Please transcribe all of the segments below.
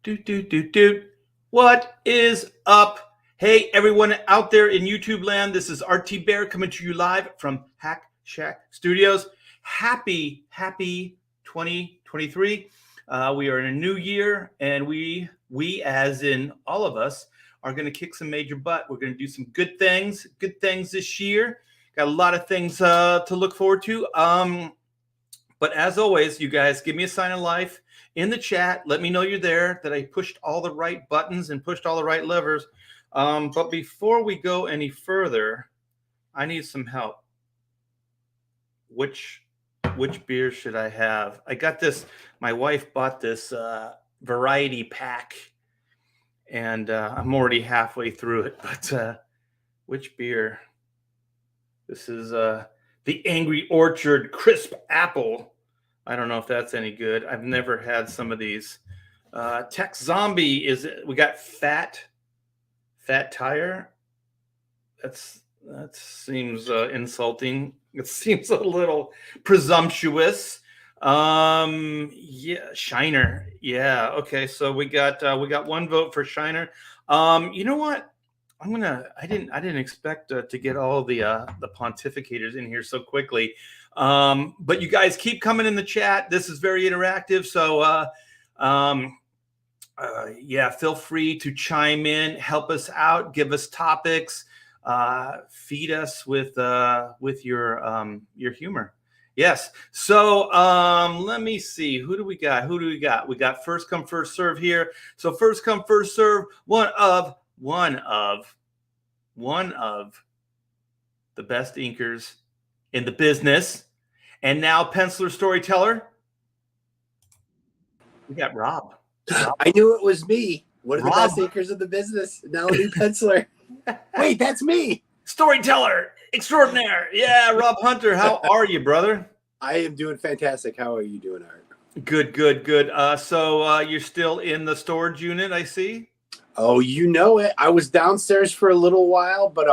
Doot, doot, doot, doot. What is up? Hey, everyone out there in YouTube land. This is RT Bear coming to you live from Hack Shack Studios. Happy 2023. We are in a new year, and we as in all of us, are going to kick some major butt. We're going to do some good things this year. Got a lot of things to look forward to. But as always, you guys give me a sign of life in the chat. Let me know you're there, that I pushed all the right buttons and pushed all the right levers. But before we go any further, I need some help. Which beer should I have? I got this. My wife bought this variety pack, and I'm already halfway through it. But which beer? This is the Angry Orchard Crisp Apple. I don't know if that's any good. I've never had some of these. Tech Zombie we got Fat Tire. That seems insulting. It seems a little presumptuous. Yeah, Shiner. Yeah, okay. So we got one vote for Shiner. You know what? I didn't expect to get all the pontificators in here so quickly. But you guys keep coming in the chat. This is very interactive. So yeah, feel free to chime in, help us out, give us topics, feed us with your humor. Yes. So let me see. Who do we got? We got first come, first serve here. So first come, first serve. One of the best inkers in the business, and now penciler storyteller. We got Rob. I knew it was me. One of the best inkers of the business. Now a new penciler. Wait, that's me. Storyteller extraordinaire. Yeah, Rob Hunter. How are you, brother? I am doing fantastic. How are you doing, Art? Good. So you're still in the storage unit, I see. Oh, you know it. I was downstairs for a little while, but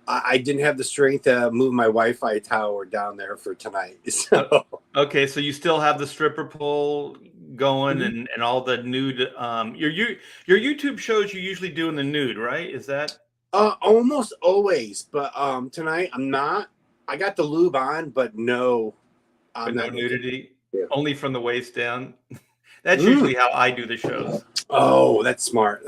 I didn't have the strength to move my Wi-Fi tower down there for tonight. So okay, so you still have the stripper pole going, and all the nude. Your YouTube shows you usually do in the nude, right? Is that almost always? But tonight I'm not. I got the lube on, but no, but no nudity. Yeah. Only from the waist down. That's usually how I do the shows. Oh, that's smart.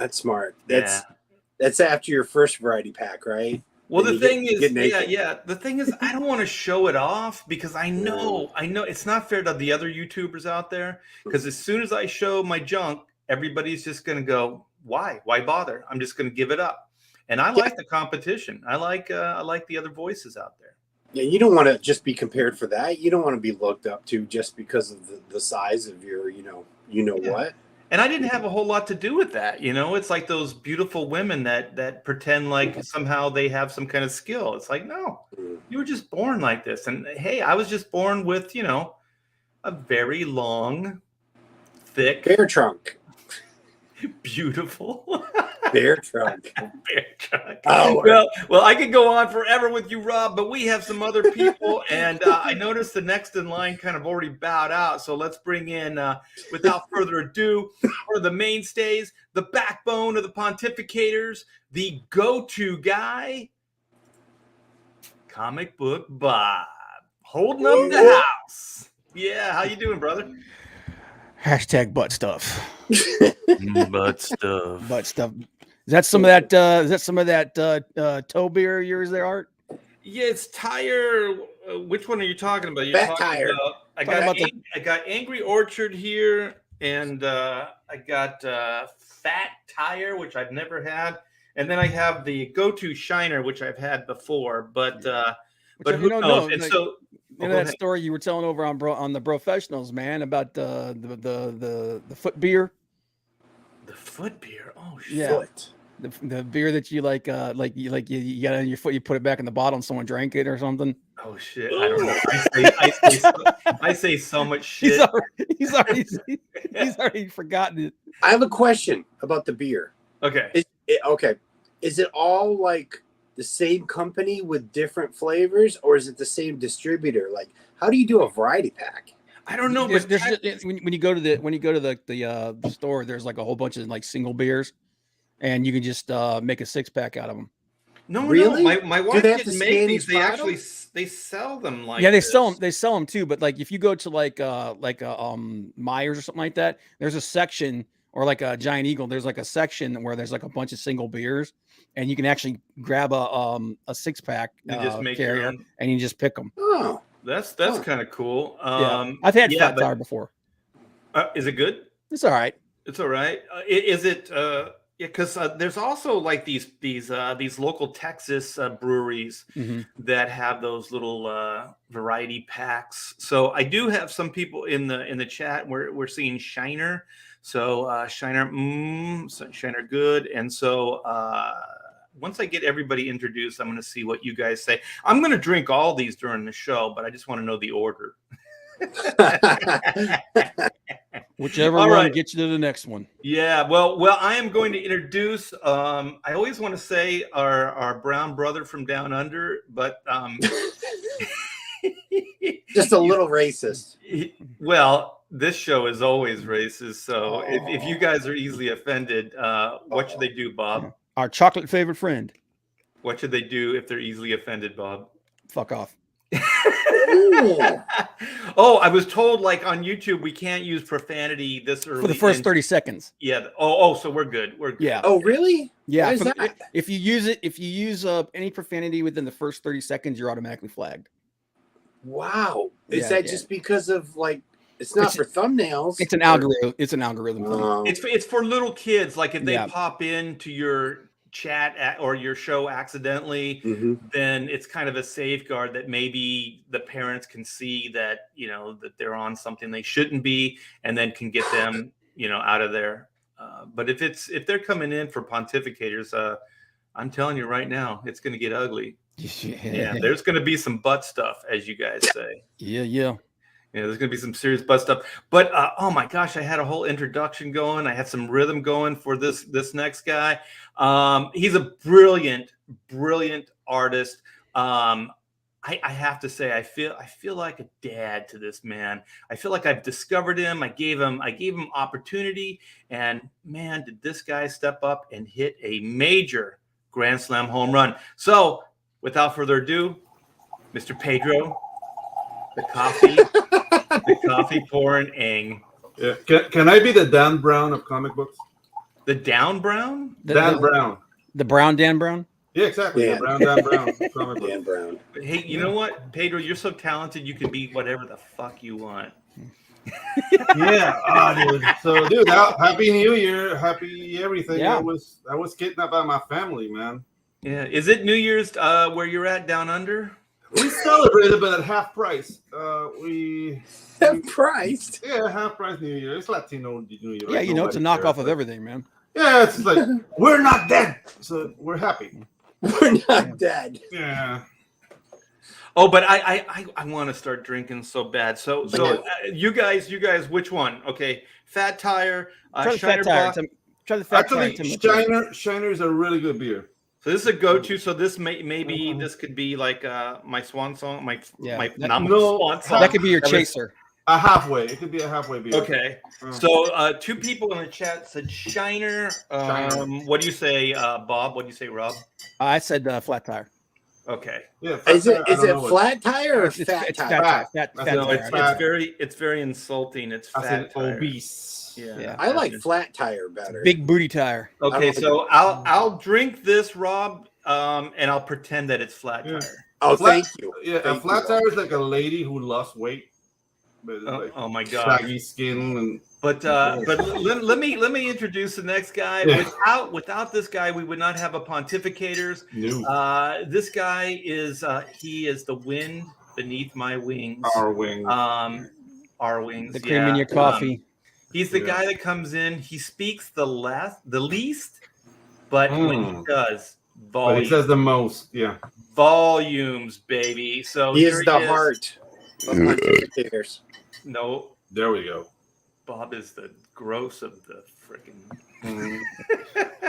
That's after your first variety pack, right? Well, the thing is, the thing is, I don't want to show it off because I know it's not fair to the other YouTubers out there, because as soon as I show my junk, everybody's just going to go, why bother? I'm just going to give it up. And I like the competition. I like the other voices out there. Yeah, you don't want to just be compared for that. You don't want to be looked up to just because of the size of your, what. And I didn't have a whole lot to do with that. It's like those beautiful women that pretend like somehow they have some kind of skill. It's like, no, you were just born like this. And hey, I was just born with, a very long, thick bear trunk. Beautiful bear trunk. Bear trunk. Oh, well, I could go on forever with you, Rob, but we have some other people, and I noticed the next in line kind of already bowed out. So let's bring in, without further ado, one of the mainstays, the backbone of the Pontificators, the go-to guy, Comic Book Bob, holding up the house. Yeah, how you doing, brother? Hashtag butt stuff. Butt stuff. Butt stuff. Is that some of that? Is that some of that toe beer of yours there, Art? Yeah, it's Tire. Which one are you talking about? Fat Tire. I got Angry Orchard here, and I got Fat Tire, which I've never had, and then I have the Go-To Shiner, which I've had before, but who knows? And so. That story you were telling over on the Professionals, man, about the foot beer. The foot beer. Oh shit. Yeah. The beer that you like you got it on your foot, you put it back in the bottle and someone drank it or something. Oh shit. I don't know. I say so much shit. He's already forgotten it. I have a question about the beer. Okay. Is it all like the same company with different flavors, or is it the same distributor? Like, how do you do a variety pack? I don't know, There's, but when you go to the store, there's like a whole bunch of like single beers, and you can just make a 6-pack out of them. no, Really? my Do wife they have to didn't make scan these. each They bottle? actually they sell them like Yeah, they this. sell them. They sell them too. But like if you go to like Myers or something like that, there's a section, or like a Giant Eagle. There's like a section where there's like a bunch of single beers, and you can actually grab a 6-pack You just make your carrier, own. and you just pick them. Oh, That's Huh. kind of cool. Yeah, I've had yeah, Flat but Tire before. is it good? It's all right. It's all right. Is it? Yeah, because there's also like these local Texas breweries that have those little variety packs. So I do have some people in the chat. We're seeing Shiner. So Shiner good. And so once I get everybody introduced, I'm going to see what you guys say. I'm going to drink all these during the show, but I just want to know the order. Whichever All one right. gets you to the next one. Yeah, well, I am going to introduce. I always want to say our brown brother from down under, but just a little racist. well, this show is always racist. So if you guys are easily offended, what should they do, Bob? Our chocolate favorite friend. What should they do if they're easily offended, Bob? Fuck off. Oh, I was told like on YouTube we can't use profanity this early For the first 30 seconds. Yeah. Oh, so we're good. We're good. Yeah. Oh, really? Yeah. Why is that? If you use any profanity within the first 30 seconds, you're automatically flagged. Wow. Is Yeah, that yeah. just because of like it's not for thumbnails? It's an algorithm. It's an algorithm thing. It's for little kids. Like if they Yeah. pop into your chat or your show accidentally, then it's kind of a safeguard that maybe the parents can see that, that they're on something they shouldn't be, and then can get them, out of there. But if they're coming in for Pontificators, I'm telling you right now, it's going to get ugly. Yeah, there's going to be some butt stuff, as you guys say. Yeah. There's going to be some serious butt stuff. But oh my gosh, I had a whole introduction going. I had some rhythm going for this next guy. He's a brilliant artist. I have to say, I feel like a dad to this man. I feel like I've discovered him. I gave him opportunity, and man, did this guy step up and hit a major Grand Slam home run. So, without further ado, Mr. Pedro, the coffee pouring Ang. Yeah. Can I be the Dan Brown of comic books? The Down Brown? Dan Brown. The Brown Dan Brown? Yeah, exactly. Dan. The Brown Dan Brown of comic books. Dan Brown. Hey, you know what, Pedro? You're so talented. You can be whatever the fuck you want. Yeah, dude. So, dude, happy New Year, happy everything. Yeah. I was kidnapped by my family, man. Yeah. Is it New Year's where you're at down under? We celebrated, but at half price. Price. Yeah, half price New Year. It's Latino New Year. Yeah, Like, it's a nobody knockoff cares. of everything, man. Yeah, it's like we're not dead, so we're happy. We're not dead. Yeah. Oh, but I want to start drinking so bad. So you guys, which one? Okay, Fat Tire, Try the Shiner Fat Tire. Block. Try the Fat Tire. Actually, Shiner is a really good beer. So this is a go-to. So this maybe this could be like my swan song, my swan song. That could be your chaser. A halfway. It could be a halfway beer. Okay. So two people in the chat said Shiner. What do you say, Bob? What do you say, Rob? I said Flat Tire. Okay. Yeah. Is it flat tire or It's fat Fat tire? Tire. Fat No, Tire. it's very insulting. It's I Fat said Tire. obese. Yeah. I like flat tire better. Big booty tire. Okay, so I'll drink this, Rob, and I'll pretend that it's Flat Tire. Oh, Flat- thank you. Yeah, a Thank flat you. tire is like a lady who lost weight. But it's like Oh my god! saggy skin and But let me introduce the next guy. Yeah. Without this guy, we would not have a Pontificators. new This guy is he is the wind beneath my wings. our wing. Our wings. The cream in your coffee. He's the guy that comes in. He speaks the least, but when he does, But it says the most. Yeah. volumes, baby. So He is here the heart of Pontificators. No, There we go. Bob is the gross of the freaking.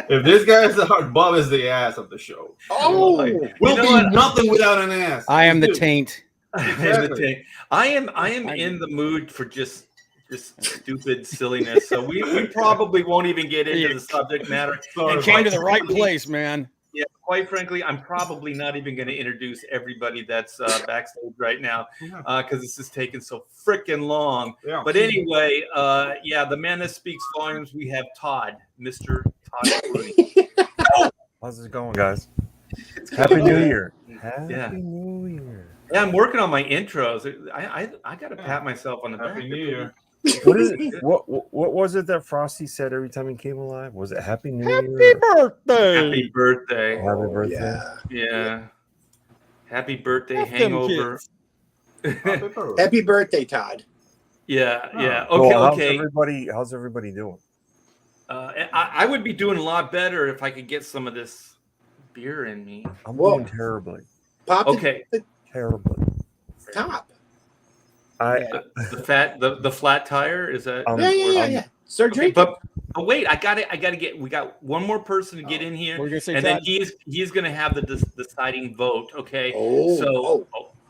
If this guy is the heart, Bob is the ass of the show. Oh, We'll You know be what? nothing without an ass. I am the Dude, taint. Exactly. I am in the mood for just stupid silliness. So we probably won't even get into the subject matter. Sorry, You came to quite the right frankly- place, man. Yeah, quite frankly, I'm probably not even going to introduce everybody that's backstage right now because this is taking so freaking long. Yeah. But anyway, the man that speaks volumes, we have Todd, Mr. Todd Clooney. How's it going, guys? It's Happy going New good. Year. Yeah. Happy New Year. Yeah, I'm working on my intros. I got to pat myself on the back. Happy New Year. What is it? What was it that Frosty said every time he came alive? Was it Happy New Happy Year? birthday. Happy birthday. Happy birthday. Yeah. Yeah. Happy birthday, F them hangover. kids. Happy birthday, Todd. Yeah. So Okay. how's everybody doing? I would be doing a lot better if I could get some of this beer in me. I'm Whoa. doing terribly. Pop Okay. the Terribly. top. The flat tire is that? Yeah. Start Okay, drinking. but wait, we got one more person to get in here, What were you gonna say, and then Todd? he's gonna have the deciding vote. Okay. Oh.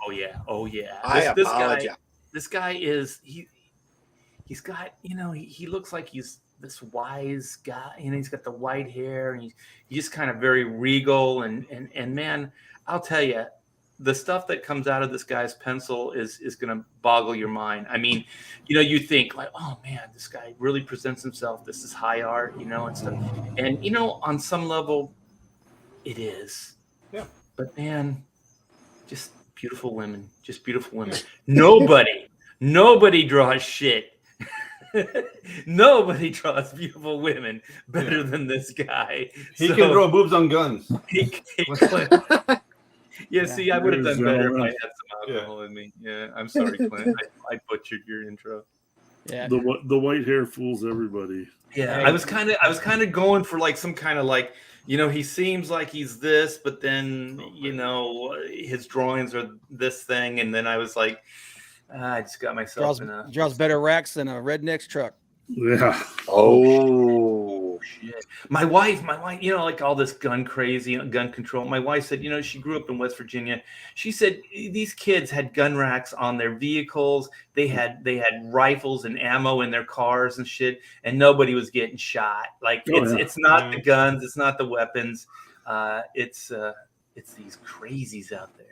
Oh yeah. I This apologize. guy, this guy is he's got, he looks like he's this wise guy, he's got the white hair, and he's just kind of very regal, and man, I'll tell you, the stuff that comes out of this guy's pencil is going to boggle your mind. I mean, you think like, oh man, this guy really presents himself. This is high art, and stuff. And on some level, it is. Yeah. But man, just beautiful women. Nobody draws shit. Nobody draws beautiful women better than this guy. He can draw boobs on guns. Yeah, see, I would have done better if I had some Yeah. alcohol in me. Yeah, I'm sorry, Clint. I butchered your intro. Yeah. The white hair fools everybody. Yeah, I was kind of going for like some kind of like, he seems like he's this, but then his drawings are this thing, and then I was like, I just got myself Draws better racks than a redneck's truck. Yeah. Oh. shit. My wife, like all this gun crazy, gun control. My wife said, she grew up in West Virginia. She said these kids had gun racks on their vehicles. They had rifles and ammo in their cars and shit, and nobody was getting shot. Like it's not the guns, it's not the weapons. It's these crazies out there.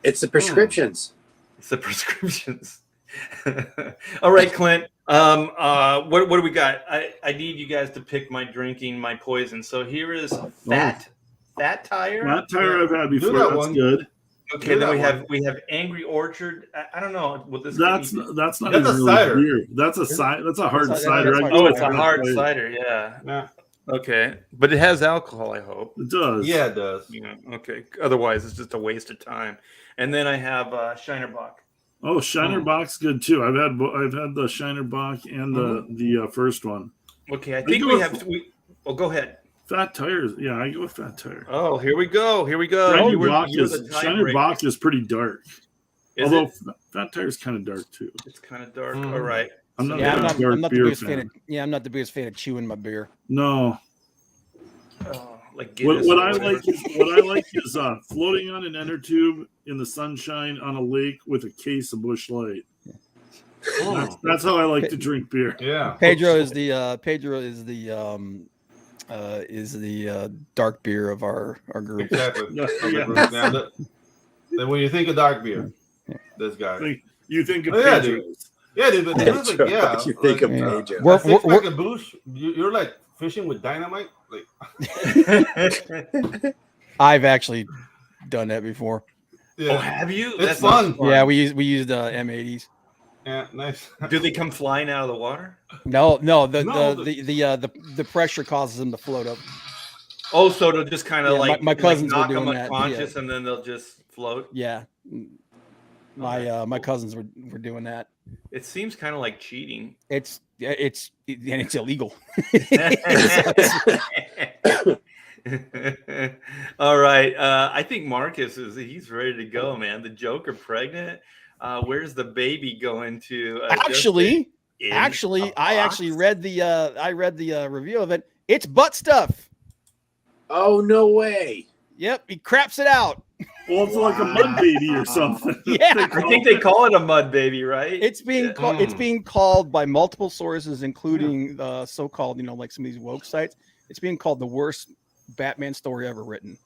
It's the prescriptions. It's the prescriptions. All right, Clint. What do we got? I need you guys to pick my poison. So here is fat tire. Fat tire I've had before. Do that That's one. good. Okay, then we have Angry Orchard. I don't know what this. That's not That's even a really cider. beer. That's a cider. That's a hard That's a- cider. that's I hard go Oh, with it's a fat hard cider. cider. Yeah. Yeah. Okay, but it has alcohol. I hope. It does. Yeah, it does. Yeah. Okay. Otherwise, it's just a waste of time. And then I have Shiner Bock. Oh, Shiner Bock's good too. I've had the Shiner Bock and the first one. Okay, I think go we with- have. Oh, go ahead. Fat tires. Yeah, I go with fat tire. Oh, here we go. Shiner the tiebreaker. Bock is pretty dark. Is Although it? fat tire is kind of dark too. It's kind of dark. Mm. All right. I'm not, Yeah, a dark I'm not the beer biggest fan. I'm not the biggest fan of chewing my beer. No. Like What, Guinness what or I whatever. like is floating on an inner tube in the sunshine on a lake with a case of Busch Light. That's how I like to drink beer. Yeah. Pedro is the dark beer of our group. Exactly. Yeah. Then when you think of dark beer, this guy. You think of Oh, yeah, Pedro. dude. Yeah, dude, but this is like, yeah. What you think of Yeah. Pedro? We're- A six-pack of Busch, you're like fishing with dynamite. Like, I've actually done that before. Oh, yeah, have you? It's not fun. Yeah, we used M80s. yeah, nice. Do they come flying out of the water? No, No, the pressure causes them to float up. Oh, so they'll just kind of Yeah, like my cousins were knock doing them that, unconscious, and then they'll just float. Yeah, my cousins were doing that. It seems kind of like cheating. And it's illegal. All right. I think Marcus he's ready to go, man. The Joker pregnant. Where's the baby going to? Actually, in I a actually box? read the review of it. It's butt stuff. Oh, no way. Yep, he craps it out. Well, it's like a mud baby or something. Yeah. I think they call it a mud baby, right? It's being called. It's being called by multiple sources, including the so-called, like some of these woke sites. It's being called the worst Batman story ever written.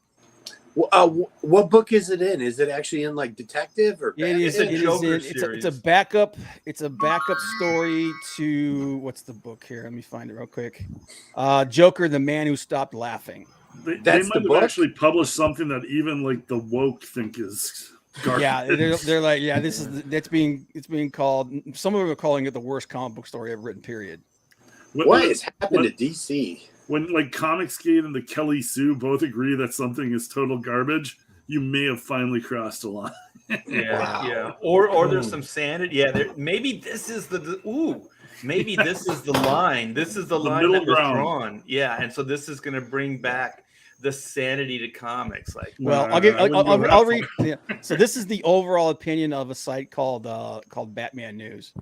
What book is it in? Is it actually in like detective or? It is. It's a Joker It's series. a backup. It's a backup story to what's the book here? Let me find it real quick. Joker, the man who stopped laughing. They That's might the have book? actually published something that even like the woke think is garbage. Yeah, they're like, yeah, it's being called. Some of them are calling it the worst comic book story ever written. Period. What has happened to DC? When like Comicsgate and the Kelly Sue both agree that something is total garbage, you may have finally crossed a line. Yeah. Or there's some sanity. Yeah, maybe this is maybe this is the line. This is the line middle that was ground. drawn. Yeah, and so this is going to bring back the sanity to comics. Like, Well, I'll read. Yeah. So this is the overall opinion of a site called Batman News.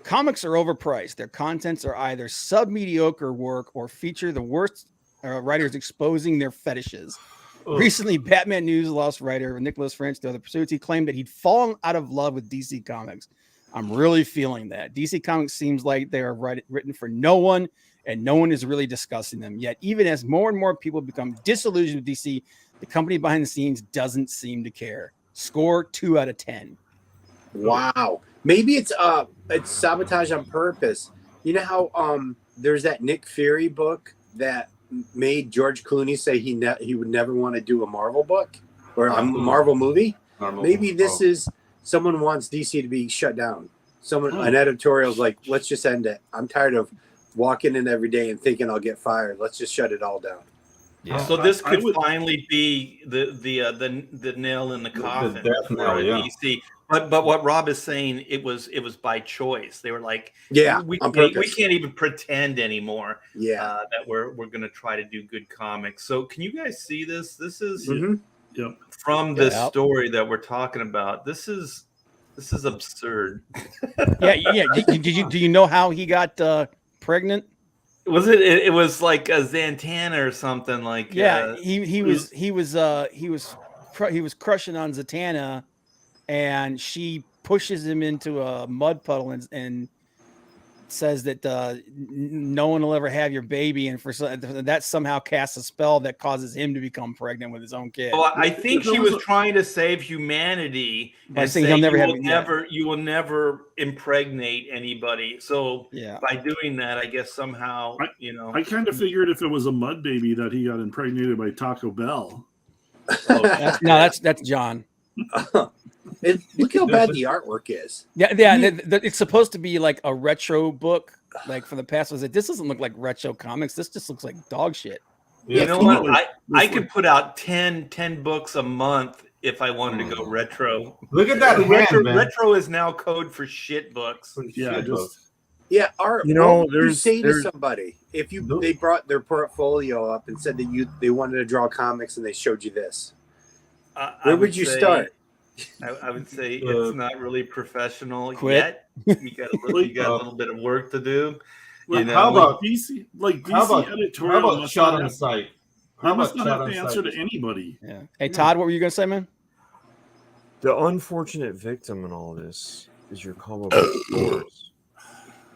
Comics are overpriced. Their contents are either sub-mediocre work or feature the worst writers exposing their fetishes. Recently, Batman News lost writer Nicholas French to other pursuits. He claimed that he'd fallen out of love with DC Comics. I'm really feeling that. DC Comics seems like they are written for no one, and no one is really discussing them. Yet, even as more and more people become disillusioned with DC, the company behind the scenes doesn't seem to care. Score 2 out of 10. Wow. Maybe it's sabotage on purpose. You know how there's that Nick Fury book that made George Clooney say he would never want to do a Marvel book or a Marvel movie? Maybe this is someone wants DC to be shut down. An editorial's like, let's just end it. I'm tired of walking in every day and thinking I'll get fired. Let's just shut it all down. Yeah. So this could finally be the nail in the coffin death for nail, yeah. DC. But what Rob is saying, it was by choice. They were like, we can't even pretend anymore. Yeah, that we're going to try to do good comics. So can you guys see this? This is from this story that we're talking about. This is absurd. Yeah. Do you know how he got pregnant? Was it? It was like a Zatanna or something like. Yeah, he was crushing on Zatanna, and she pushes him into a mud puddle and says that no one will ever have your baby, and that somehow casts a spell that causes him to become pregnant with his own kid. Well, I think she was trying to save humanity by saying you will never impregnate anybody. So by doing that, I guess somehow I kind of figured if it was a mud baby that he got impregnated by Taco Bell. That's John. Look how bad the artwork is. Yeah. It's supposed to be like a retro book, like from the past. Was it? This doesn't look like retro comics. This just looks like dog shit. Yeah, you know what? I could put out 10 books a month if I wanted to go retro. Look at that retro is now code for shit books. Art. You say to somebody if they brought their portfolio up and said that they wanted to draw comics and they showed you this, where would you start? I would say it's not really professional yet. You got a little bit of work to do. How about DC? Like DC editorial? How about shot on the site? How must not have to answer to anybody. Yeah. Hey Todd, what were you gonna say, man? The unfortunate victim in all this is your comic book stores.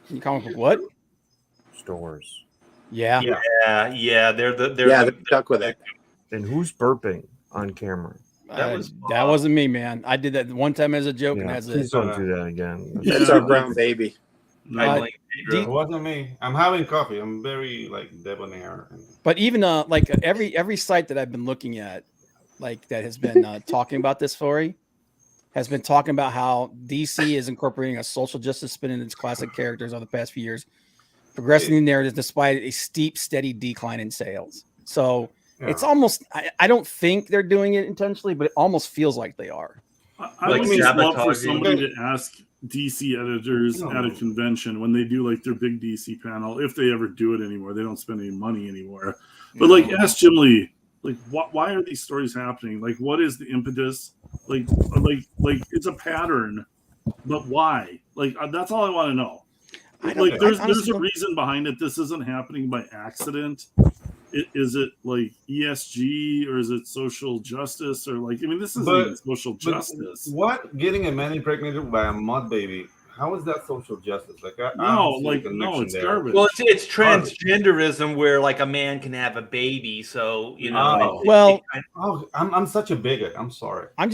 Your comic book what? Stores. Yeah. They're stuck with it. And who's burping on camera? That wasn't me, man. I did that one time as a joke, and that's please don't do that again. That's our brown baby. It wasn't me. I'm having coffee. I'm very debonair. But even like every site that I've been looking at, like that has been talking about this story, has been talking about how DC is incorporating a social justice spin in its classic characters over the past few years, progressing the narrative despite a steep, steady decline in sales. So. Yeah. It's almost, I don't think they're doing it intentionally, but it almost feels like they are. I would just love for somebody to ask DC editors at a convention when they do like their big DC panel, if they ever do it anymore. They don't spend any money anymore. But ask Jim Lee, why are these stories happening? Like, what is the impetus? Like it's a pattern, but why? That's all I want to know. There's a reason behind it. This isn't happening by accident. is it like ESG or is it social justice or like? I mean, this isn't But- even social But justice. what? Getting a man impregnated by a mud baby? How is that social justice? Like, I No, don't see the like connection no, it's there. garbage. Well, it's transgenderism where like a man can have a baby, so you know. Oh. Well, Oh, I'm such a bigot. I'm sorry. I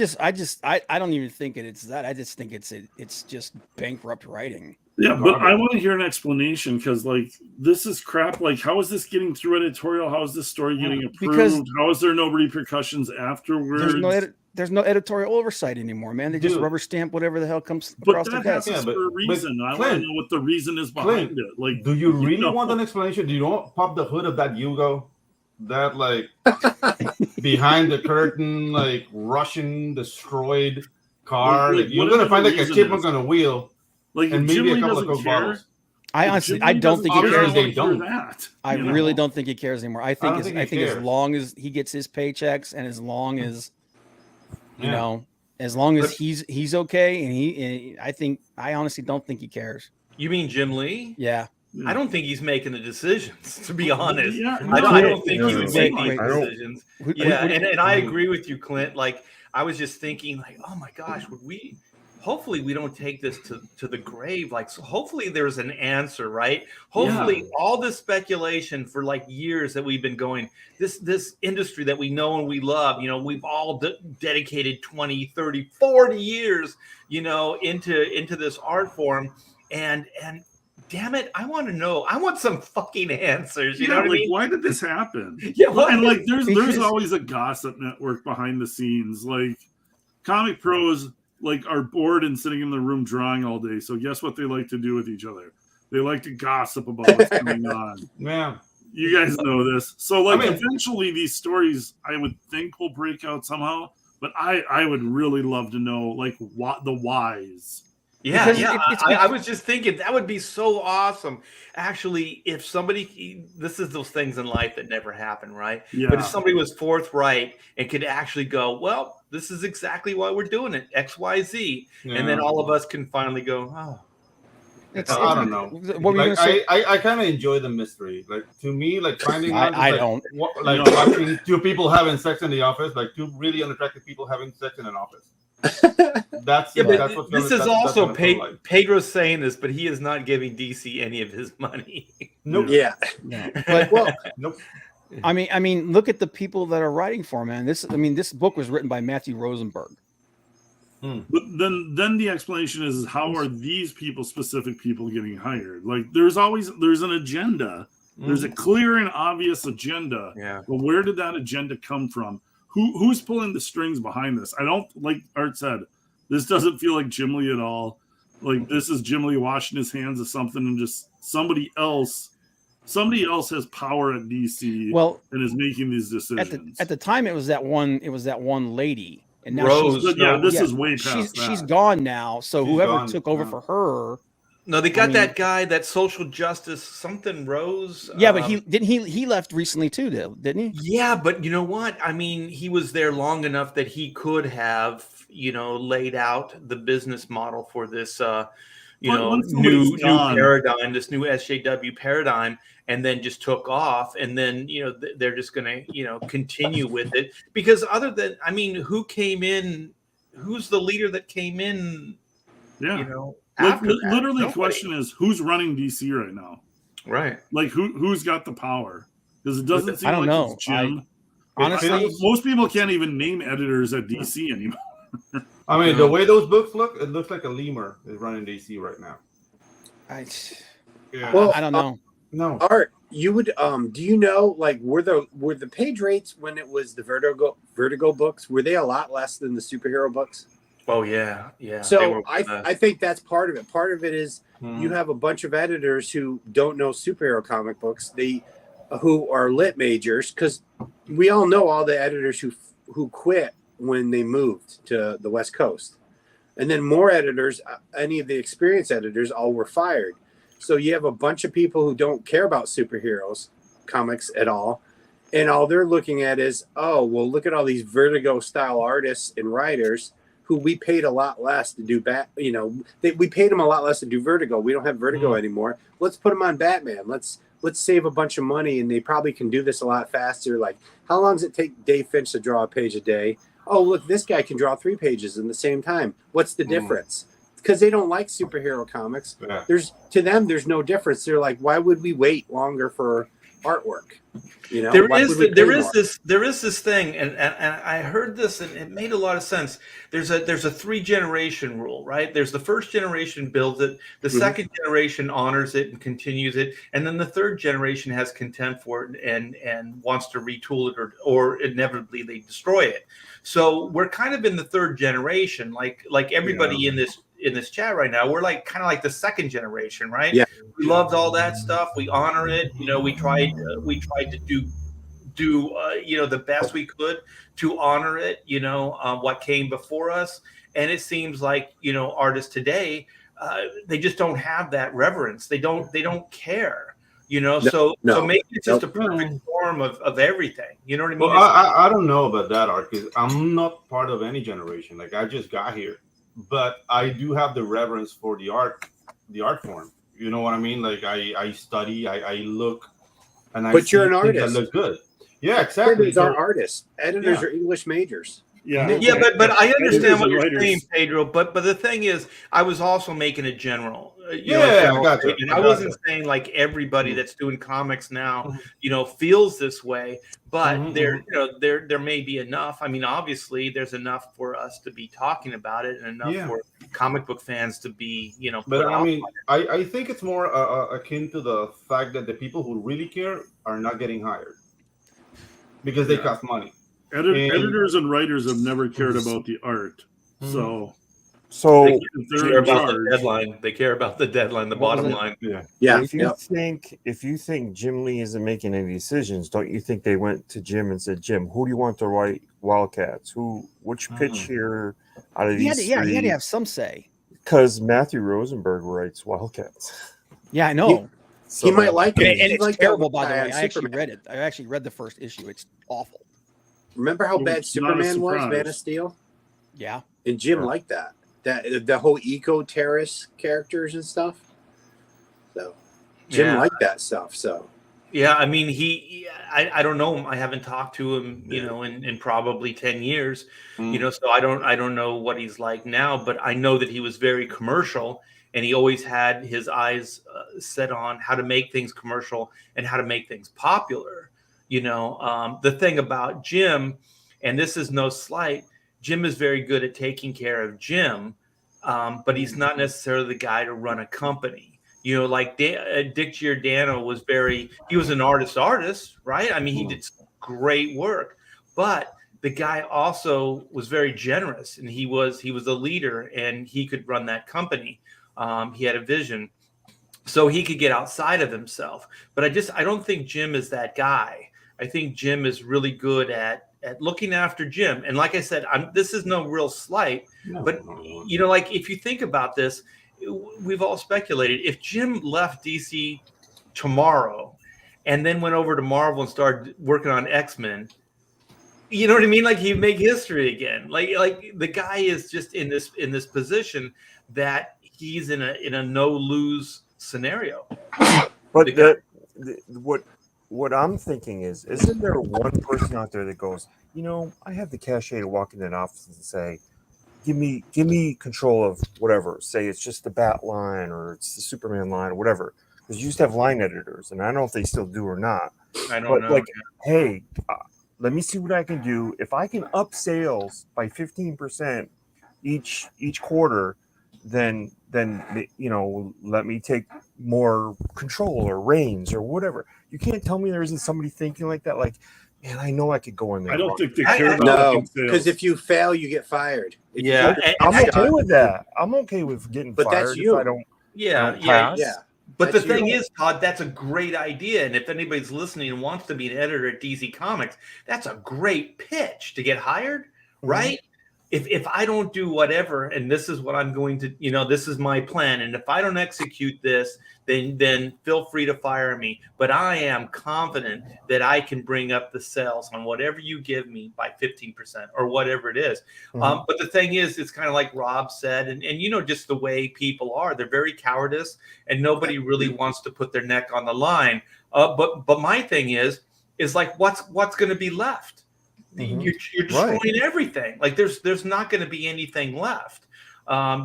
don't even think it's that. I just think it's just bankrupt writing. Yeah, but I Garbage. want to hear an explanation because, like, this is crap. Like, how is this getting through editorial? How is this story getting approved? Because how is there no repercussions afterwards? There's no editorial oversight anymore, man. They just Dude. rubber stamp whatever the hell comes But across the that desk. happens Yeah, for a but reason. I want Clint, to know what the reason is behind Clint, it. Like, do you really know? want an explanation? Do you want pop the hood of that Yugo? That like behind the curtain, like Russian destroyed car. Like, Like, you're whatever gonna find the like a reason chipmunk is. on a wheel like and if maybe Jim a Lee couple of doesn't Coke care, bottles. I if honestly, Jim I Lee don't doesn't think he care, care. I cares. wanna They hear don't. that. I you know? really don't think he cares anymore. I think don't think he as cares. long as he gets his paychecks and as long as you Yeah. know, as long as But- he's okay, and I honestly don't think he cares. You mean Jim Lee? Yeah. I don't think he's making the decisions, to be honest. Yeah, I don't think he no, would wait, make these wait. I don't- decisions. What- Yeah, what- and I agree with you, Clint. Like, I was just thinking, like, oh my gosh, hopefully we don't take this to the grave. Like, so hopefully there's an answer, right? Hopefully all this speculation for like years that we've been going, this industry that we know and we love, you know, we've all dedicated 20, 30, 40 years, you know, into this art form. And damn it, I want to know. I want some fucking answers. You know what I like, mean? why did this happen? Yeah, Well, and like, Because- there's always a gossip network behind the scenes. Like, comic pros like are bored and sitting in the room drawing all day. So guess what they like to do with each other? They like to gossip about what's going on. Yeah. You guys know this. So like, I mean- eventually these stories, I would think, will break out somehow. But I would really love to know like what the whys. Yeah, Because yeah. it's I was just thinking that would be so awesome. Actually, if somebody, this is those things in life that never happen, right? Yeah. But if somebody was forthright and could actually go, well, this is exactly why we're doing it, X, Y, Z, and then all of us can finally go, oh, I don't know. What were you Like, gonna say? I kind of enjoy the mystery. Like, to me, like finding out, I like, don't. like No. watching two people having sex in the office, like two really unattractive people having sex in an office. That's yeah. But that's what this is also Pedro's saying this, but he is not giving DC any of his money. Nope. Yeah. No. But Well, Nope. I mean, look at the people that are writing for him, man. This book was written by Matthew Rosenberg. But then the explanation is how are these specific people getting hired? Like there's an agenda. There's a clear and obvious agenda. Yeah. But where did that agenda come from? Who's pulling the strings behind this? I don't, like Art said, this doesn't feel like Jim Lee at all. Like this is Jim Lee washing his hands of something and just somebody else has power at DC and is making these decisions. At the time it was that one lady. And now Rose. Is way past that. She's gone now. So She's whoever gone. took over for her. No, they got I mean- that guy, that social justice something Rose. Yeah, but he left recently too, didn't he? Yeah, but you know what? I mean, he was there long enough that he could have, you know, laid out the business model for this, new paradigm, this new SJW paradigm, and then just took off. And then, you know, they're just going to, you know, continue with it. Because other than, I mean, who came in? Who's the leader that came in? Yeah. You know, Like, after that? literally, the Nobody. question is who's running DC right now? Right. Like who's got the power? Because it doesn't seem I don't like know. it's Jim. Honestly, Most people can't even name editors at DC anymore. I mean, the way those books look, it looks like a lemur is running DC right now. Yeah. Well, I don't know. No. Art, you would do you know like were the page rates when it was the Vertigo books, were they a lot less than the superhero books? Oh yeah, yeah. So I think that's part of it. Part of it is Hmm. you have a bunch of editors who don't know superhero comic books. Who are lit majors, because we all know all the editors who quit when they moved to the West Coast, and then more editors, any of the experienced editors, all were fired. So you have a bunch of people who don't care about superheroes comics at all, and all they're looking at is, oh well, look at all these Vertigo style artists and writers who we paid a lot less to do we paid them a lot less to do Vertigo. We don't have Vertigo anymore. Let's put them on Batman. Let's let's save a bunch of money, and they probably can do this a lot faster. Like, how long does it take Dave Finch to draw a page a day? Oh, look, this guy can draw 3 pages in the same time. What's the difference? Because they don't like superhero comics. Yeah. To them, there's no difference. They're like, why would we wait longer for artwork? You know, there is this thing, and I heard this, and it made a lot of sense. There's a 3-generation rule, right? There's the first generation builds it, the second generation honors it and continues it, and then the third generation has contempt for it and wants to retool it, or inevitably they destroy it. So we're kind of in the third generation, like everybody in this chat right now. We're like kind of like the second generation, right? Yeah. We loved all that stuff. We honor it. You know, we tried to do the best we could to honor it. You know, what came before us, and it seems like artists today, they just don't have that reverence. They don't care. You know, so maybe it's just a perfect form of everything. You know what I mean? Well, I don't know about that, Art, because I'm not part of any generation. Like, I just got here, but I do have the reverence for the art form. You know what I mean? Like, I study, I look, and but you're an artist. That look good. Yeah, exactly. Editors are artists. Editors are English majors. Yeah, but I understand what you're writers. saying, Pedro. But the thing is, I was also making a general. I got you. And I wasn't saying like everybody that's doing comics now, feels this way. But there may be enough. I mean, obviously, there's enough for us to be talking about it, and enough for comic book fans to be, But I mean, I think it's more akin to the fact that the people who really care are not getting hired because they cost money. Editors and writers have never cared about the art, so they they're care in about charge. the deadline. They care about the deadline, the bottom line. Yeah. If you think Jim Lee isn't making any decisions, don't you think they went to Jim and said, Jim, who do you want to write Wildcats? Which pitch here out of these three? He had to have some say. Because Matthew Rosenberg writes Wildcats. Yeah, I know. He might like it. And it's like terrible, that by the way. I actually Superman. read it. I actually read the first issue. It's awful. Remember how bad It's not a Superman was, surprise. Man of Steel? Yeah. And Jim liked that. The whole eco-terrorist characters and stuff. So Jim liked that stuff. So yeah, I mean, I don't know him. I haven't talked to him, in probably 10 years, so I don't know what he's like now, but I know that he was very commercial, and he always had his eyes set on how to make things commercial and how to make things popular. The thing about Jim, and this is no slight, Jim is very good at taking care of Jim, but he's not necessarily the guy to run a company. Like Dick Giordano was he was an artist, right? I mean, he did great work, but the guy also was very generous, and he was a leader, and he could run that company. He had a vision, so he could get outside of himself. But I don't think Jim is that guy. I think Jim is really good at looking after Jim. And like I said, this is no real slight, but like if you think about this, we've all speculated if Jim left DC tomorrow and then went over to Marvel and started working on X-Men, you know what I mean? Like, he'd make history again. Like the guy is just in this position that he's in a no lose scenario. But what I'm thinking is, isn't there one person out there that goes, I have the cachet to walk into an office and say, give me control of whatever. Say it's just the Bat line or it's the Superman line or whatever. Because you used to have line editors, and I don't know if they still do or not. I don't know. Like, hey, let me see what I can do. If I can up sales by 15% each quarter, then let me take more control or reins or whatever. You can't tell me there isn't somebody thinking like that. Like, man, I know I could go in there. I don't think they care about no, sales. because if you fail, you get fired. I'm okay with that. I'm okay with getting But fired that's you. if I don't. Yeah. Yeah. But the That's thing you. is, Todd, that's a great idea. And if anybody's listening and wants to be an editor at DC Comics, that's a great pitch to get hired, right? If I don't do whatever, and this is what I'm going to, this is my plan, and if I don't execute this, then feel free to fire me. But I am confident that I can bring up the sales on whatever you give me by 15% or whatever it is. But the thing is, it's kind of like Rob said, and just the way people are, they're very cowardice, and nobody really wants to put their neck on the line. But my thing is like what's going to be left? Mhm. You're destroying everything. Like there's not going to be anything left.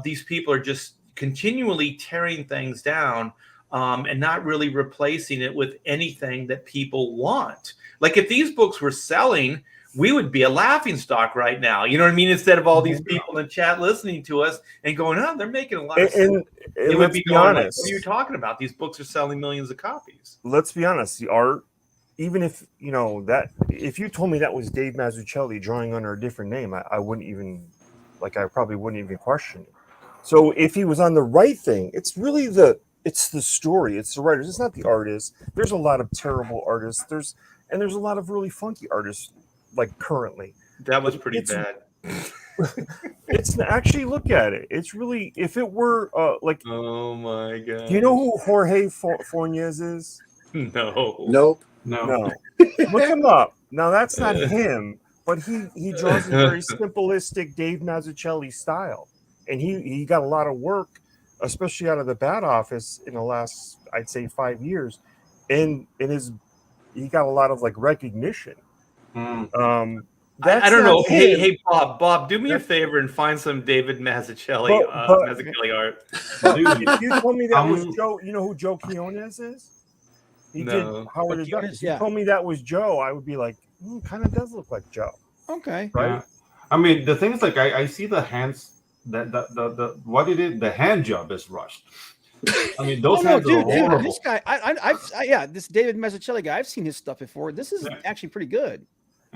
These people are just continually tearing things down and not really replacing it with anything that people want. Like if these books were selling, we would be a laughing stock right now. You know what I mean? Instead of all these people in chat listening to us and going, "Oh, they're making a lot of sense." And It would let's be be going like, honest. "What are you talking about? These books are selling millions of copies." Let's be honest. The art, even if that, if you told me that was Dave Mazzucchelli drawing under a different name, I wouldn't even, like, I probably wouldn't even question it. So if he was on the right thing, it's really it's the story, it's the writers, it's not the artists. There's a lot of terrible artists. There's a lot of really funky artists, like currently. That was pretty bad. It's actually, look at it. It's really, if it were like, Oh my god. do you know who Jorge Fornes is? No. Nope. No. Look him up. Now that's not him, but he draws a very simplistic Dave Mazzucchelli style, and he got a lot of work, especially out of the Bat Office in the last, I'd say, 5 years, and he got a lot of like recognition. I don't know. Hey, Bob, do me a favor and find some David Mazzucchelli Mazzucchelli art. Dude, if you told me that was Joe, you know who Joe Quinones is? He did Howard the Duck. If you told me that was Joe, I would be like, kind of does look like Joe. Okay. Right. Yeah. I mean, the thing is, like, I see the hands, the hand job is rushed. I mean, those hands are horrible. Dude, this guy, this David Mazzucchelli guy, I've seen his stuff before. This is actually pretty good.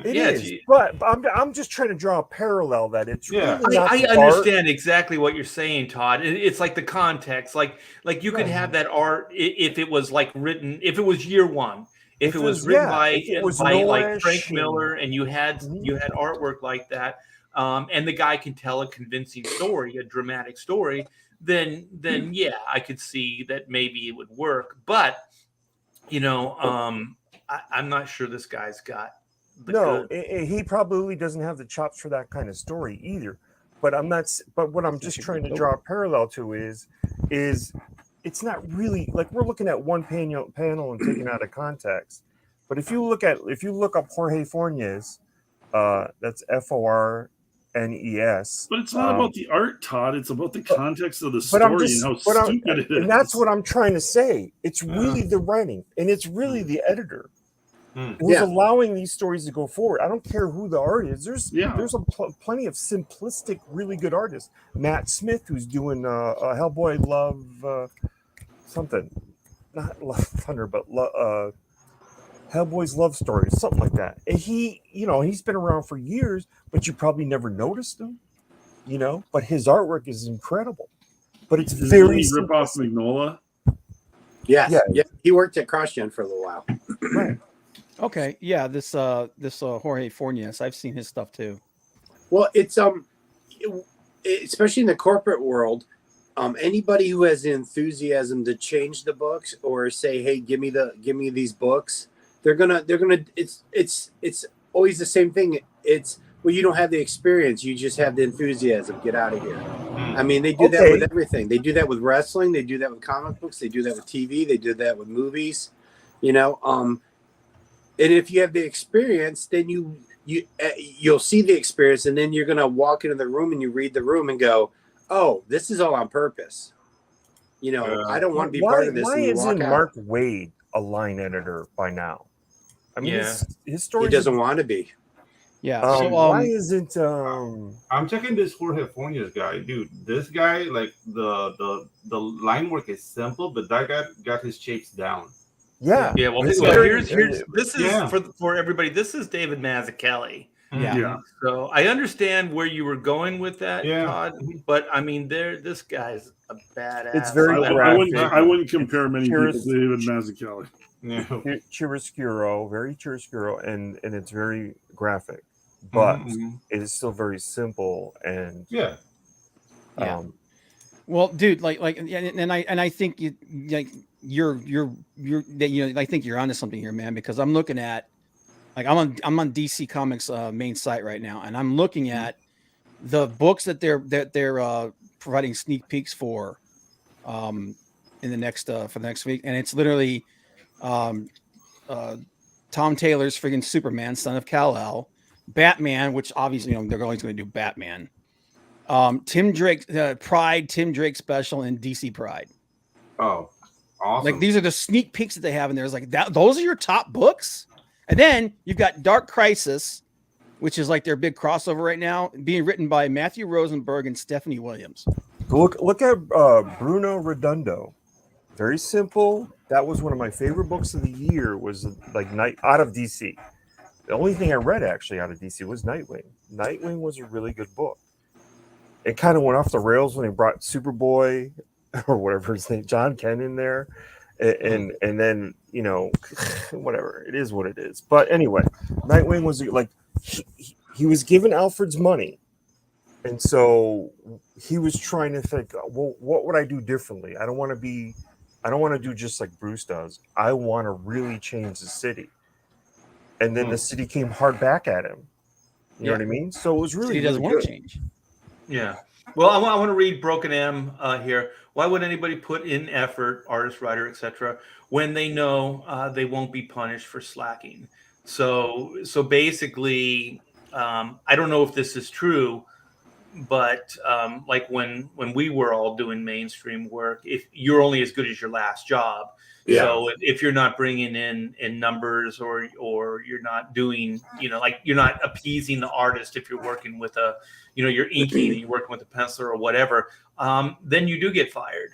It is, but I'm just trying to draw a parallel that it's really not I understand exactly what you're saying, Todd. It's like the context, like you could have that art if it was like written, if it was year one, if it was written by like Frank Miller, and you had artwork like that, and the guy can tell a convincing story, a dramatic story, then yeah, I could see that maybe it would work. But I'm not sure this guy's got. He probably doesn't have the chops for that kind of story either. But I'm not. But what I'm just trying to draw a parallel to is it's not really like we're looking at one panel and taking out of context. But if you look up Jorge Fornes, that's Fornes. But it's not about the art, Todd. It's about the context of the story and how stupid it is. And that's what I'm trying to say. It's really the writing, and it's really the editor who's allowing these stories to go forward. I don't care who the art is. There's plenty of simplistic, really good artists. Matt Smith, who's doing Hellboy Love something, not Love Thunder, but Hellboy's Love Story, something like that. And he's been around for years, but you probably never noticed him. But his artwork is incredible. But it's very rip off Mignola. Yeah. He worked at CrossGen for a little while. Right. Okay, yeah, this Jorge Fornes, I've seen his stuff too. Well, it's especially in the corporate world, anybody who has the enthusiasm to change the books or say, "Hey, give me these books," they're gonna. It's always the same thing. It's, well, you don't have the experience, you just have the enthusiasm. Get out of here. I mean, they do that with everything. They do that with wrestling. They do that with comic books. They do that with TV. They do that with movies. And if you have the experience, then you'll see the experience, and then you're gonna walk into the room and you read the room and go, "Oh, this is all on purpose." I don't want to be part of this. Why isn't Mark Waid a line editor by now? I mean, his story. He doesn't want to be. Yeah. Why isn't? I'm checking this Jorge Fornes guy, dude. This guy, like the line work is simple, but that guy got his shapes down. Yeah. Well, this is for everybody. This is David Mazzucchelli. Yeah. So I understand where you were going with that, Todd. But I mean, this guy's a badass. It's very graphic. I wouldn't compare many people to David Mazzucchelli. Chiaroscuro, very chiaroscuro, and it's very graphic, but it is still very simple and well, dude, and I think you're I think you're onto something here, man, because I'm looking at, like, I'm on DC Comics main site right now, and I'm looking at the books that they're providing sneak peeks for in the next for the next week, and it's literally Tom Taylor's friggin' Superman, son of Kal-El, Batman, which obviously they're always going to do Batman. Tim Drake Pride, Tim Drake special, and DC Pride. Oh, awesome! Like these are the sneak peeks that they have in there. It's like that. Those are your top books, and then you've got Dark Crisis, which is like their big crossover right now, being written by Matthew Rosenberg and Stephanie Williams. Look at Bruno Redondo. Very simple. That was one of my favorite books of the year. Was like Night out of DC. The only thing I read actually out of DC was Nightwing. Nightwing was a really good book. It kind of went off the rails when they brought Superboy or whatever his name, John Kent, in there, and then whatever, it is what it is. But anyway, Nightwing was like he was given Alfred's money, and so he was trying to think, well, what would I do differently? I don't want to do just like Bruce does. I want to really change the city. And then the city came hard back at him. You know what I mean? So it was really, he doesn't really want to good. change. Yeah. Well, I want to read Broken M here. Why would anybody put in effort, artist, writer, etc., when they know they won't be punished for slacking? So basically, I don't know if this is true, but like when we were all doing mainstream work, if you're only as good as your last job. Yeah. So if you're not bringing in numbers or you're not doing, like you're not appeasing the artist, if you're working with you're inking and you're working with a penciler or whatever, then you do get fired.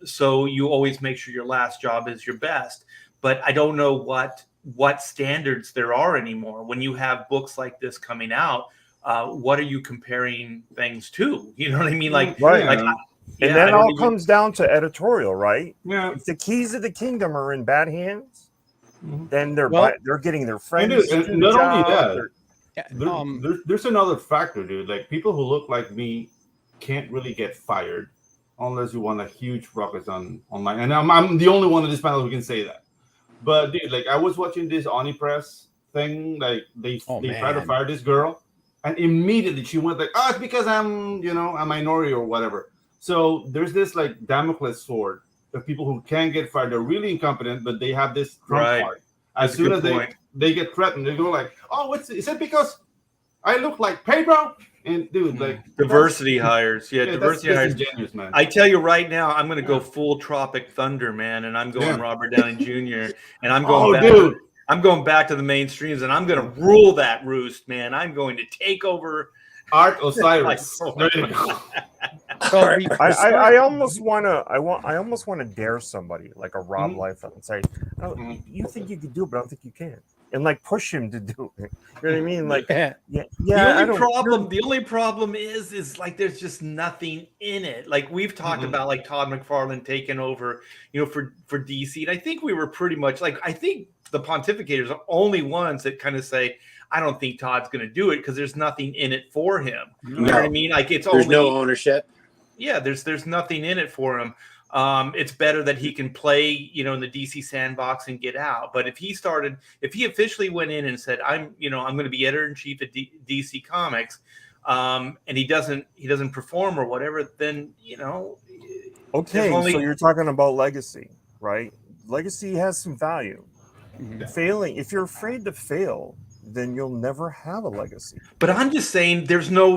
So you always make sure your last job is your best. But I don't know what standards there are anymore. When you have books like this coming out, what are you comparing things to? You know what I mean? Like, right. And that all comes down to editorial, right? Yeah. If the keys of the kingdom are in bad hands, then they're getting their friends. And not only that, there's another factor, dude. Like people who look like me can't really get fired unless you want a huge ruckus online. And I'm the only one in this panel who can say that. But dude, like I was watching this Onipress thing, like they tried to fire this girl, and immediately she went like, "Oh, it's because I'm a minority or whatever." So there's this like Damocles sword of people who can get fired. They're really incompetent, but they have this trump card. As soon as they get threatened, they go like, "Oh, is it because I look like Pedro?" And dude, like diversity hires. Yeah, diversity hires. Genius, man. I tell you right now, I'm going to go full Tropic Thunder, man, and I'm going Robert Downey Jr. and I'm going I'm going back to the mainstreams, and I'm going to rule that roost, man. I'm going to take over. Art Osiris. There you go. I almost want to dare somebody like a Rob Liefeld and say, "Oh, you think you could do it, but I don't think you can," and like push him to do it. You know what I mean? Like, The only problem is like there's just nothing in it. Like we've talked about, like Todd McFarlane taking over, for DC, and I think we were pretty much like I think the Pontificators are only ones that kind of say, I don't think Todd's going to do it because there's nothing in it for him. You know what I mean? Like there's no ownership. Yeah, there's nothing in it for him. It's better that he can play, in the DC sandbox and get out. But if he officially went in and said, I'm going to be editor-in-chief at DC Comics, and he doesn't perform or whatever, then okay. So you're talking about legacy, right? Legacy has some value. Failing, if you're afraid to fail, then you'll never have a legacy. But I'm just saying, there's no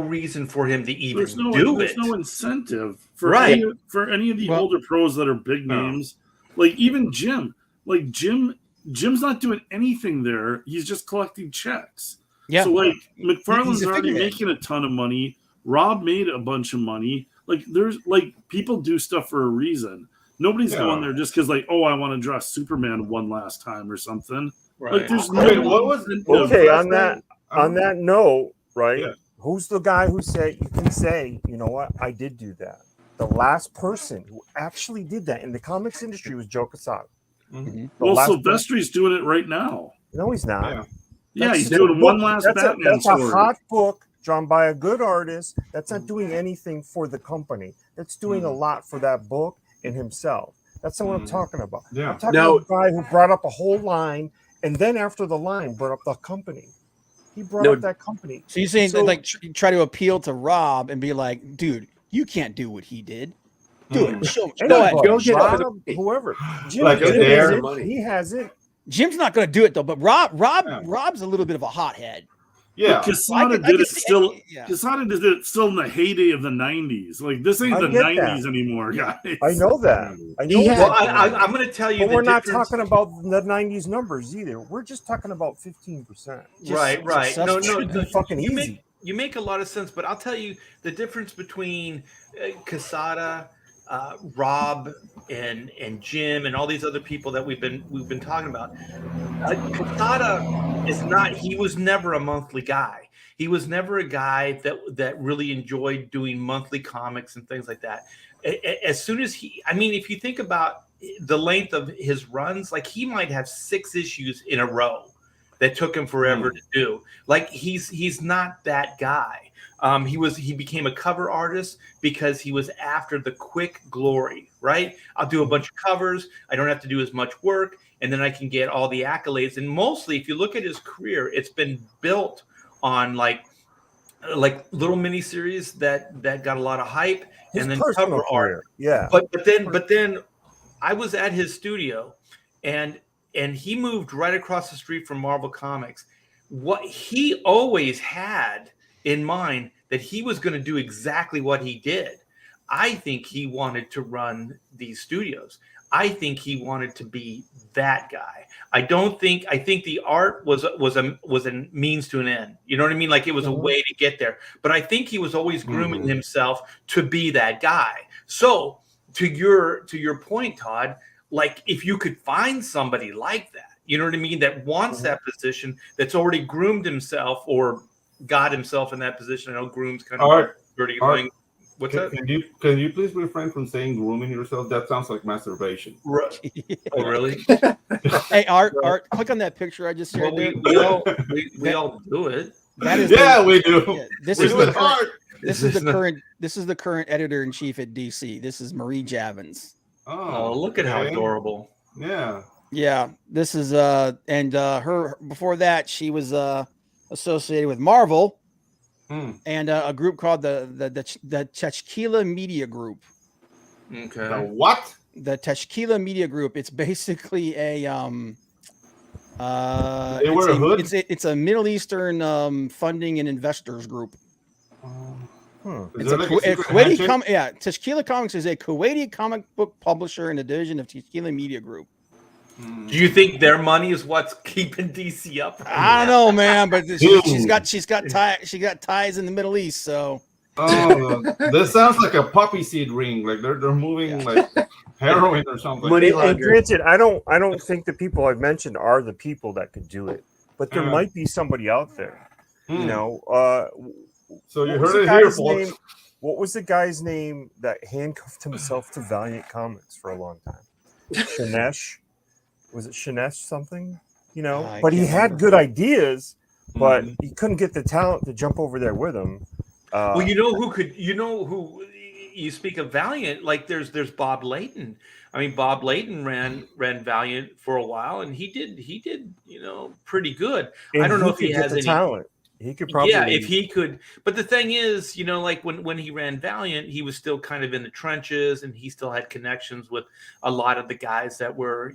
reason for him to even do it. There's no incentive for any of the older pros that are big names. Like even Jim. Like Jim's not doing anything there. He's just collecting checks. Yeah. So like McFarlane's already making a ton of money. Rob made a bunch of money. Like there's like people do stuff for a reason. Nobody's going there just because, like, oh, I want to draw Superman one last time or something. Right. Like, there's on that note, right? Yeah. Who's the guy who you can say, you know what, I did do that. The last person who actually did that in the comics industry was Joe Quesada. Well, Silvestri's doing it right now. No, he's not. Yeah, he's doing one last Batman story. That's a hot book drawn by a good artist. That's not doing anything for the company. That's doing a lot for that book and himself. That's not what I'm talking about. Yeah. I'm talking about a guy who brought up a whole line, and then after the line, brought up the company. He brought up that company. So you're saying like try to appeal to Rob and be like, dude, you can't do what he did. Do it. Show Rob, whoever. Jim, he has it. Jim's not going to do it though. But Rob's a little bit of a hothead. Yeah, Quesada did it still. Quesada did it still in the heyday of the '90s. Like this ain't the '90s anymore, guys. I know that. I know. Well, I'm going to tell you, but we're not talking about the '90s numbers either. We're just talking about 15%. Right. No, fucking easy. You make a lot of sense, but I'll tell you the difference between Quesada, Rob, and Jim, and all these other people that we've been talking about. Quesada is not. He was never a monthly guy. He was never a guy that really enjoyed doing monthly comics and things like that. As soon as if you think about the length of his runs, like he might have 6 issues in a row that took him forever to do. Like he's not that guy. He became a cover artist because he was after the quick glory, right? I'll do a bunch of covers. I don't have to do as much work, and then I can get all the accolades. And mostly, if you look at his career, it's been built on like little miniseries that got a lot of hype, and then cover art. Yeah. But then I was at his studio, and he moved right across the street from Marvel Comics. What he always had in mind that he was going to do exactly what he did. I think he wanted to run these studios. I think he wanted to be that guy. I think the art was a means to an end. You know what I mean? Like it was a way to get there. But I think he was always grooming himself to be that guy. So to your point, Todd, like if you could find somebody like that, you know what I mean, that wants that position, that's already groomed himself or got himself in that position. I know groom's kind of dirty. What's that? Can you please refrain from saying grooming yourself? That sounds like masturbation. Oh, really? Hey, Art, click on that picture I just shared. Well, we all do it. That is we do. Yeah, this is the current editor in chief at DC. This is Marie Javins. Oh, look at how adorable. Yeah. Yeah, this is and her before that she was associated with Marvel and a group called the Tashkila Media Group. Okay. The what? The Tashkila Media Group. It's basically a it's a Middle Eastern funding and investors group. It's a Kuwaiti Tashkila Comics is a Kuwaiti comic book publisher and a division of Tashkila Media Group. Do you think their money is what's keeping DC up? I don't know, man, but she's got ties in the Middle East, so. Oh, this sounds like a poppy seed ring. Like they're moving like heroin or something. And granted, I don't think the people I've mentioned are the people that could do it, but there might be somebody out there. You know. So you heard it here, folks. What was the guy's name that handcuffed himself to Valiant Comics for a long time? Shanesh. Was it Shanesh something? You know, but he had good ideas, but he couldn't get the talent to jump over there with him. Well, you speak of Valiant, like there's Bob Layton. I mean, Bob Layton ran Valiant for a while, and he did pretty good. And I don't know if he has any talent. He could probably, if he could. But the thing is, like when he ran Valiant, he was still kind of in the trenches, and he still had connections with a lot of the guys that were,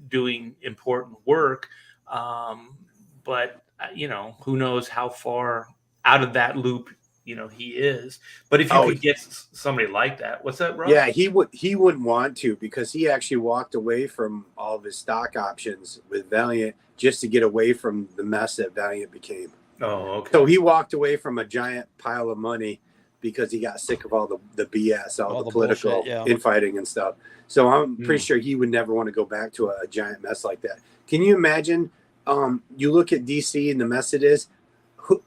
doing important work. But who knows how far out of that loop, he is. But if you could get somebody like that, what's that, Rob? Yeah, he wouldn't want to, because he actually walked away from all of his stock options with Valiant just to get away from the mess that Valiant became. Oh, okay. So he walked away from a giant pile of money because he got sick of all the BS, all the political infighting and stuff. So I'm pretty sure he would never want to go back to a giant mess like that. Can you imagine? You look at DC and the mess it is.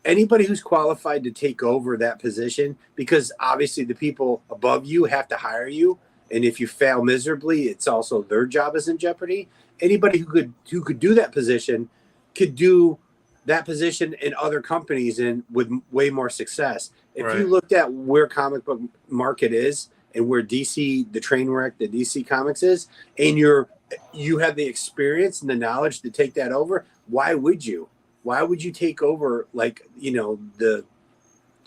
Anybody who's qualified to take over that position, because obviously the people above you have to hire you, and if you fail miserably, it's also their job is in jeopardy. Anybody who could do that position could do that position in other companies and with way more success. If you looked at where comic book market is and where DC, the train wreck that DC Comics is, and you have the experience and the knowledge to take that over, why would you? Why would you take over the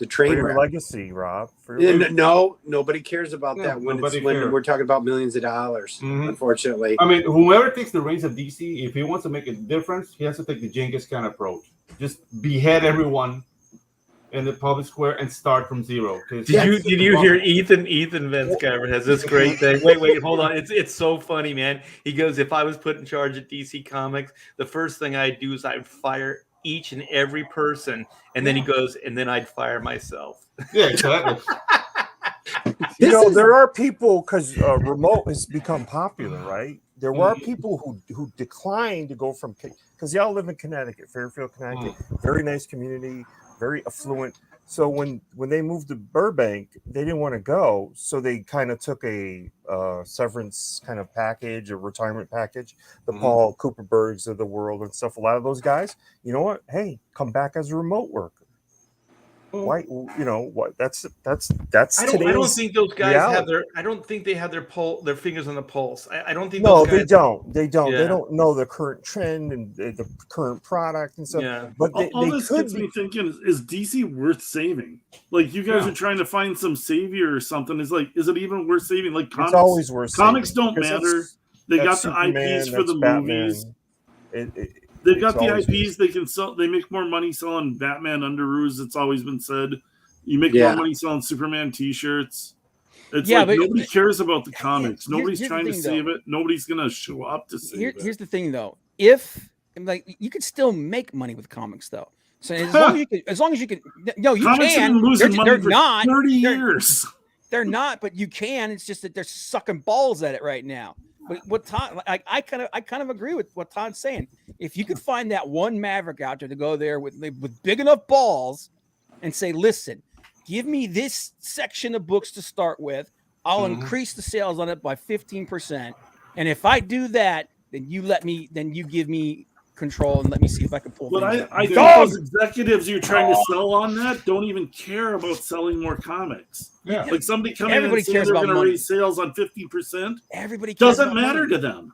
the For train your wreck. legacy, Rob. For your legacy. No, nobody cares about No, that when nobody when cares. we're talking about millions of dollars. Mhm. Unfortunately, I mean, whoever takes the reins of DC, if he wants to make a difference, he has to take the Genghis Khan approach. Just behead everyone in the public square and start from zero. Did you hear Ethan Van Sciver has this great thing? Wait, hold on. It's so funny, man. He goes, if I was put in charge of DC Comics, the first thing I'd do is I'd fire each and every person, and then he goes, and then I'd fire myself. Yeah, exactly. There are people, because remote has become popular, right? There were people who declined to go from, because y'all live in Connecticut, Fairfield, Connecticut, very nice community, very affluent. So when they moved to Burbank, they didn't want to go, so they kind of took a severance kind of package, a retirement package. The Paul Cooperbergs of the world and stuff. A lot of those guys, you know what? Hey, come back as a remote worker. Why? You know what? That's I don't think those guys reality. have their. I don't think they have their fingers on the pulse. I don't think. No, those guys, they don't. They don't. Yeah. They don't know the current trend and the current product and stuff. Yeah. But All they this could gets me thinking: is DC worth saving? Like you guys are trying to find some savior or something. Is it even worth saving? Like comics, it's always worth. comics saving, don't matter. They got the Superman, IPs for the Batman. movies. They've got the always IPs. They can sell. They make more money selling Batman underoos. It's always been said. You make more money selling Superman T-shirts. It's but nobody cares about the comics. Nobody's trying to save it. Nobody's gonna show up to save it. Here's the thing, though. If you could still make money with comics, though. So as long as you can, no, you comics can. Have been losing money they're for not 30 years. They're not, but you can. It's just that they're sucking balls at it right now. But what Todd, I kind of agree with what Todd's saying. If you could find that one maverick out there to go there with big enough balls and say, listen, give me this section of books to start with. I'll increase the sales on it by 15%. And if I do that, then you give me control and let me see if I can pull. But I think those executives you're trying to sell on that don't even care about selling more comics. Yeah. Like somebody coming in and saying they're going to raise sales on 50%. Everybody cares doesn't matter to them.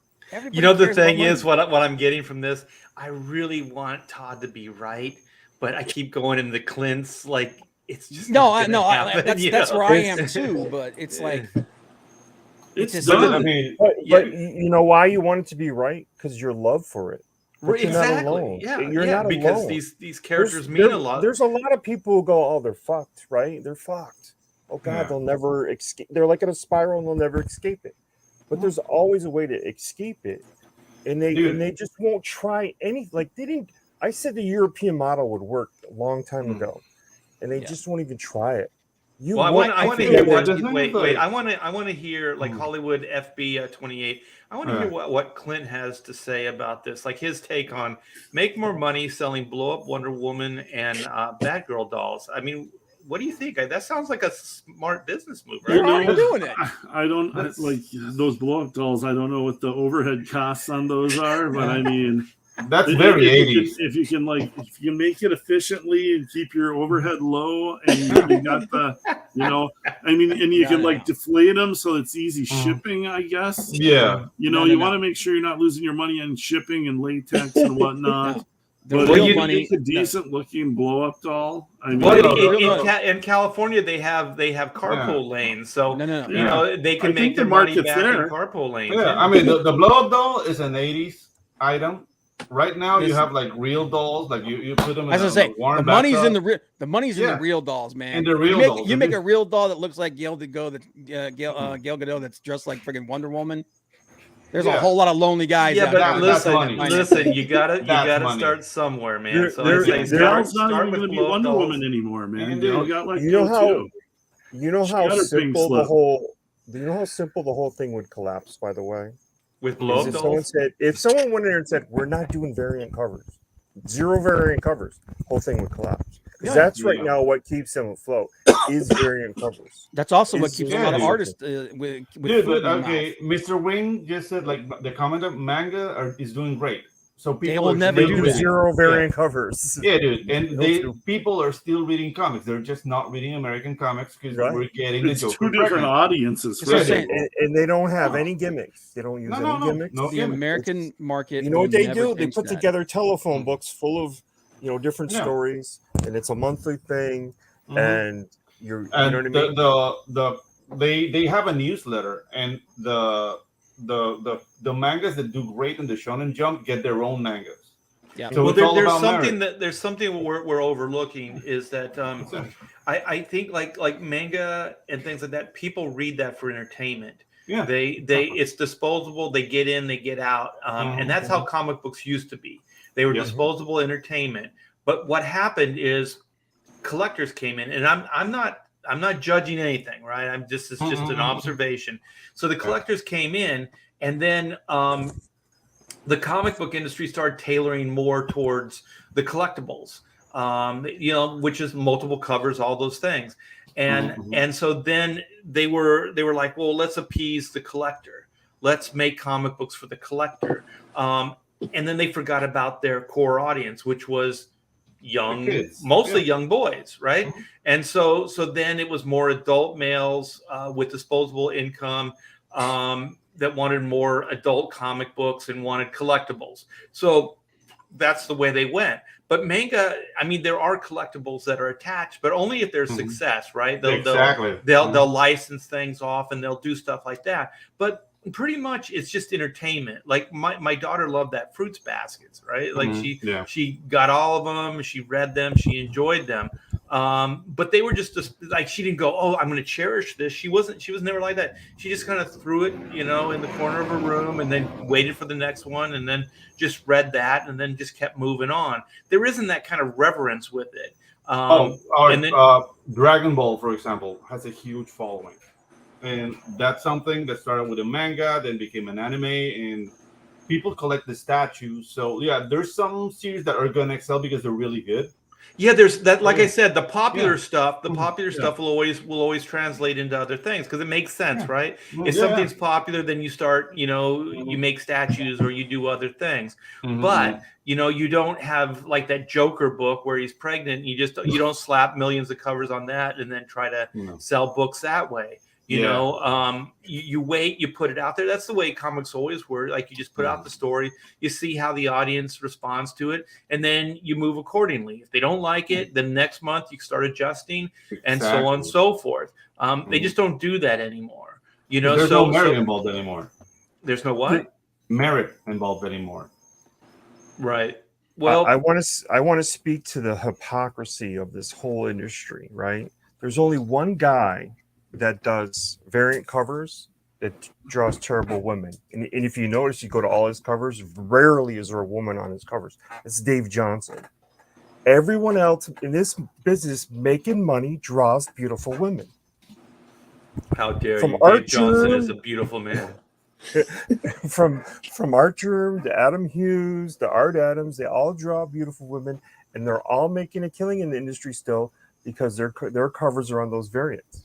You know, the thing is, what I'm getting from this, I really want Todd to be right, but I keep going in the Clint's like. It's just that's where I am too. But it's like it's just done. I mean, but you know why you want it to be right? Because your love for it. But you're not alone. You're not because alone. These characters mean a lot. There's a lot of people who go, "Oh, they're fucked," right? They're fucked. Oh God, they'll never escape. They're like in a spiral and they'll never escape it. But there's always a way to escape it, and they just won't try any. Like they didn't. I said the European model would work a long time ago. And they just won't even try it. I want to hear wait. I want to hear like Hollywood FB 28. I want to hear what Clint has to say about this, like his take on make more money selling blow up Wonder Woman and Batgirl dolls. I mean, what do you think? That sounds like a smart business move, right? How are you doing it? I don't like those blow up dolls. I don't know what the overhead costs on those are, but I mean. That's very 80s. If you can make it efficiently and keep your overhead low, and you got the, and you can deflate them so it's easy shipping, I guess. Yeah. You want to make sure you're not losing your money on shipping and latex and whatnot. But you make a decent looking blow up doll. I mean, in California they have carpool lanes, so they can make the their money market's back there. in carpool lanes. Yeah, I mean the blow up doll is an 80s item. Right now, you have like real dolls, like you put them in a warm the money's bathtub. in the real dolls, man. In the real dolls. You make a real doll that looks like Gail Gadot that's dressed like friggin' Wonder Woman. There's a whole lot of lonely guys. Yeah, out but there. listen, you gotta start somewhere, man. There's not even going to be Wonder Woman anymore, man. They all got like you know how simple the whole thing would collapse. By the way. With blow up dolls? If someone went in there and said, we're not doing variant covers, 0 variant covers, whole thing would collapse. Because that's right now what keeps them afloat is variant covers. That's also what keeps a lot of artists with Mr. Wing just said like the comment of manga is doing great. So people will never do 0 variant covers. Yeah, dude. And people are still reading comics. They're just not reading American comics because we're getting the Joker. Two different audiences. And they don't have any gimmicks. They don't use any gimmicks. The American market. You know what they do? They put together telephone books full of different stories, and it's a monthly thing. and you And know what I mean. They have a newsletter, and the mangas that do great in the Shonen Jump get their own mangas. Yeah. So Well, it's all there's about something merit. there's something we're overlooking is that That's it. I think like manga and things like that, people read that for entertainment. Yeah, They exactly. it's disposable. They get in, they get out, and that's how comic books used to be. They were Yep. disposable entertainment. But what happened is collectors came in, and I'm not judging anything, right? It's just an observation. So the collectors came in, and then the comic book industry started tailoring more towards the collectibles, which is multiple covers, all those things, and so then they were like, well, let's appease the collector, let's make comic books for the collector, and then they forgot about their core audience, which was mostly young boys, right? And so then it was more adult males with disposable income. That wanted more adult comic books and wanted collectibles. So that's the way they went. But manga, I mean, there are collectibles that are attached, but only if there's success, right? They'll license things off and they'll do stuff like that. But pretty much it's just entertainment. Like my daughter loved that Fruits Baskets, right? Like she got all of them, she read them, she enjoyed them. But they were just like, she didn't go, oh, I'm going to cherish this. She was never like that. She just kind of threw it, in the corner of her room, and then waited for the next one, and then just read that, and then just kept moving on. There isn't that kind of reverence with it. Dragon Ball, for example, has a huge following, and that's something that started with a manga, then became an anime, and people collect the statues. So yeah, there's some series that are going to excel because they're really good. Yeah, there's that. Like I said, the popular stuff. The popular stuff will always translate into other things because it makes sense, right? If something's popular, then you start, you make statues or you do other things. But you don't have like that Joker book where he's pregnant. And you don't slap millions of covers on that and then try to sell books that way. You wait, you put it out there. That's the way comics always were. Like, you just put out the story, you see how the audience responds to it, and then you move accordingly. If they don't like it, then next month you start adjusting, and so on and so forth. They just don't do that anymore. There's no merit involved anymore. There's no what? Merit involved anymore. Right. Well, I want to speak to the hypocrisy of this whole industry, right? There's only one guy that does variant covers that draws terrible women. And if you notice, you go to all his covers, rarely is there a woman on his covers. It's Dave Johnson. Everyone else in this business making money draws beautiful women. How dare From you? Archer, Dave Johnson is a beautiful man. from Archer to Adam Hughes to Art Adams, they all draw beautiful women, and they're all making a killing in the industry still because their covers are on those variants.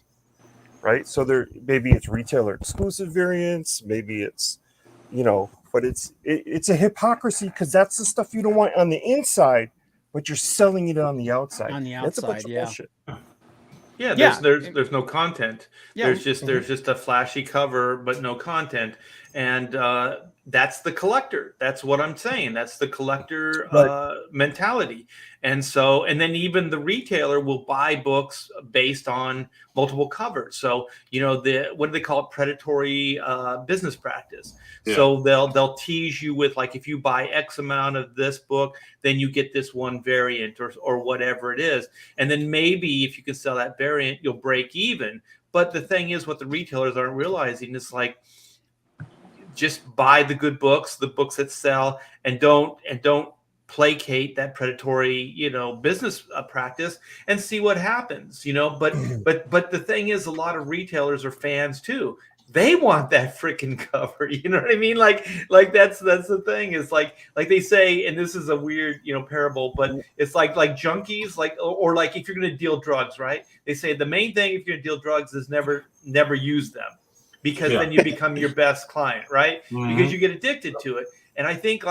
Right, so maybe it's retailer exclusive variants, maybe it's, but it's a hypocrisy because that's the stuff you don't want on the inside, but you're selling it on the outside. On the That's a bunch outside, of yeah. bullshit. Yeah, there's no content. Yeah. There's just a flashy cover, but no content, and that's the collector. That's what I'm saying. That's the collector mentality. And then even the retailer will buy books based on multiple covers. So what do they call it? Predatory business practice. Yeah. So they'll tease you with, like, if you buy X amount of this book, then you get this one variant or whatever it is. And then maybe if you can sell that variant, you'll break even. But the thing is, what the retailers aren't realizing is, like, just buy the good books, the books that sell, and don't placate that predatory, business practice, and see what happens, But the thing is, a lot of retailers are fans too. They want that freaking cover. You know what I mean? Like that's the thing. Is like they say, and this is a weird, parable, but it's like junkies, or like if you're going to deal drugs, right? They say the main thing if you're going to deal drugs is never use them, because then you become your best client, right? Because you get addicted to it. And I think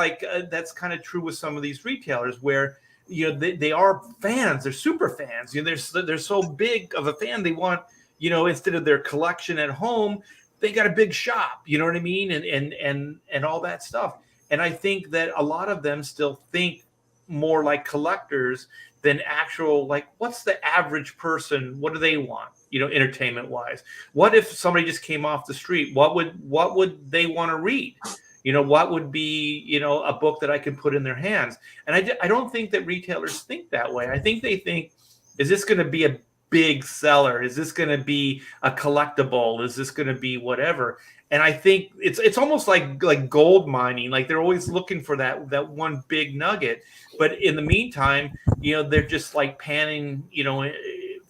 that's kind of true with some of these retailers where, they are fans. They're super fans. They're so big of a fan. They want, instead of their collection at home, they got a big shop. You know what I mean? And all that stuff. And I think that a lot of them still think more like collectors than actual, like, what's the average person? What do they want? Entertainment wise. What if somebody just came off the street? What would they want to read? What would be, a book that I could put in their hands? And I don't think that retailers think that way. I think they think, is this going to be a big seller? Is this going to be a collectible? Is this going to be whatever? And I think it's almost like gold mining. Like they're always looking for that one big nugget. But in the meantime, they're just like panning,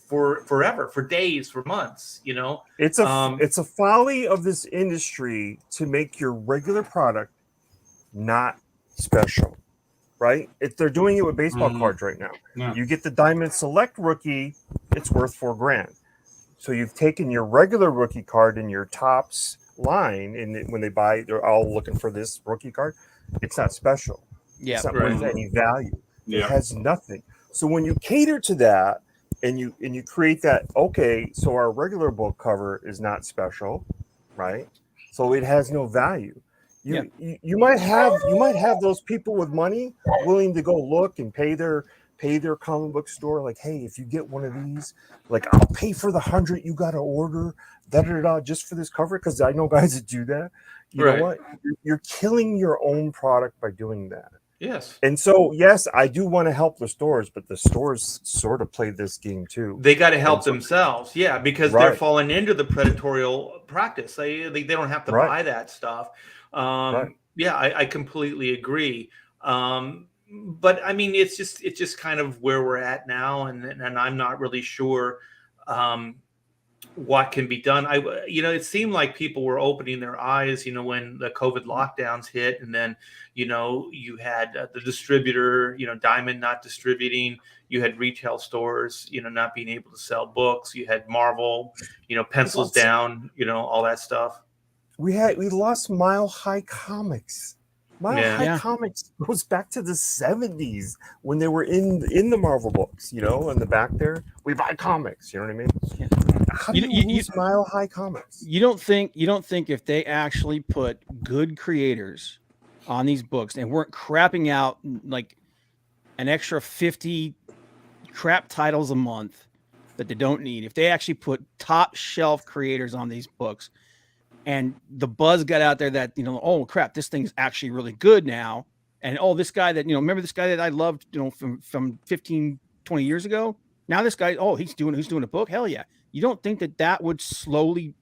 for forever, for days, for months. It's a folly of this industry to make your regular product not special, right? If they're doing it with baseball cards right now, you get the Diamond Select rookie, it's worth $4,000. So you've taken your regular rookie card in your Topps line, and when they buy, they're all looking for this rookie card. It's not special. Yeah, it's not right. worth any value. Yeah. It has nothing. So when you cater to that, and you create that, okay, so our regular book cover is not special, right? So it has no value. You might have those people with money willing to go look and pay their comic book store, like, hey, if you get one of these, like, I'll pay for the 100 you got to order, just for this cover, because I know guys that do that. You know what? You're killing your own product by doing that. Yes. And so, yes, I do want to help the stores, but the stores sort of play this game too. They got to help themselves, because they're falling into the predatory practice. They don't have to buy that stuff. Yeah, I completely agree. But I mean, it's just kind of where we're at now, and I'm not really sure what can be done. It seemed like people were opening their eyes, when the COVID lockdowns hit, and then, you had the distributor, Diamond not distributing, you had retail stores, not being able to sell books, you had Marvel, pencils down, all that stuff. We lost Mile High Comics. High Comics goes back to the 70s when they were in the Marvel books, in the back there. We buy comics, you know what I mean? Yeah. How do you lose Mile High Comics? You don't think if they actually put good creators on these books and weren't crapping out like an extra 50 crap titles a month that they don't need, if they actually put top shelf creators on these books, and the buzz got out there that, oh crap, this thing's actually really good now. And this guy that, remember this guy that I loved, from 15, 20 years ago? Now this guy, he's doing a book. Hell yeah. You don't think that would slowly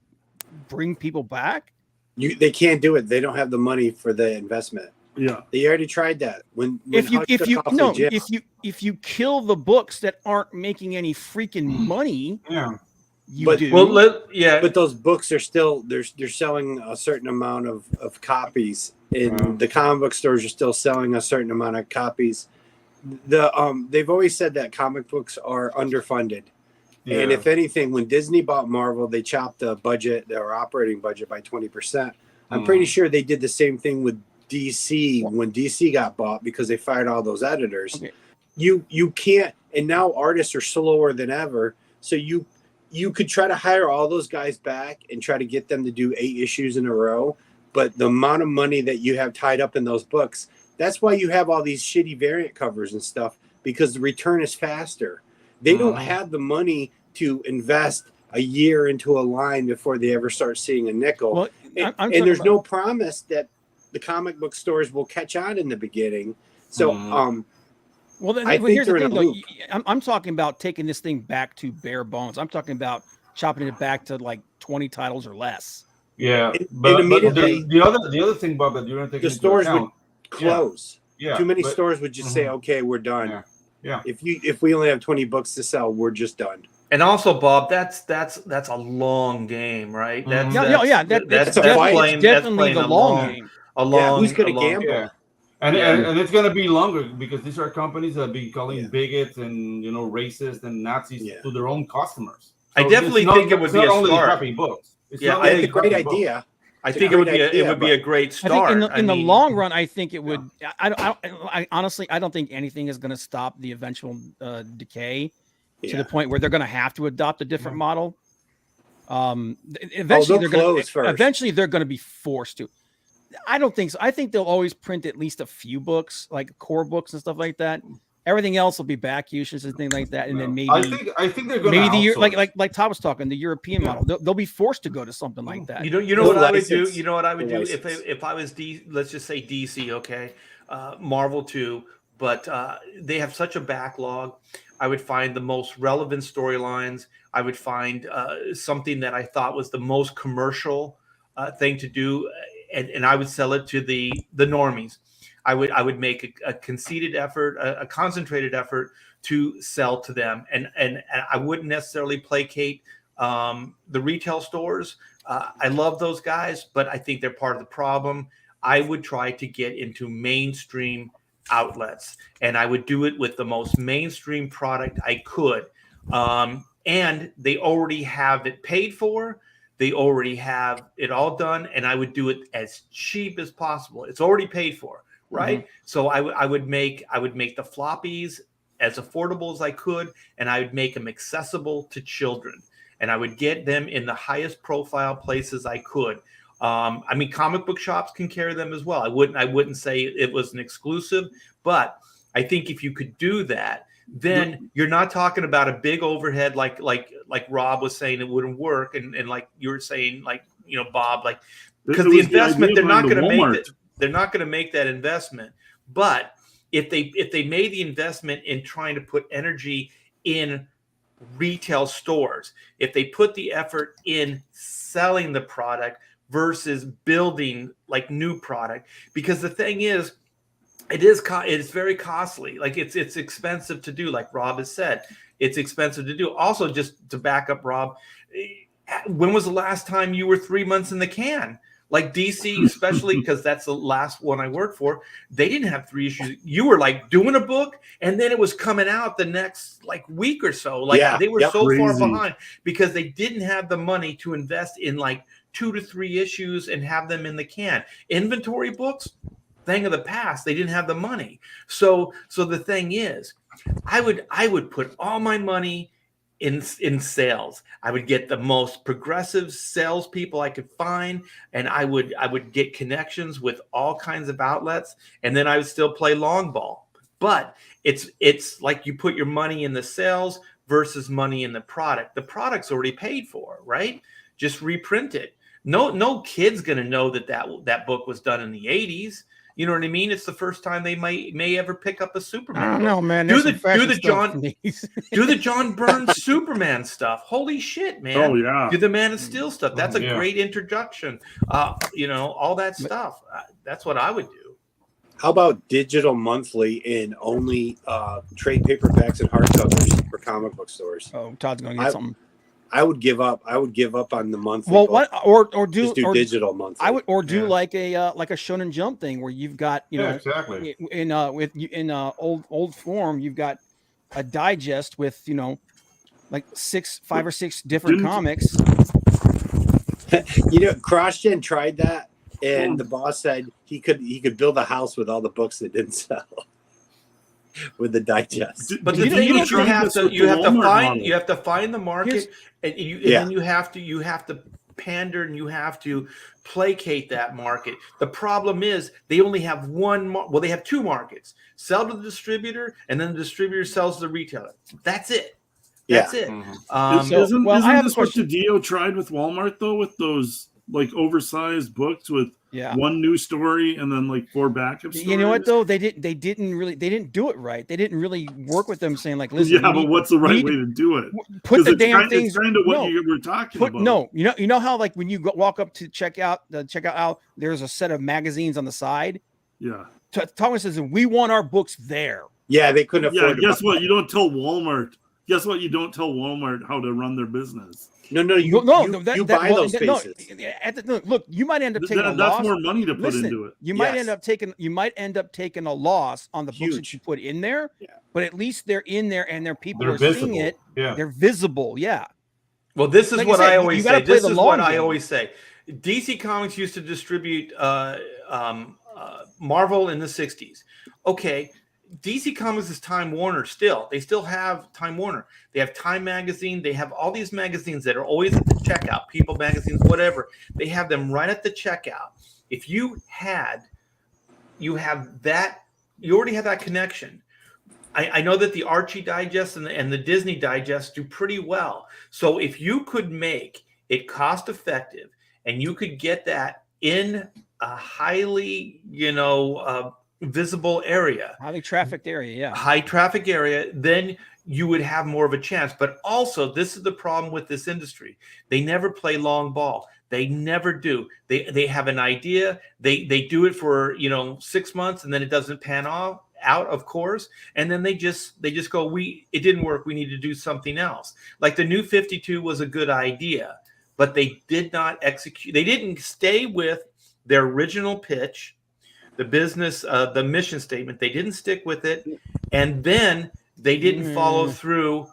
bring people back? They can't do it. They don't have the money for the investment. Yeah. They already tried that. If you kill the books that aren't making any freaking money, but those books are still they're selling a certain amount of copies, and the comic book stores are still selling a certain amount of copies. They've always said that comic books are underfunded. Yeah. And if anything, when Disney bought Marvel, they chopped the budget, their operating budget, by 20%. I'm pretty sure they did the same thing with DC when DC got bought, because they fired all those editors. Okay. You can't, and now artists are slower than ever. So you could try to hire all those guys back and try to get them to do 8 issues in a row. But the amount of money that you have tied up in those books, that's why you have all these shitty variant covers and stuff, because the return is faster. They don't have the money to invest a year into a line before they ever start seeing a nickel. Well, and there's no promise that the comic book stores will catch on in the beginning. So, I think here's the they're thing, in a loop. I'm talking about taking this thing back to bare bones. I'm talking about chopping it back to like 20 titles or less. Yeah, but the other thing, Bob, that you're going to take the stores would close. Yeah. Too many stores would just say, "Okay, we're done." Yeah. If we only have 20 books to sell, we're just done. And also, Bob, that's a long game, right? That's definitely the long game. Who's going to gamble? Yeah. And it's going to be longer, because these are companies that be calling bigots and racist and Nazis to their own customers. So I definitely think it would be a only start. Crappy books. It's I think it's a great idea. I think it would be a great start. I think in the long run, I think it would. I honestly, I don't think anything is going to stop the eventual decay to the point where they're going to have to adopt a different model. Eventually, they're going to be forced to. I don't think so. I think they'll always print at least a few books, like core books and stuff like that. Everything else will be back issues and things like that, and then maybe I think they're going to maybe outsource. like Todd was talking, the European model. They'll be forced to go to something like that. You know what I would do. You know what I would do if I was let's just say DC, okay, Marvel too, but they have such a backlog. I would find the most relevant storylines. I would find something that I thought was the most commercial thing to do, and I would sell it to the normies. I would make a conceited effort, a concentrated effort to sell to them, and I wouldn't necessarily placate the retail stores. I love those guys, but I think they're part of the problem. I would try to get into mainstream outlets, and I would do it with the most mainstream product I could. And they already have it paid for. They already have it all done, and I would do it as cheap as possible. It's already paid for. Right. Mm-hmm. So I would make the floppies as affordable as I could, and I would make them accessible to children, and I would get them in the highest profile places I could. I mean, comic book shops can carry them as well. I wouldn't say it was an exclusive, but I think if you could do that, then you're not talking about a big overhead like Rob was saying it wouldn't work, and like you were saying, like, you know, Bob, like, because the investment they're not going to make it. They're not going to make that investment. But if they made the investment in trying to put energy in retail stores, if they put the effort in selling the product versus building like new product, because the thing is, it's very costly. Like it's expensive to do, like Rob has said. It's expensive to do. Also, just to back up Rob, when was the last time you were 3 months in the can? Like DC, especially because that's the last one I worked for, they didn't have 3 issues. You were like doing a book, and then it was coming out the next like week or so. Like they were so far behind because they didn't have the money to invest in like 2 to 3 issues and have them in the can. Inventory books, thing of the past. They didn't have the money. So the thing is, I would put all my money in sales. I would get the most progressive salespeople I could find, and I would get connections with all kinds of outlets, and then I would still play long ball. But it's like you put your money in the sales versus money in the product. The product's already paid for, right? Just reprint it. No kid's gonna know that book was done in the 80s. You know what I mean? It's the first time they may ever pick up a Superman. I don't know, man. Do the John Burns Superman stuff. Holy shit, man! Oh yeah. Do the Man of Steel stuff. That's a great introduction. You know, all that stuff. That's what I would do. How about digital monthly in only trade paperbacks and hardcovers for comic book stores? Oh, Todd's gonna get something. I would give up on the monthly. Well, what or do digital monthly. I would do like a Shonen Jump thing where you've got exactly in old form, you've got a digest with like 5 or 6 different comics. CrossGen tried that, and the boss said he could build a house with all the books that didn't sell. With the digest, but the thing is, you have to find the market, and then you have to pander, and you have to placate that market. The problem is they only have they have 2 markets: sell to the distributor, and then the distributor sells to the retailer. That's it. That's it. Mm-hmm. Isn't this what the Dio tried with Walmart though, with those like oversized books with one new story and then like 4 backup stories? You know what though? They didn't do it right. They didn't really work with them saying like, listen. Yeah, but what's the right way to do it? Put the damn things. It's kind of what you were talking about. No, you know how like when you walk up to check out aisle, there's a set of magazines on the side. Yeah. Thomas says we want our books there. Yeah, they couldn't afford. Yeah, guess what? You don't tell Walmart. Guess what? You don't tell Walmart how to run their business. You buy those spaces. Look, you might end up taking a loss. That's more money to put into it. You might end up taking a loss on the books that you put in there. Yeah. But at least they're in there and people are seeing it. Yeah. They're visible. Yeah. Well, this is what I always say. This is what I always say. DC Comics used to distribute Marvel in the 60s. Okay. DC Comics is Time Warner still. They still have Time Warner. They have Time Magazine. They have all these magazines that are always at the checkout, People magazines, whatever. They have them right at the checkout. if you already have that connection. I know that the Archie Digest and the Disney Digest do pretty well. So if you could make it cost effective and you could get that in a highly, visible area, highly trafficked area, yeah, high traffic area, then you would have more of a chance. But also, this is the problem with this industry. They never play long ball. They never do. They have an idea. They do it for 6 months, and then it doesn't pan out, of course. And then they just go, it didn't work. We need to do something else. Like the New 52 was a good idea, but they did not execute. They didn't stay with their original pitch, the business, the mission statement. They didn't stick with it, and then they didn't follow through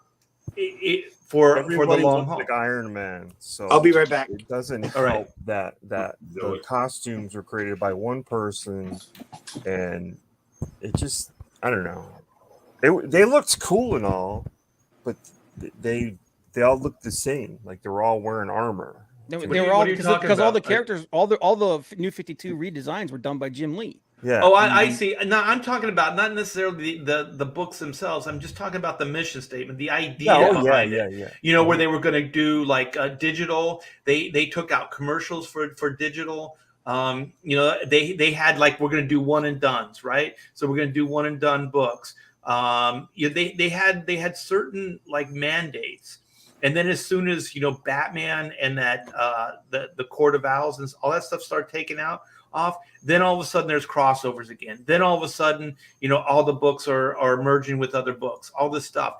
for the long haul. Like Iron Man, so I'll be right back. It doesn't All right. help that the costumes were created by one person, and it just, I don't know. They looked cool and all, but they all looked the same. Like they were all wearing armor. They were all because all the characters, all the New 52 redesigns were done by Jim Lee. Yeah. Oh, I see. No, I'm talking about not necessarily the books themselves. I'm just talking about the mission statement, the idea behind it. Yeah. Where they were going to do like digital. They took out commercials for digital. They had like, we're going to do one and dones, right? So we're going to do one and done books. They had certain like mandates. And then as soon as Batman and that the Court of Owls and all that stuff started taking off, then all of a sudden there's crossovers again. Then all of a sudden, all the books are merging with other books, all this stuff.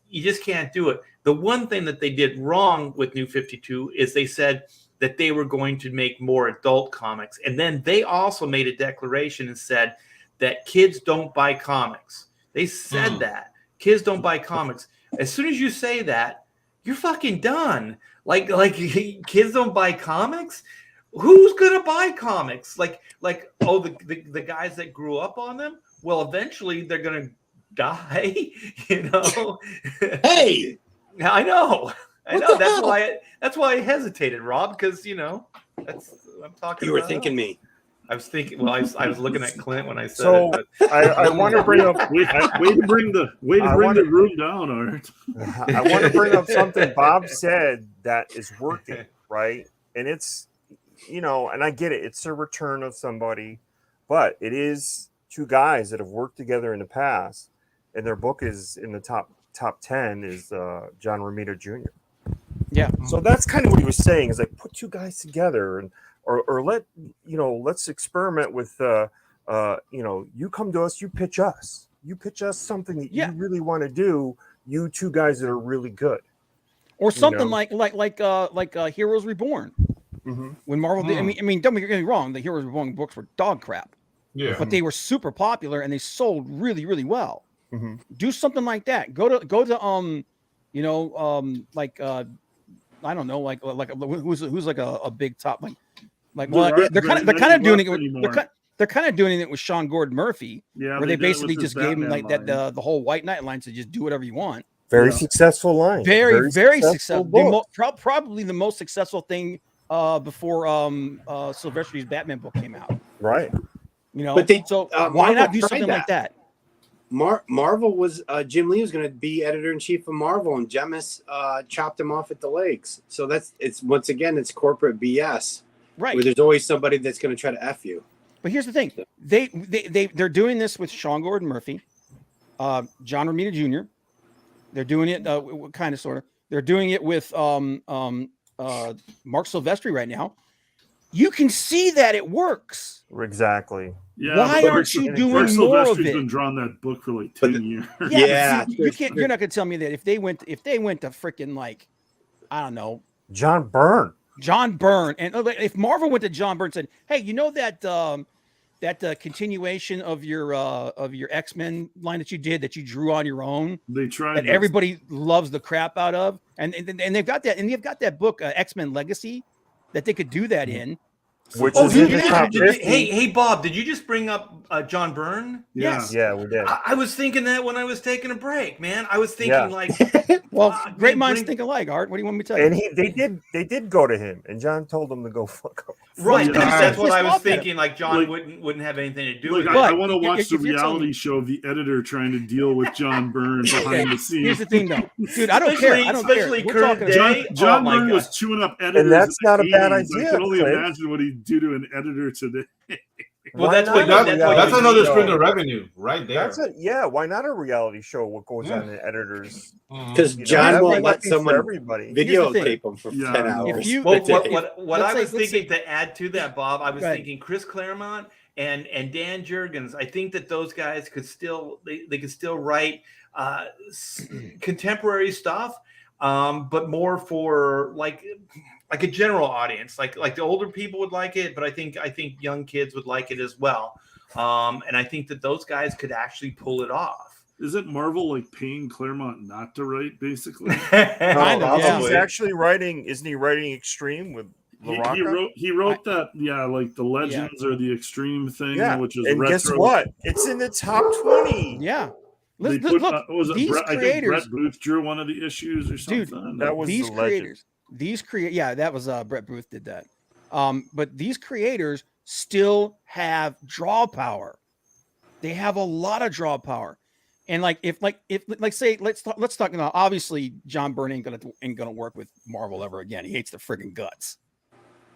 You just can't do it. The one thing that they did wrong with New 52 is they said that they were going to make more adult comics. And then they also made a declaration and said that kids don't buy comics. They said that kids don't buy comics. As soon as you say that, you're fucking done. Like kids don't buy comics. Who's gonna buy comics? The guys that grew up on them. Well, eventually they're gonna die. Hey, I know. That's why I hesitated, Rob, because that's what I'm talking. You were about. thinking me. I was thinking. Well, I was looking at Clint when I said So it. But. I want to bring up. Way to bring the room down, Art. I want to bring up something Bob said that is working, right? And it's, and I get it. It's a return of somebody, but it is two guys that have worked together in the past, and their book is in the top 10 is John Romita Jr. Yeah. So that's kind of what he was saying, is like, put two guys together and or let's experiment with you come to us, you pitch us something that you really want to do, you two guys that are really good, or something like Heroes Reborn. Mm-hmm. When Marvel did, I mean, don't get me wrong, the Heroes Reborn books were dog crap, but they were super popular and they sold really, really well. Mm-hmm. Do something like that. Go to I don't know, like who's like a big top they're kind of doing it. They're kind of doing it with Sean Gordon Murphy, where they basically just gave him like that the whole White Knight line to just do whatever you want. Very successful line. Very successful. Probably the most successful thing before Silvestri's Batman book came out. Right. But why not do something like that? Marvel was Jim Lee was going to be editor-in-chief of Marvel, and Jemis chopped him off at the legs. So it's it's corporate BS, right? Where there's always somebody that's going to try to F you. But here's the thing: they're doing this with Sean Gordon Murphy, John Romita Jr. They're doing it kind of sort of. They're doing it with Mark Silvestri right now. You can see that it works. Exactly. Yeah, why aren't you doing more of it? Been drawing that book for like 10 years. Yeah, you can't. You're not gonna tell me that if they went to freaking I don't know, John Byrne, and if Marvel went to John Byrne and said, "Hey, that continuation of your X-Men line that you drew on your own, they tried that everybody loves the crap out of, and they've got that, and they've got that book X-Men Legacy that they could do that in." Which is in the top 50. Hey, Bob, did you just bring up John Byrne? Yeah. Yes. Yeah, we did. I was thinking that when I was taking a break, man. I was thinking great minds think alike, Art. What do you want me to tell you? And they did go to him, and John told him to go fuck off. Right, Yeah. that's what Just I was look at it. thinking. Like John Like- wouldn't have anything to do Like with I it. want to But watch if the you're telling reality me- show of the editor trying to deal with John Byrne behind the scenes. Here's the thing, though, dude. I don't care. I don't care. Especially We're current talking day. about John Oh my Byrne God. was chewing up editors. that's in the not a bad 80s. I idea, can only Clint. imagine what he'd do to an editor today. Well, Why that's not what- a that's what reality you another show. stream of revenue right there. That's it. Yeah, why not a reality show? What goes on in editors? Because You know, John that'd be won't let nothing for someone everybody. videotape him for Yeah, 10 I know. hours. If you- Well, That's it. what I Let's was say- thinking to add to that, Bob, I was Go ahead. thinking Chris Claremont and Dan Jurgens. I think that those guys could still they could still write contemporary stuff, but more for like a general audience. Like the older people would like it, but I think young kids would like it as well. And I think that those guys could actually pull it off. Isn't Marvel like paying Claremont not to write, basically? Kind of, yeah. He's actually writing. Isn't he writing Extreme with He LaRocca? wrote that, like the Legends or the Extreme thing, Yeah, which is and retro. guess what? It's in the top 20. Yeah. They Look, put, look, what was it these Brett, I think creators, Brett Booth drew one of the issues or Dude, something. that was these the legend. creators, yeah, that was Brett Booth did that. But these creators still have draw power. They have a lot of draw power. And if say let's talk now. Obviously, John Byrne ain't gonna work with Marvel ever again. He hates the friggin' guts.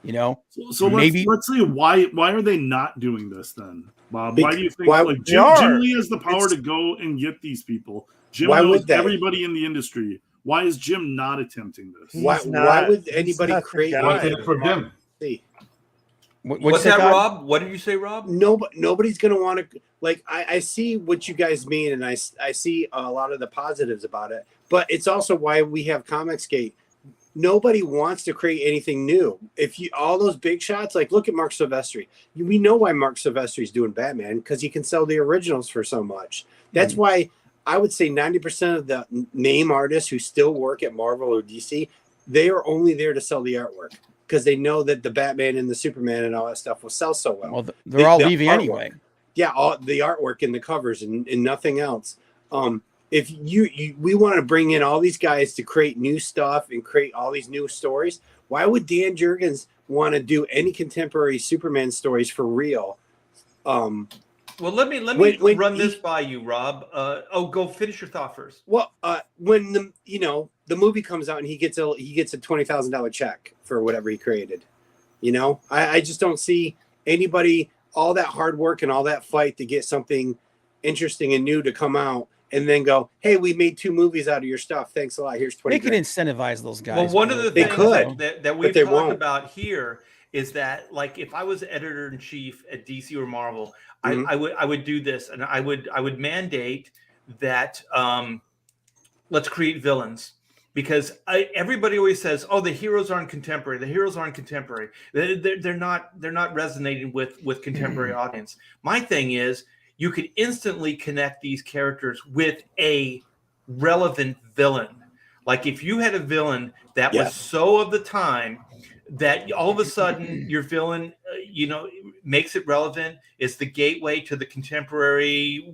You know. So maybe let's see why are they not doing this then, Bob? Why do you think Why- like they Jim are. Lee has the power It's- to go and get these people? Jim Why knows would they? everybody in the industry. Why is Jim not attempting this? He's Why not- would he's anybody not the create guy. What's in it for Jim? See, What's that, Rob? What did you say, Rob? nobody's going to want to I see what you guys mean, and I see a lot of the positives about it, but it's also why we have Comicsgate. Nobody wants to create anything new. If you all those big shots, like look at Mark Silvestri. We know why Mark Silvestri's doing Batman, because he can sell the originals for so much. That's why I would say 90% of the name artists who still work at Marvel or DC, they are only there to sell the artwork, because they know that the Batman and the Superman and all that stuff will sell so well. Well, they're all The leaving artwork. anyway. Yeah, all the artwork and the covers and nothing else. If we want to bring in all these guys to create new stuff and create all these new stories, why would Dan Jurgens want to do any contemporary Superman stories for real? Well, let me When run this by you, Rob. Go finish your thought first. Well, when the movie comes out and he gets a $20,000 check for whatever he created, I just don't see anybody all that hard work and all that fight to get something interesting and new to come out and then go, hey, we made 2 movies out of your stuff. Thanks a lot. Here's 20. They could incentivize those guys. Well, one of the They things could, that we've they talked won't. about here is that, like, if I was editor in chief at DC or Marvel, Mhm. I would do this, and I would mandate that let's create villains. Because everybody always says, "Oh, the heroes aren't contemporary. The heroes aren't contemporary. They're not resonating with contemporary audience." My thing is, you could instantly connect these characters with a relevant villain. Like if you had a villain that was so of the time that all of a sudden your villain, makes it relevant, is the gateway to the contemporary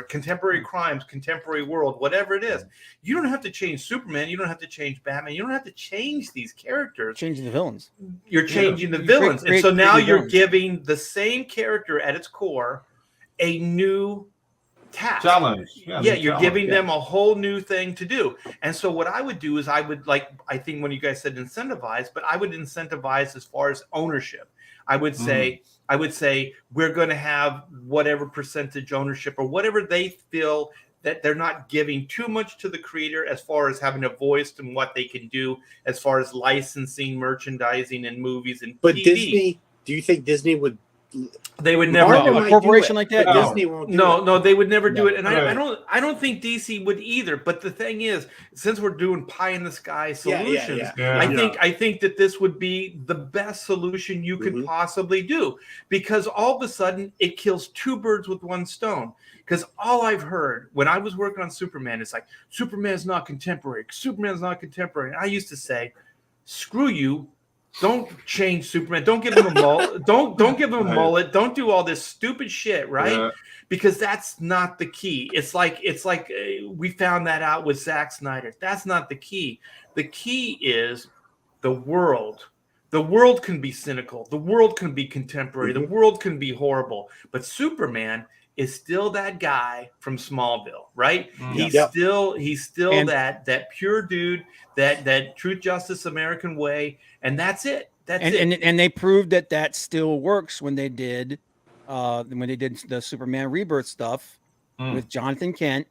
contemporary crimes, contemporary world, whatever it is. You don't have to change Superman. You don't have to change Batman. You don't have to change these characters. changing the villains. You're changing the You villains. create And so now new you're villains. giving the same character at its core a new task. Challenge. Yeah, new you're challenge, giving yeah. them a whole new thing to do. And so what I would do is I think when you guys said incentivize, but I would incentivize as far as ownership. I would say we're going to have whatever percentage ownership or whatever they feel that they're not giving too much to the creator as far as having a voice in what they can do as far as licensing, merchandising, and movies and But TV. Disney, do you think Disney would? They would never Marvel do a might it. corporation do it, like that? but No. Disney won't do it. No, they would never do No. it, and Right. I don't think DC would either. But the thing is, since we're doing pie in the sky Yeah, solutions, yeah. Yeah. I think that this would be the best solution you could Mhm. possibly do, because all of a sudden it kills 2 birds with 1 stone. Because all I've heard when I was working on Superman is like, Superman's not contemporary. Superman's not contemporary. And I used to say, screw you. Don't change Superman. Don't give him a mullet. Don't give him a Right. mullet. Don't do all this stupid shit, right? Yeah. Because that's not the key. It's like we found that out with Zack Snyder. That's not the key. The key is the world, The world can be cynical. The world can be contemporary. The Mhm. world can be horrible. But Superman is still that guy from Smallville, right? Mm. He's Yep. still And- that pure dude, that truth, justice, American way, and that's it. That's it. And they proved that still works when they did the Superman Rebirth stuff with Jonathan Kent,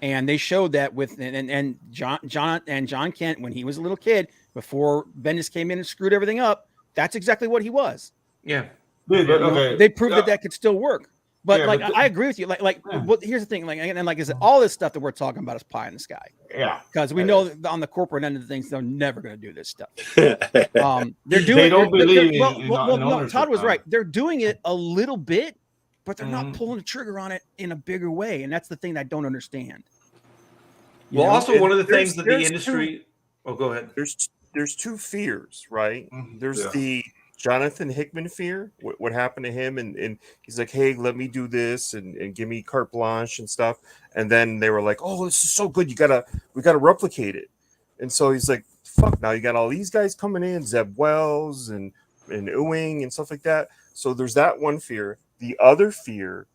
and they showed that with and John Kent, when he was a little kid before Bendis came in and screwed everything up, that's exactly what he was. Yeah. Dude, but, You know, okay. they proved yeah, that could still work. But Yeah, like but I agree with you. Like Yeah. what here's the thing, like and like is all this stuff that we're talking about is pie in the sky. Yeah. Because we It know is. that on the corporate end of things, they're never going to do this stuff. They're They're doing. They don't believe in no, ownership, Todd was man. right. They're doing it a little bit, but they're not Mhm. pulling the trigger on it in a bigger way, and that's the thing that I don't understand. You Well, know? also one of the There's- things that the there's industry. Oh, go ahead. There's two fears, right? There's Yeah. the Jonathan Hickman fear, what happened to him, and he's like, hey, let me do this and give me carte blanche and stuff. And then they were like, oh, this is so good, we gotta replicate it. And so he's like, fuck, now you got all these guys coming in, Zeb Wells and Ewing and stuff like that. So there's that one fear. The other fear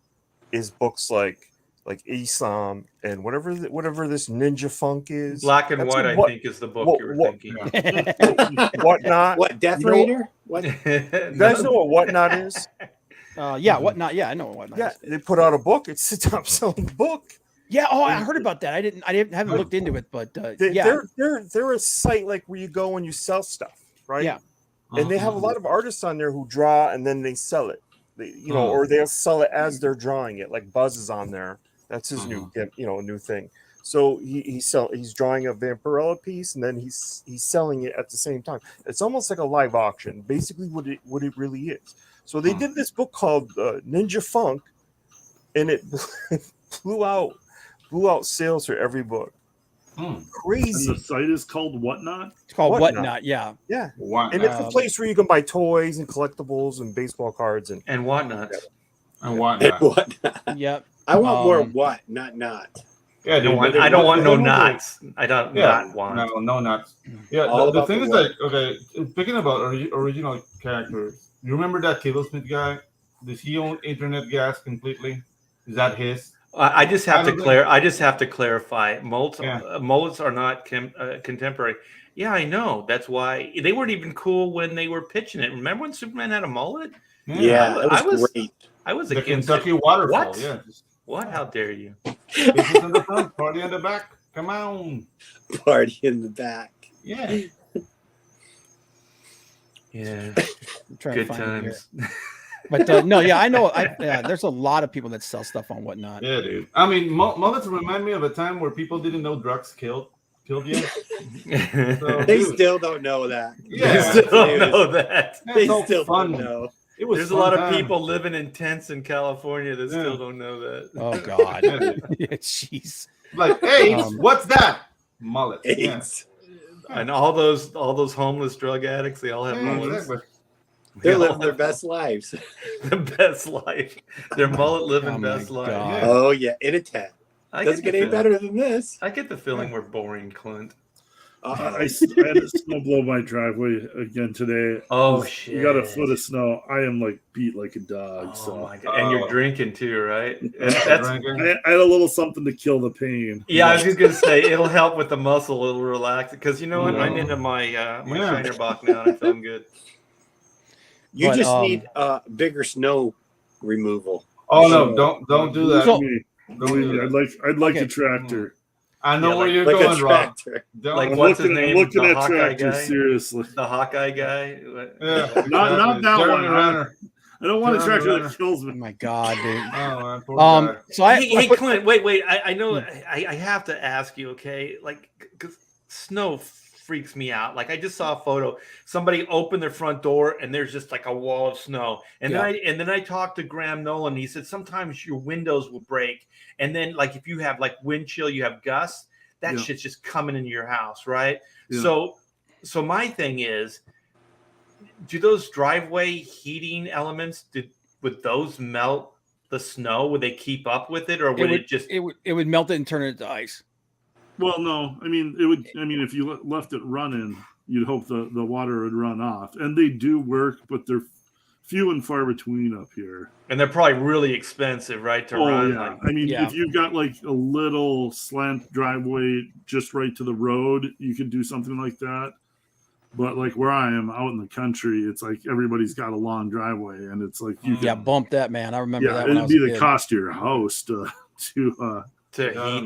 is books like Islam and whatever this Ninja Funk is. Black and That's White, a I what- think, is the book what- you were what- thinking. Whatnot. What, Death You know- Raider? What? You guys know what Whatnot is? Yeah, whatnot. Yeah, I know whatnot. Yeah, they put out a book. It's a top-selling book. Yeah. Oh, I heard about that. I haven't looked into it, but yeah, They're a site like where you go and you sell stuff, right? Yeah. And they have a lot of artists on there who draw and then they sell it. Or they'll sell it as they're drawing it. Like Buzz is on there. That's his new thing. So he's drawing a Vampirella piece and then he's selling it at the same time. It's almost like a live auction, basically what it really is. So they did this book called Ninja Funk, and it blew out sales for every book. And Crazy. the site is called Whatnot. it's called Whatnot. whatnot. Yeah. Yeah. Why And it's a place where you can buy toys and collectibles and baseball cards and And whatnot. and why And not? what? Yep. I want more Um, what, not. Yeah, I don't want no knots. I don't not want. No knots. Yeah, All the about thing the is what. like, okay, speaking about original characters, you remember that Tablesmith guy? Does he own Internet Gas completely? Is that his? I just have I to don't clear. I just have to clarify. Mullets, Yeah. mullets are not contemporary. Yeah, I know. That's why they weren't even cool when they were pitching it. Remember when Superman had a mullet? Yeah, I it was was- great. I was The against Kentucky it. Waterfall. What? Yeah. What? How dare you? Bitches in the front, party in the back. Come on. Party in the back. Yeah. Yeah, I'm trying good to find it here. times. But no, yeah, I know. There's a lot of people that sell stuff on whatnot. Yeah, dude. I mean, mullets remind me of a time where people didn't know drugs killed you. So, They dude, still don't know that. Yeah. You still don't know that. They it's all still fun. don't know. It was There's a fun lot of time. people living in tents in California that Yeah. still don't know that. Oh God. Yeah, dude. Yeah, jeez. Like, hey, Um, what's that? Mullet. Yeah. AIDS. And all those homeless drug addicts, they all have Yeah, mullets. exactly. They're They all living their have best lives. the best life. Their mullet living Oh my best life. God. Yeah. Oh yeah, in a tent. I Doesn't the get any feeling- better than this. I get the feeling we're boring, Clint. I had snow blow my driveway again today. Oh, We got a shit. foot of snow. I am like beat like a dog. Oh so my God. And you're Oh. drinking too, right? Yeah, That's, I had a little something to kill the pain. yeah, I was just gonna say it'll help with the muscle. It'll relax because you know what? I'm Yeah. into my my Yeah. Shiner Bach now. And I'm feeling good. You But, just need bigger snow removal. Oh no, don't do that. So- Me. Don't do that. I'd like Okay. a tractor. I know Yeah, where you're Like going, a Rob. tractor. Don't. Like I'm what's his looking, name? looking The at Hawkeye tractors, guy? seriously. The Hawkeye guy. Yeah, Not that Jeremy one. Renner. I don't want a Jeremy tractor Renner. that kills Oh me. my God, dude. Oh, man, poor guy. So I, Hey, I put- Clint, wait. I know I have to ask you, okay? Like, because snow freaks me out. Like, I just saw a photo. Somebody opened their front door and there's just like a wall of snow. And then I talked to Graham Nolan. He said sometimes your windows will break, and then like if you have like wind chill, you have gusts. That Yeah. shit's just coming into your house, right? Yeah. So my thing is, do those driveway heating elements would those melt the snow? Would they keep up with it, or would it just? it would melt it and turn it into ice. Well, no. I mean, it would. I mean, if you left it running, you'd hope the water would run off. And they do work, but they're few and far between up here. And they're probably really expensive, right, to run. Yeah. Like, I mean, if you've got like a little slant driveway just right to the road, you could do something like that. But like where I am out in the country, it's like everybody's got a long driveway, and it's like you Yeah, bump that, man. I remember that. When it'd be the cost of your house to heat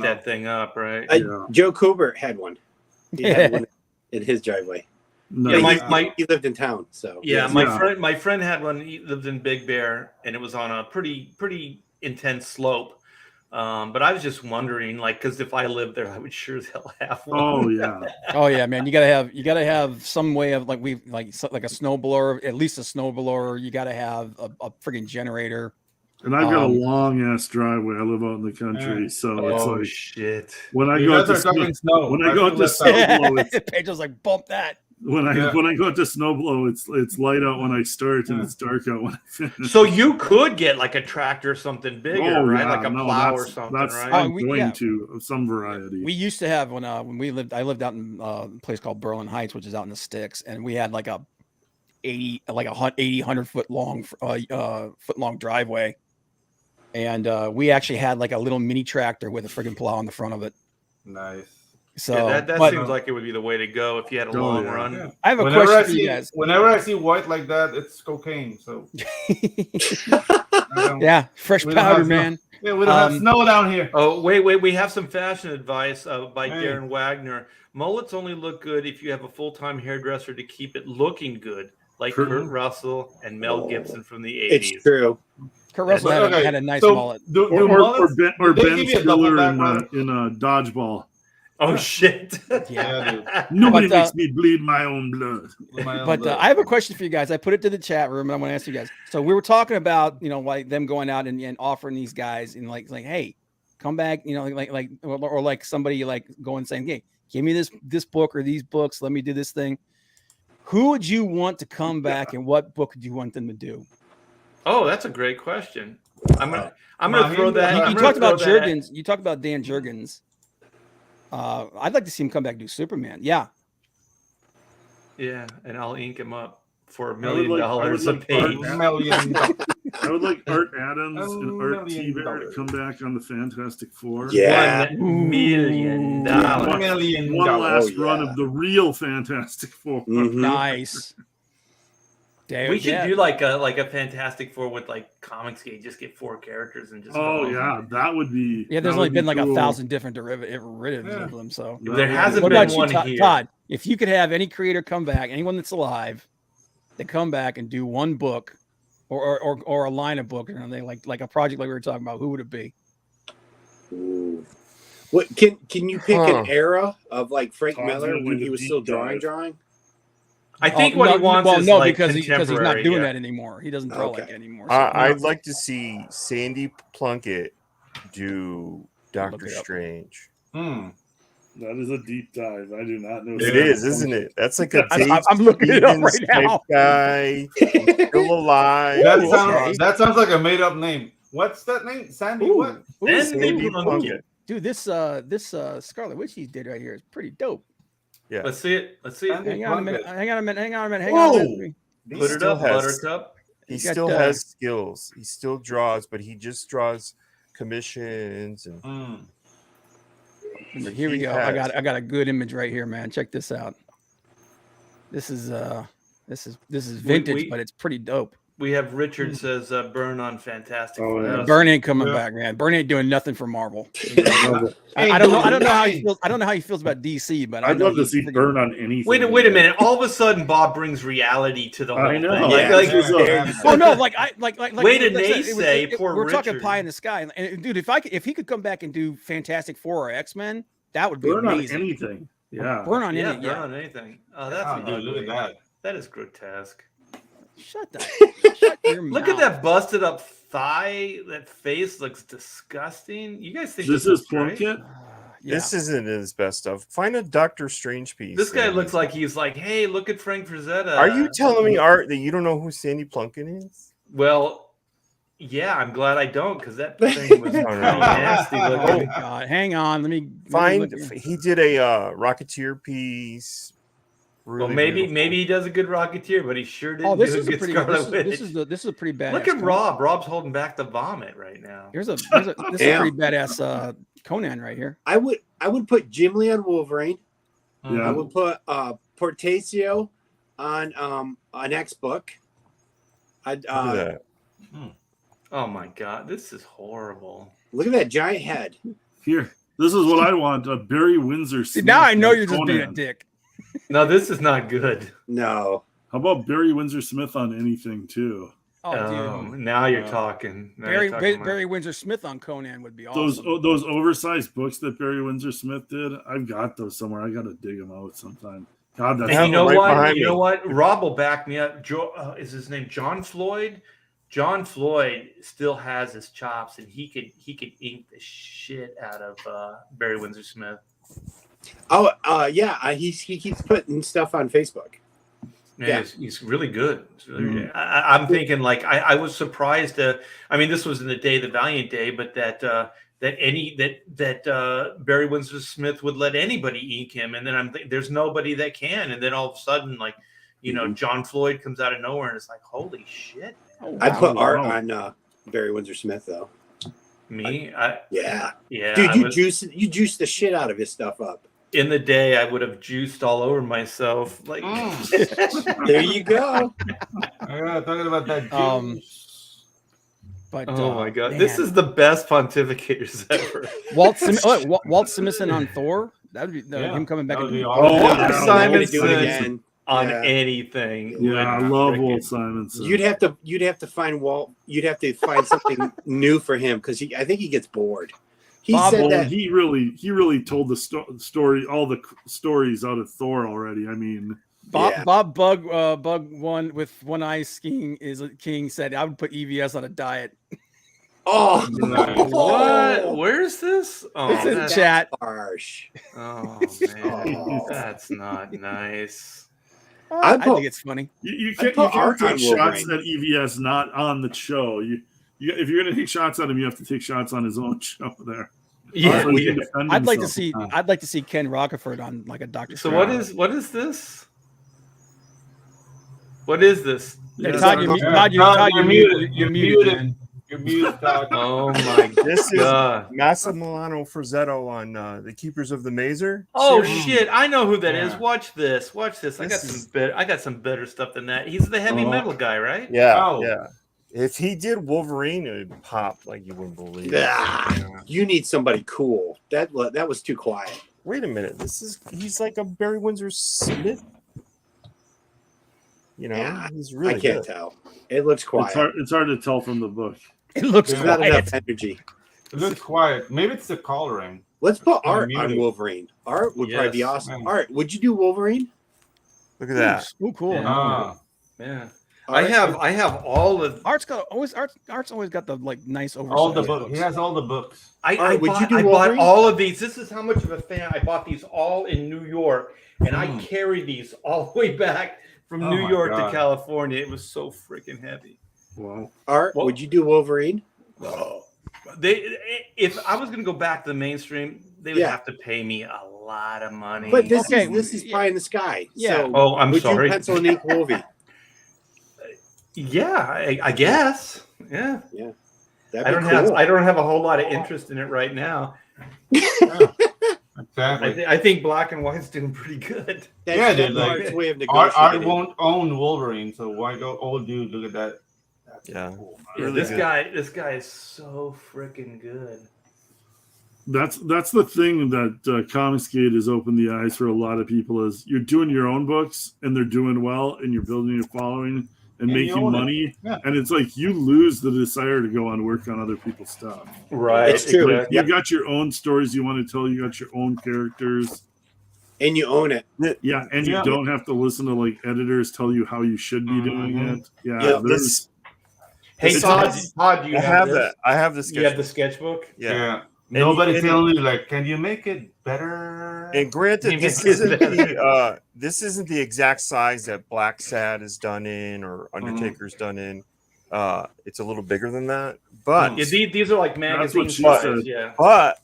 that thing up, right? Joe Kubert had one. He had one in his driveway. No, Yeah, he lived in town, so my friend had one. He lived in Big Bear, and it was on a pretty intense slope. But I was just wondering, like, because if I lived there, I would sure as hell have one. Oh yeah, oh yeah, man. You gotta have some way of like a snowblower, at least a snowblower. You gotta have a friggin' generator. and I've got a long ass driveway. I live out in the country, so it's like shit. When I go to snow, when I go to snowblow, Pedro's like, bump that. When I go to snowblow, it's light out when I start and it's dark out when I finish. So you could get like a tractor or something bigger, right? Yeah, like a plow or something, right? I'm going to of some variety. We used to have when I lived out in a place called Berlin Heights, which is out in the sticks, and we had like a 100 foot long driveway, and we actually had like a little mini tractor with a friggin' plow on the front of it. Nice. So that seems like it would be the way to go if you had a long run. Yeah. I have a question for you guys. Whenever I see white like that, it's cocaine. So yeah, fresh powder, man. Yeah, we don't have snow down here. Oh, wait. We have some fashion advice by Darren Wagner. Mullets only look good if you have a full-time hairdresser to keep it looking good, like Kurt Russell and Mel Gibson from the 80s. It's true. Kurt Russell had a nice mullet. Or Ben Stiller in a dodgeball. Oh shit! Yeah, nobody makes me bleed my own blood. But I have a question for you guys. I put it to the chat room, and I want to ask you guys. So we were talking about, like them going out and offering these guys, and like, hey, come back, or like somebody like going saying, hey, give me this book or these books. Let me do this thing. Who would you want to come back, and what book do you want them to do? Oh, that's a great question. I'm gonna throw that. You talked about Jurgens. You talked about Dan Jurgens. I'd like to see him come back and do Superman. Yeah, and I'll ink him up for $1 million a page. I would like Art Adams and Art T-Bear to come back on the Fantastic Four. Yeah, $1 million. One last run of the real Fantastic Four. Mm-hmm. Nice. We should do like a Fantastic Four with like Comics Gate. Just get 4 characters and just. That would be. Yeah, there's only been like 1,000 different derivatives of them. So there hasn't been one here. Todd, if you could have any creator come back, anyone that's alive, they come back and do one book, or a line of book, or something like a project like we were talking about, who would it be? Ooh. What can you pick an era of like Frank Miller when he was still drawing? I think what he wants is like because he's not doing that anymore. He doesn't draw like anymore. So I'd like to see Sandy Plunkett do Doctor Strange. That is a deep dive. I do not know. It is, isn't it? That's like a I'm looking it up right now. Guy still alive. That sounds like a made up name. What's that name? Sandy what? Sandy Plunkett. Dude, this Scarlet Witch he did right here is pretty dope. Yeah. Let's see it. Hang on a minute. Put it up, Buttercup. He still has skills. He still draws, but he just draws commissions and. Here we go. I got a good image right here, man. Check this out. This is vintage, but it's pretty dope. We have Richard says Burn on Fantastic. Burn ain't coming back, man. Burn ain't doing nothing for Marvel. I don't know how he feels. I don't know how he feels about DC, but I'd love to see Burn on anything. Wait a minute! All of a sudden, Bob brings reality to the whole thing. Wait a naysay. Poor We're Richard. talking pie in the sky, and dude, if he could come back and do Fantastic Four or X-Men, that would be Burn amazing. on anything. Yeah. Burn on anything. Burn on anything. Oh, that's look at that. That is grotesque. Shut your mouth. Look at that busted up thigh. That face looks disgusting. You guys think this is Plunkett? This isn't his best stuff. Find a Doctor Strange piece. This guy looks like he's like, hey, look at Frank Frazetta. Are you telling me, Art, that you don't know who Sandy Plunkett is? Well, yeah, I'm glad I don't, because that thing was pretty nasty looking. Oh God, hang on, let me find. He did a Rocketeer piece. Well, maybe he does a good Rocketeer, but he sure didn't this do a is a good pretty. Scarlet Witch. This is a pretty badass. Look at Conan. Rob. Rob's holding back the vomit right now. This is a pretty badass Conan right here. I would put Jim Lee on Wolverine. Yeah. I would put Portacio on X book. I'd Look at that. Oh my god, this is horrible. look at that giant head. Here, this is what I want. Barry Windsor. See, Smith now I know and you're just being a Conan. dick. No, this is not good. No. How about Barry Windsor Smith on anything too? Oh, dude. Now you're talking. Now you're talking Barry Windsor Smith on Conan would be awesome. Those oversized books that Barry Windsor Smith did, I've got those somewhere. I got to dig them out sometime. God, that's And you know right what? behind You know me. what? Rob will back me up. Is his name John Floyd? John Floyd still has his chops, and he could ink the shit out of Barry Windsor Smith. Oh, yeah. He keeps putting stuff on Facebook. Yeah, he's really good. It's really, I'm thinking like I was surprised. I mean, this was in the day, the Valiant Day, but that Barry Windsor Smith would let anybody ink him, and then there's nobody that can, and then all of a sudden, like John Floyd comes out of nowhere, and it's like, holy shit. Man. I'd put art on Barry Windsor Smith though. Me, yeah, yeah, dude, you juice the shit out of his stuff up. In the day, I would have juiced all over myself. Like, there you go. Talking about that. But oh my god, man. this is the best Pontificators ever. Walt Simonson on Thor. That would be him coming back. That would be awesome. Simonson Do it again. on anything. Yeah, I love Walt Simonson. You'd have to find Walt. You'd have to find something new for him because I think he gets bored. He said that he really told the story, all the stories out of Thor already. I mean, Bob Bug one with one eye skiing is a king said I would put EVS on a diet. Oh, What? Where's this? Oh, It's in that's chat. harsh. Oh man, that's not nice. I think it's funny. you I'd can't put art take on shots Wolverine. at EVS not on the show. If you're gonna take shots at him, you have to take shots on his own show there. Yeah. So he can defend I'd like to himself. see. I'd like to see Ken Rockefort on like a Dr. So Strange. what is this? What is this? Yeah, Yes, Todd, sir. you're muted. You're muted, man. You're muted, Todd. Oh my This is god! Massimiliano Frazzetto on the Keepers of the Mazer. Oh series. shit! I know who that is. Yeah. Watch this. Watch this. I got some better stuff than that. He's the heavy Oh. metal guy, right? Yeah, Oh. yeah. If he did Wolverine, it would pop like you wouldn't believe. Ah, you need somebody cool. That was too quiet. Wait a minute. He's like a Barry Windsor Smith. Yeah, he's really I can't good. tell. It looks quiet. It's hard to tell from the book. It looks There's not quiet. enough energy. It looks quiet. Maybe it's the coloring. Let's put I'm art on muted. Wolverine. Art would probably be Yes. awesome. Yeah. Art, would you do Wolverine? Look at that. Oh, cool. Yeah. Yeah. Art? I have all of. Art's always got the like nice oversized All the books. books. He has all the books. I would bought, you do I bought Wolverine? all of these. This is how much of a fan. I bought these all in New York, and I Mm. carried these all the way back from Oh New my York God. to California. It was so freaking heavy. Wow. Art, Well- would you do Wolverine? If I was going to go back to the mainstream, they would Yeah. have to pay me a lot of money. But this Okay, is pie in the sky. Yeah. So Oh, I'm would sorry. you pencil and ink Wolvie? Yeah, I guess. Yeah. That'd I be don't cool. have a whole lot of interest in it right now. Exactly. I think Black and White's doing pretty good. That's, Yeah, dude, that's like, Art's way of Art negotiating. won't own Wolverine, so why go? Oh, dude, look at that. That's Yeah. cool. Yeah, Really this good. this guy is so freaking good. That's the thing that Comicsgate has opened the eyes for a lot of people is you're doing your own books and they're doing well and you're building your following and And you making own it. money. Yeah. And it's like you lose the desire to go on work on other people's stuff. Right. It's true. Like, you got your own stories you want to tell, you got your own characters. And you own it. Yeah, and Yeah. you don't have to listen to like editors tell you how you should be doing Mhm. it. Yeah, Yeah, there's Hey, This Todd, is- do you I have this? that. I have the You have the sketchbook. sketchbook? Yeah. Nobody and- telling you like, can you make it better? And granted, You this make it isn't better. this isn't the exact size that Black Sad is done in or Undertaker's done in. It's a little bigger than that, but Yeah, these are like magazine what she size. said. Yeah. but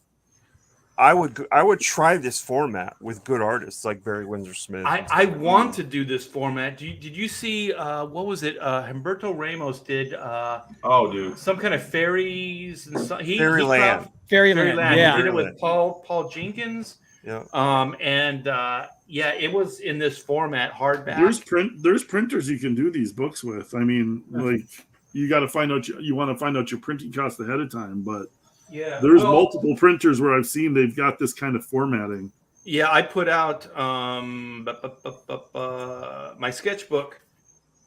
I would try this format with good artists like Barry Windsor Smith. I want to do this format. Did you see what was it? Humberto Ramos did Oh, dude. some kind of fairies and Fairyland. Fairyland. Yeah. He did it with Paul Jenkins. Yeah. Yeah, it was in this format, hardback. There's printers you can do these books with. I mean, like you got to find out you want to find out your printing cost ahead of time, but Yeah, there's multiple printers where I've seen they've got this kind of formatting. Yeah, I put out my sketchbook.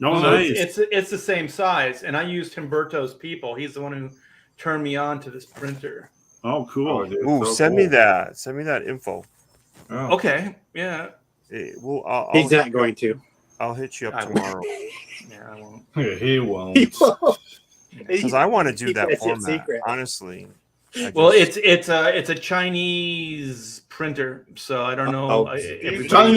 Oh, So nice. it's the same size, and I used Humberto's People. He's the one who turned me on to this printer. Oh, cool. Oh, dude, Ooh, so send cool. me that. Send me that info. Oh. Okay, yeah, He's not going to. I'll hit you I up won't. tomorrow yeah, I won't. He won't. because I want to do Keep that that shit format. secret. Honestly. Well, it's a Chinese printer, so I don't know. Oh. China.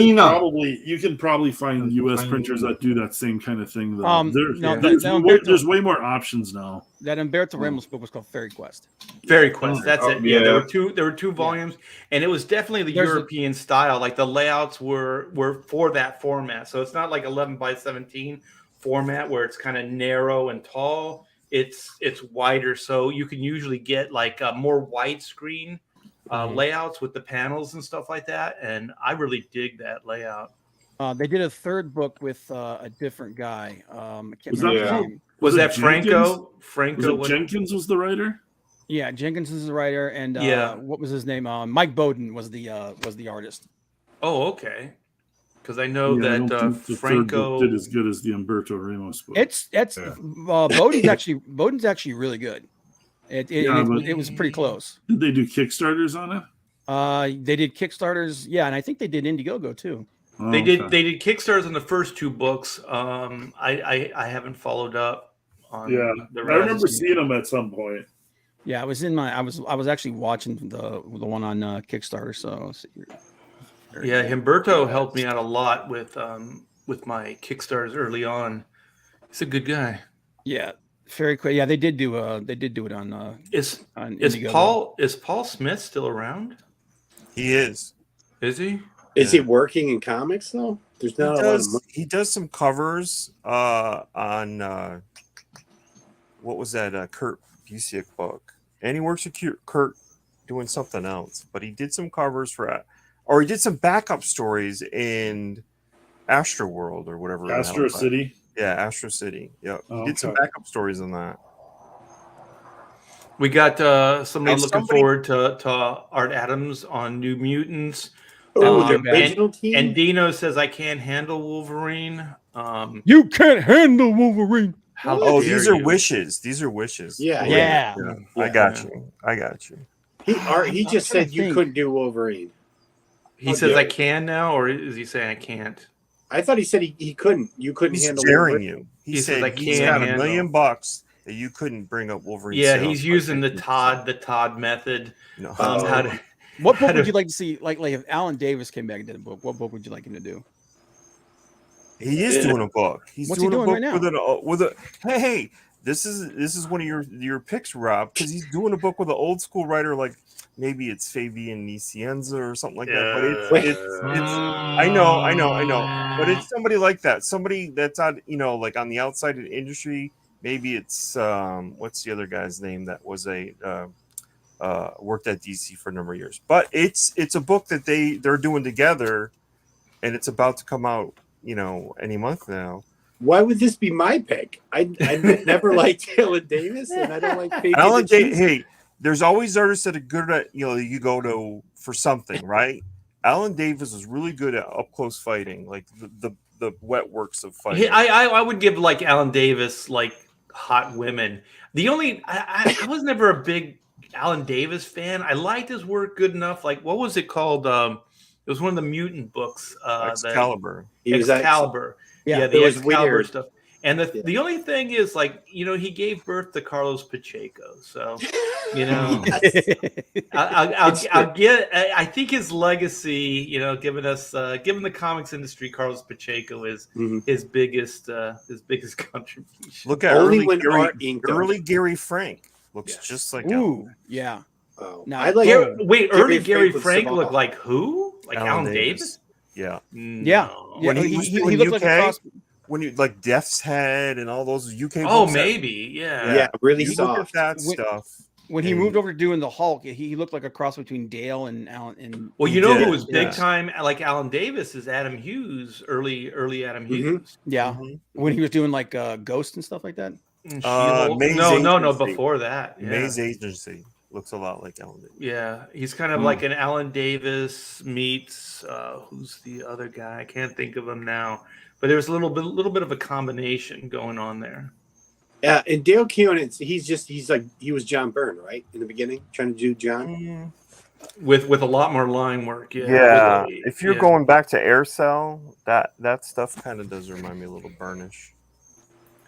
You can probably find U.S. printers that do that same kind of thing. Though. There's way more options now. That Humberto Ramos book was called Fairy Quest. Fairy Quest. That's it. Yeah, yeah. there were two volumes, and it was definitely the There's European style. Like the layouts were for that format, so it's not like 11 by 17 format where it's kind of narrow and tall. It's wider, so you can usually get like more widescreen layouts with the panels and stuff like that. And I really dig that layout. They did a third book with a different guy. I can't Was remember that- his name. Was that Jenkins? Franco? Was Franco. it Jenkins was the writer? Yeah, Jenkins is the writer, and Yeah. what was his name? Mike Bowden was the artist. Oh, okay. Because I know Yeah, I that don't think the third Franco book did as good as the Humberto Ramos book. It's Yeah. Bowden's actually really good. It was pretty close. Did they do Kickstarters on it? They did Kickstarters, yeah, and I think they did Indiegogo too. Oh, They did okay. Kickstarters on the first two books. I haven't followed up on Yeah, the I rest. remember seeing them at some point. Yeah, I was actually watching the one on Kickstarter. So let's see here. Yeah, Humberto helped me out a lot with my Kickstarters early on. He's a good guy. Yeah, very quick. Yeah, they did do it on Is Indiegogo. Paul Smith still around? He is. Is he? Is he working in comics though? There's not a lot of money. He does some covers on what was that Kurt Busiek book, and he works with Kurt doing something else. But he did some covers for, or he did some backup stories in Astro World or whatever. the hell Astro it's like. City. Yeah, Astro City. Yeah, Oh, he did some okay. backup stories on that. We got somebody Now, looking forward to Art Adams on New Mutants. Oh, the and- original team. And Dino says I can't handle Wolverine. You can't handle Wolverine. How Oh, dare these are you. wishes. These are wishes. Yeah, Yeah. I got you. I got you. He I'm just trying said to you think. couldn't do Wolverine. He says I can now, or is he saying I can't? I thought he said he couldn't. You couldn't He's handle daring Wolverine. you. He, He says, said "I he's can't got $1 handle." million that you couldn't bring up Wolverine. Yeah, sales he's by using the 50%. Todd method. No. How to, What How book would to- you like to see? Like if Alan Davis came back and did a book, what book would you like him to do? He is doing a book. He's What's he doing a doing book right now? with a hey. This is one of your picks, Rob, because he's doing a book with an old school writer, like maybe it's Fabian Nicienza or something like that. But it's I know, but it's somebody like that, somebody that's on like on the outside of the industry. Maybe it's what's the other guy's name that was a worked at DC for a number of years. But it's a book that they're doing together, and it's about to come out any month now. Why would this be my pick? I never liked Alan Davis, and I don't like Fabian Alan Nicieza. Hey, there's always artists that are good at you go to for something, right? Alan Davis is really good at up close fighting, like the wet works of fighting. I would give like Alan Davis like hot women. The only I was never a big Alan Davis fan. I liked his work good enough. Like what was it called? It was one of the mutant books. Excalibur. He was Excalibur. Yeah, the it was Excalibur weird. stuff. And the only thing is, like, he gave birth to Carlos Pacheco. So, I'll get. I think his legacy, given the comics industry, Carlos Pacheco is Mhm. his biggest contribution. Look at Only early when Gary, Art inked him. early Gary Frank looks Yes. just like Ooh, yeah. Oh, No, I like. Wait, early Gary with Frank Savant. looked like who? Like Alan Davis? Yeah. Yeah. No. Yeah, When he he, was he, doing he looked like a UK? cross. When you like Death's Head and all those UK Oh, books that- maybe. Yeah. Yeah, really you look at soft. that When- stuff. When he and- moved over to doing the Hulk, he looked like a cross between Dale and Alan. And Well, He you know did, who was big yeah. time like Alan Davis is Adam Hughes, early Adam Mhm. Hughes. yeah, Mhm. when he was doing like Ghost and stuff like that. And Uh, She-Hulk. Maze no, Agency. before that. Yeah. Maze Agency looks a lot like Alan Davis. Yeah, he's kind of like an Alan Davis meets who's the other guy? I can't think of him now, but there's a little bit of a combination going on there. Yeah, and Dale Keown, he's like he was John Byrne, right? In the beginning, trying to do John. With a lot more line work. Yeah, Yeah, with if you're going back to Air Cell, that stuff kind of does remind me a little Burnish.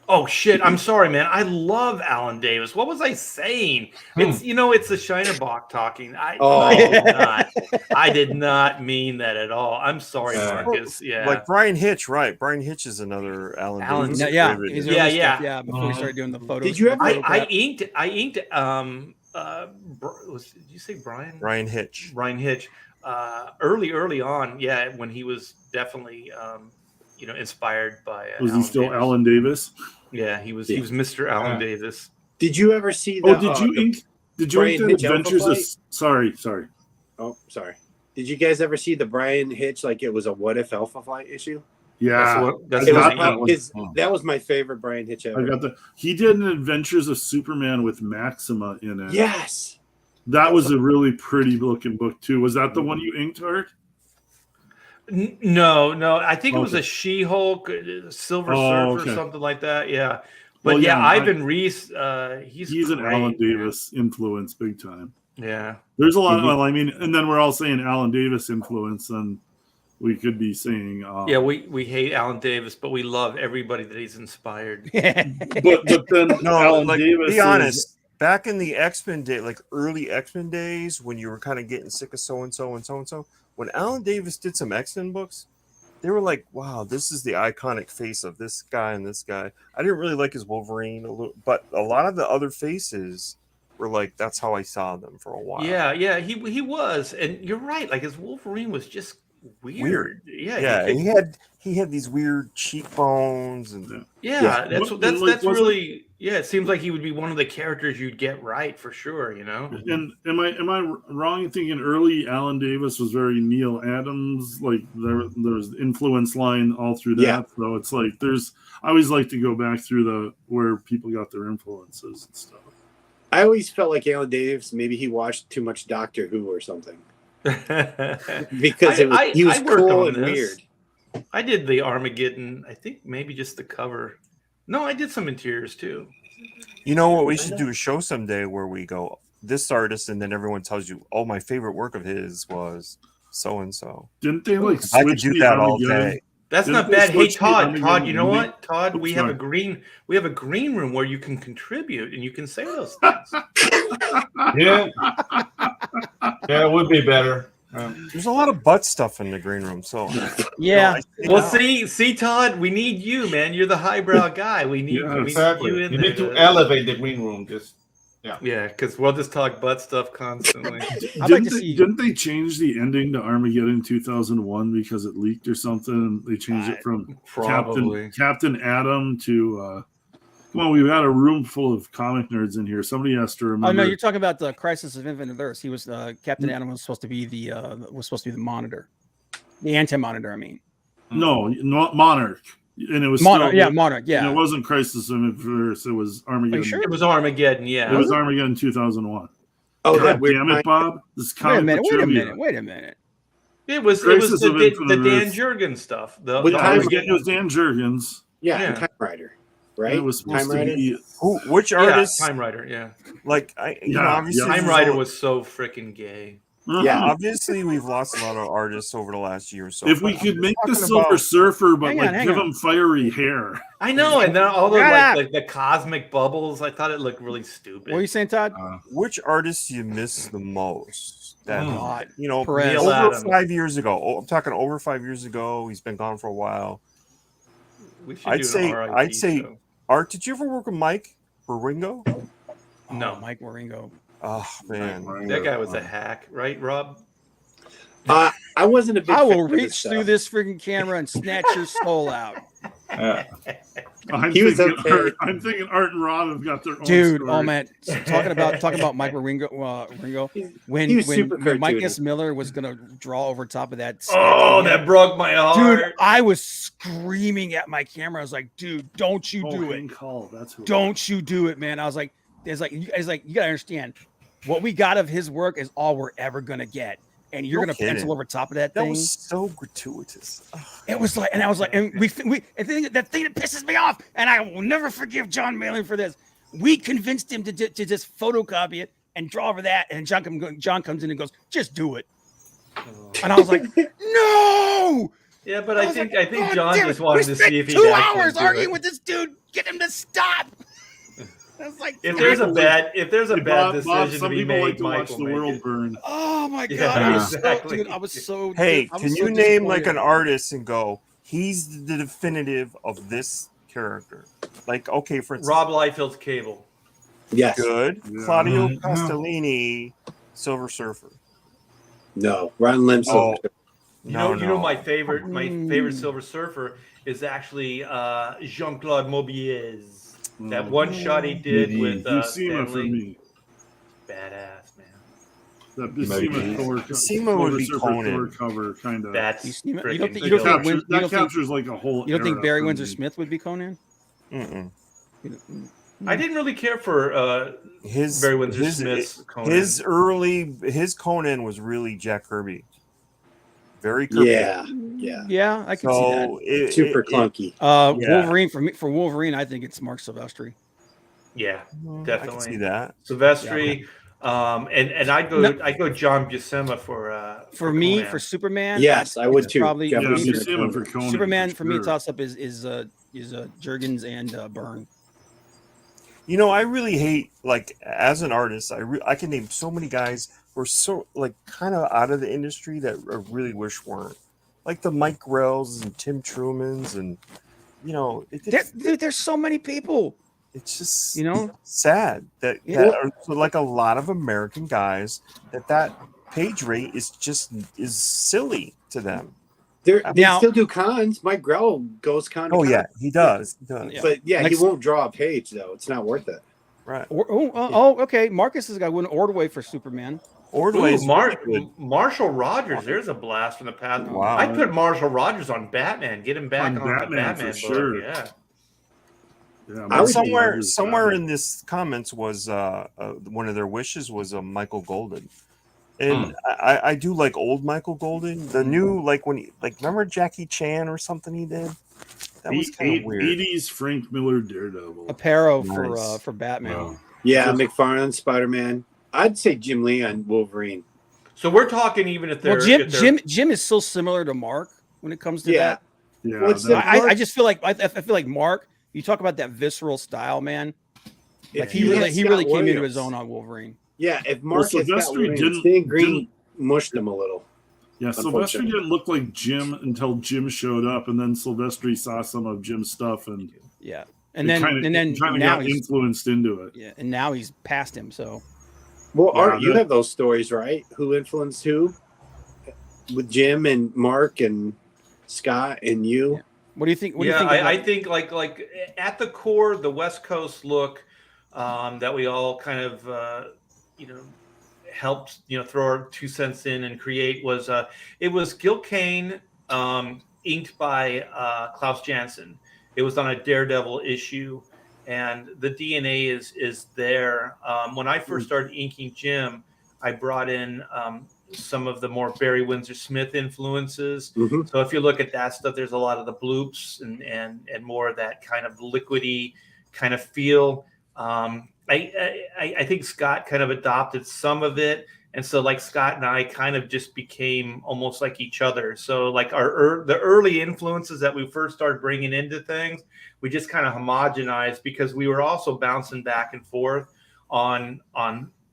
Oh shit! I'm sorry, man. I love Alan Davis. What was I saying? It's it's the Shinerbach talking. I did not mean that at all. I'm sorry, Marcus. Yeah, Like Brian Hitch, right? Brian Hitch is another Alan Davis. No, yeah, favorite. his Yeah, early yeah. stuff, yeah. Before he started doing the photos. Did you ever- I inked. Did you say Brian? Ryan Hitch. Ryan Hitch. Early on, yeah, when he was definitely inspired by. Was he Alan still Davis. Alan Davis? Yeah, he was. He was Mr. Alan Davis. Did you ever see the? Oh, did you ink? Did you Brian ink the Hitch Adventures Alpha of? Flight? Sorry. Oh, sorry. Did you guys ever see the Brian Hitch like it was a What If Alpha Flight issue? Yeah, That's It was what got he- that one. that was my favorite Brian Hitch ever. I got the. He did an Adventures of Superman with Maxima in it. Yes. That was a really pretty looking book too. Was that the one you inked, Art? No. I think it was Okay. a She-Hulk, Silver Oh, Surfer, okay. something like that. Yeah, but Well, yeah, yeah, Ivan Reese. He's an great, Alan man. Davis influence, big time. Yeah. There's a lot. Well, I mean, and then we're all saying Alan Davis influence, and we could be saying, Yeah, we hate Alan Davis, but we love everybody that he's inspired. but then No, Alan like, Davis. be honest. Back in the X-Men day, like early X-Men days, when you were kind of getting sick of so and so and so and so, when Alan Davis did some X-Men books, they were like, "Wow, this is the iconic face of this guy and this guy." I didn't really like his Wolverine, but a lot of the other faces were like, "That's how I saw them for a while." Yeah, he was, and you're right. Like his Wolverine was just weird. Yeah, he he had these weird cheekbones and Yeah, that's But, that's like, that's wasn't- really it seems like he would be one of the characters you'd get right for sure, And am I wrong in thinking early Alan Davis was very Neil Adams? Like there's influence line all through that. Yeah. So it's like I always like to go back through where people got their influences and stuff. I always felt like Alan Davis. Maybe he watched too much Doctor Who or something because he was worked cool on and this. weird. I did the Armageddon, I think maybe just the cover. No, I did some interiors too. you know what we should do a show someday where we go this artist and then everyone tells you, "Oh, my favorite work of his was so and so." Didn't they like I could switch do the that all Armageddon? day. That's Didn't not they bad. Hey switch the Todd, Armageddon you know movie? what? Todd, we Oops, have sorry. a green room where you can contribute and you can say those things. Yeah, yeah, it would be better. There's a lot of butt stuff in the green room, so Yeah. Well, see, Todd, we need you, man. You're the highbrow guy. We need, Yeah, we need Exactly. you You in there. need to elevate the green room. Just Yeah, because we'll just talk butt stuff constantly. I'd like to see. Didn't they change the ending to Armageddon 2001 because it leaked or something? They changed it from Probably. Captain Adam to. Come on, we've got a room full of comic nerds in here. Somebody has to remember. Oh no, you're talking about the Crisis of Infinite Earths. He was Captain Adam was supposed to be the monitor, the anti-monitor. I mean, No, not Monarch, and it was Monarch. still, Yeah, Monarch. Yeah. And it wasn't Crisis of Infinite Earths. It was Armageddon. Are you sure? It was Armageddon, It yeah. was Armageddon 2001. Oh, God that weird. damn it, Bob! This Wait a comic minute. book trivia. Wait a minute. It was Crisis the of Infinite Dan Earths. Jurgens stuff. The With Yeah, Armageddon. it was Dan Jurgens. Yeah, Yeah. and Time Rider, and right? It was supposed Time to Rider. be. which Yeah, artists Time Rider, yeah. like Yeah, obviously yeah. Time Rider was so freaking gay. Yeah. obviously we've lost a lot of artists over the last year or so. If we but could I'm make the talking Silver about- Surfer, but Hang on, hang give on. him fiery hair. I know, and then all the Shut up. like the cosmic bubbles, I thought it looked really stupid. What are you saying, Todd? which artists do you miss the most? That God. over Perez. Neil Adams. 5 years ago. I'm talking over 5 years ago. He's been gone for a while. We should I'd do say- an RIP I'd say- show. Art, did you ever work with Mike or Ringo? No. Mike Waringo. Oh man, That guy was a hack, right, Rob? I wasn't a big. I will fan of his reach stuff. through this freaking camera and snatch your soul out. I'm He was thinking okay. I'm thinking Art and Rob have got their own Dude, story. oh man, talking about Mike Ringo. When he was super Mike cartoony. S. Miller was gonna draw over top of that. sketch Oh, he had, that broke my heart. dude! I was screaming at my camera. I was like, dude, don't you do it! Hank Hall, that's who. Don't you do it, man! I was like, you gotta understand, what we got of his work is all we're ever gonna get, and you're No gonna kidding. pencil over top of that that thing. was so gratuitous. Ugh. It was like, and I was like, and the thing that pisses me off, and I will never forgive John Malin for this. We convinced him to just photocopy it and draw over that, and John comes in and goes, "Just do it." And I was like, "No!" Yeah, but I I was think like, I think "God John damn just it, wanted we to see if he spent 2 actually hours do arguing it. with this dude, get him to stop. I was like, If there's a bad Bob, decision some to be people made, like to Mike watch will the make world it. burn. oh my god, Yeah, I was exactly. so, dude, I was so. Hey, I was can so you name like disappointed. an artist and go, he's the definitive of this character? Like, okay, for instance, Rob Liefeld's Cable. Yes. good. Yeah. Claudio No. Castellini, Silver Surfer. No. Ron Limb. Oh, You know my Mm. favorite Silver Surfer is actually Jean-Claude Mobiez. That one shot he did with Buscema for Stanley. me. Badass, man. That Maybe. Buscema Thor, Buscema would be Silver Conan. Thor cover kind of. That's You don't freaking think- you don't killer. think Win- you don't think- captures like a whole. You don't think era Barry for Windsor me. Smith would be Conan? Mm-mm. I didn't really care for His Barry Windsor his- Smith's Conan. his Conan was really Jack Kirby. Very Kirby. Yeah. Yeah, I can see that. So Super clunky. Yeah. Wolverine for Wolverine, I think it's Mark Silvestri. Yeah, I definitely. can see that. Silvestri. And I'd go John Buscema for me, Conan. for Superman. Yes, I would too. Probably Yeah, Definitely Buscema for Conan. Superman for me. sure. Toss up is Jurgens and Byrne. You know, I really hate, like, as an artist, I can name so many guys who are so, like, kind of out of the industry that I really wish weren't. Like the Mike Grells and Tim Trumans, and, you know, There's so many people. it's just, You know? sad that, Yeah. that are, so, like, a lot of American guys that page rate is silly to them. They Now- still do cons. Mike Grell goes con. to Oh, con. yeah, he does. He does. Yeah. But yeah, Next- he won't draw a page though. It's not worth it. Right. Okay. Marcus has got one Ordway for Superman. Ordway's good. Marshall Rogers. There's a blast from the past. Wow. I'd put Marshall Rogers on Batman. Get him back On on, Batman, the Batman for book. sure. Yeah. Yeah, I would- Somewhere in this comments was one of their wishes was a Michael Golden, and I do like old Michael Golden. The new, like, when he, like, remember Jackie Chan or something he did. That was kind of weird. 80s Frank Miller Daredevil. Aparo Nice. for Batman. Wow. Yeah, McFarlane, Spider-Man. I'd say Jim Lee on Wolverine. So we're talking even if they're Well, if they're- Jim is so similar to Mark when it comes to Yeah. that. Yeah, What's that- the- I just feel like I feel like Mark. You talk about that visceral style, man. Like If he really had Scott came into Williams- his own on Wolverine. Yeah, if Mark had Scott Silvestri Williams, didn't- Stan Green mushed him a little. Yeah, Sylvester didn't look like Jim until Jim showed up, and then Sylvester saw some of Jim's stuff, and Yeah, and then now got he's influenced into it. yeah, and now he's past him. So Well, Yeah, Art, you that- have those stories, right? Who influenced who? With Jim and Mark and Scott and you. Yeah. What do you think? What do you yeah, think? I about- think like at the core, the West Coast look that we all kind of helped throw our 2 cents in and create was it was Gil Kane inked by Klaus Janson. It was on a Daredevil issue, and the DNA is there. When I first started inking Jim, I brought in some of the more Barry Windsor Smith influences. Mhm. So if you look at that stuff, there's a lot of the bloops and more of that kind of liquidy kind of feel. I think Scott kind of adopted some of it, and so like Scott and I kind of just became almost like each other. So like the early influences that we first started bringing into things, we just kind of homogenized because we were also bouncing back and forth on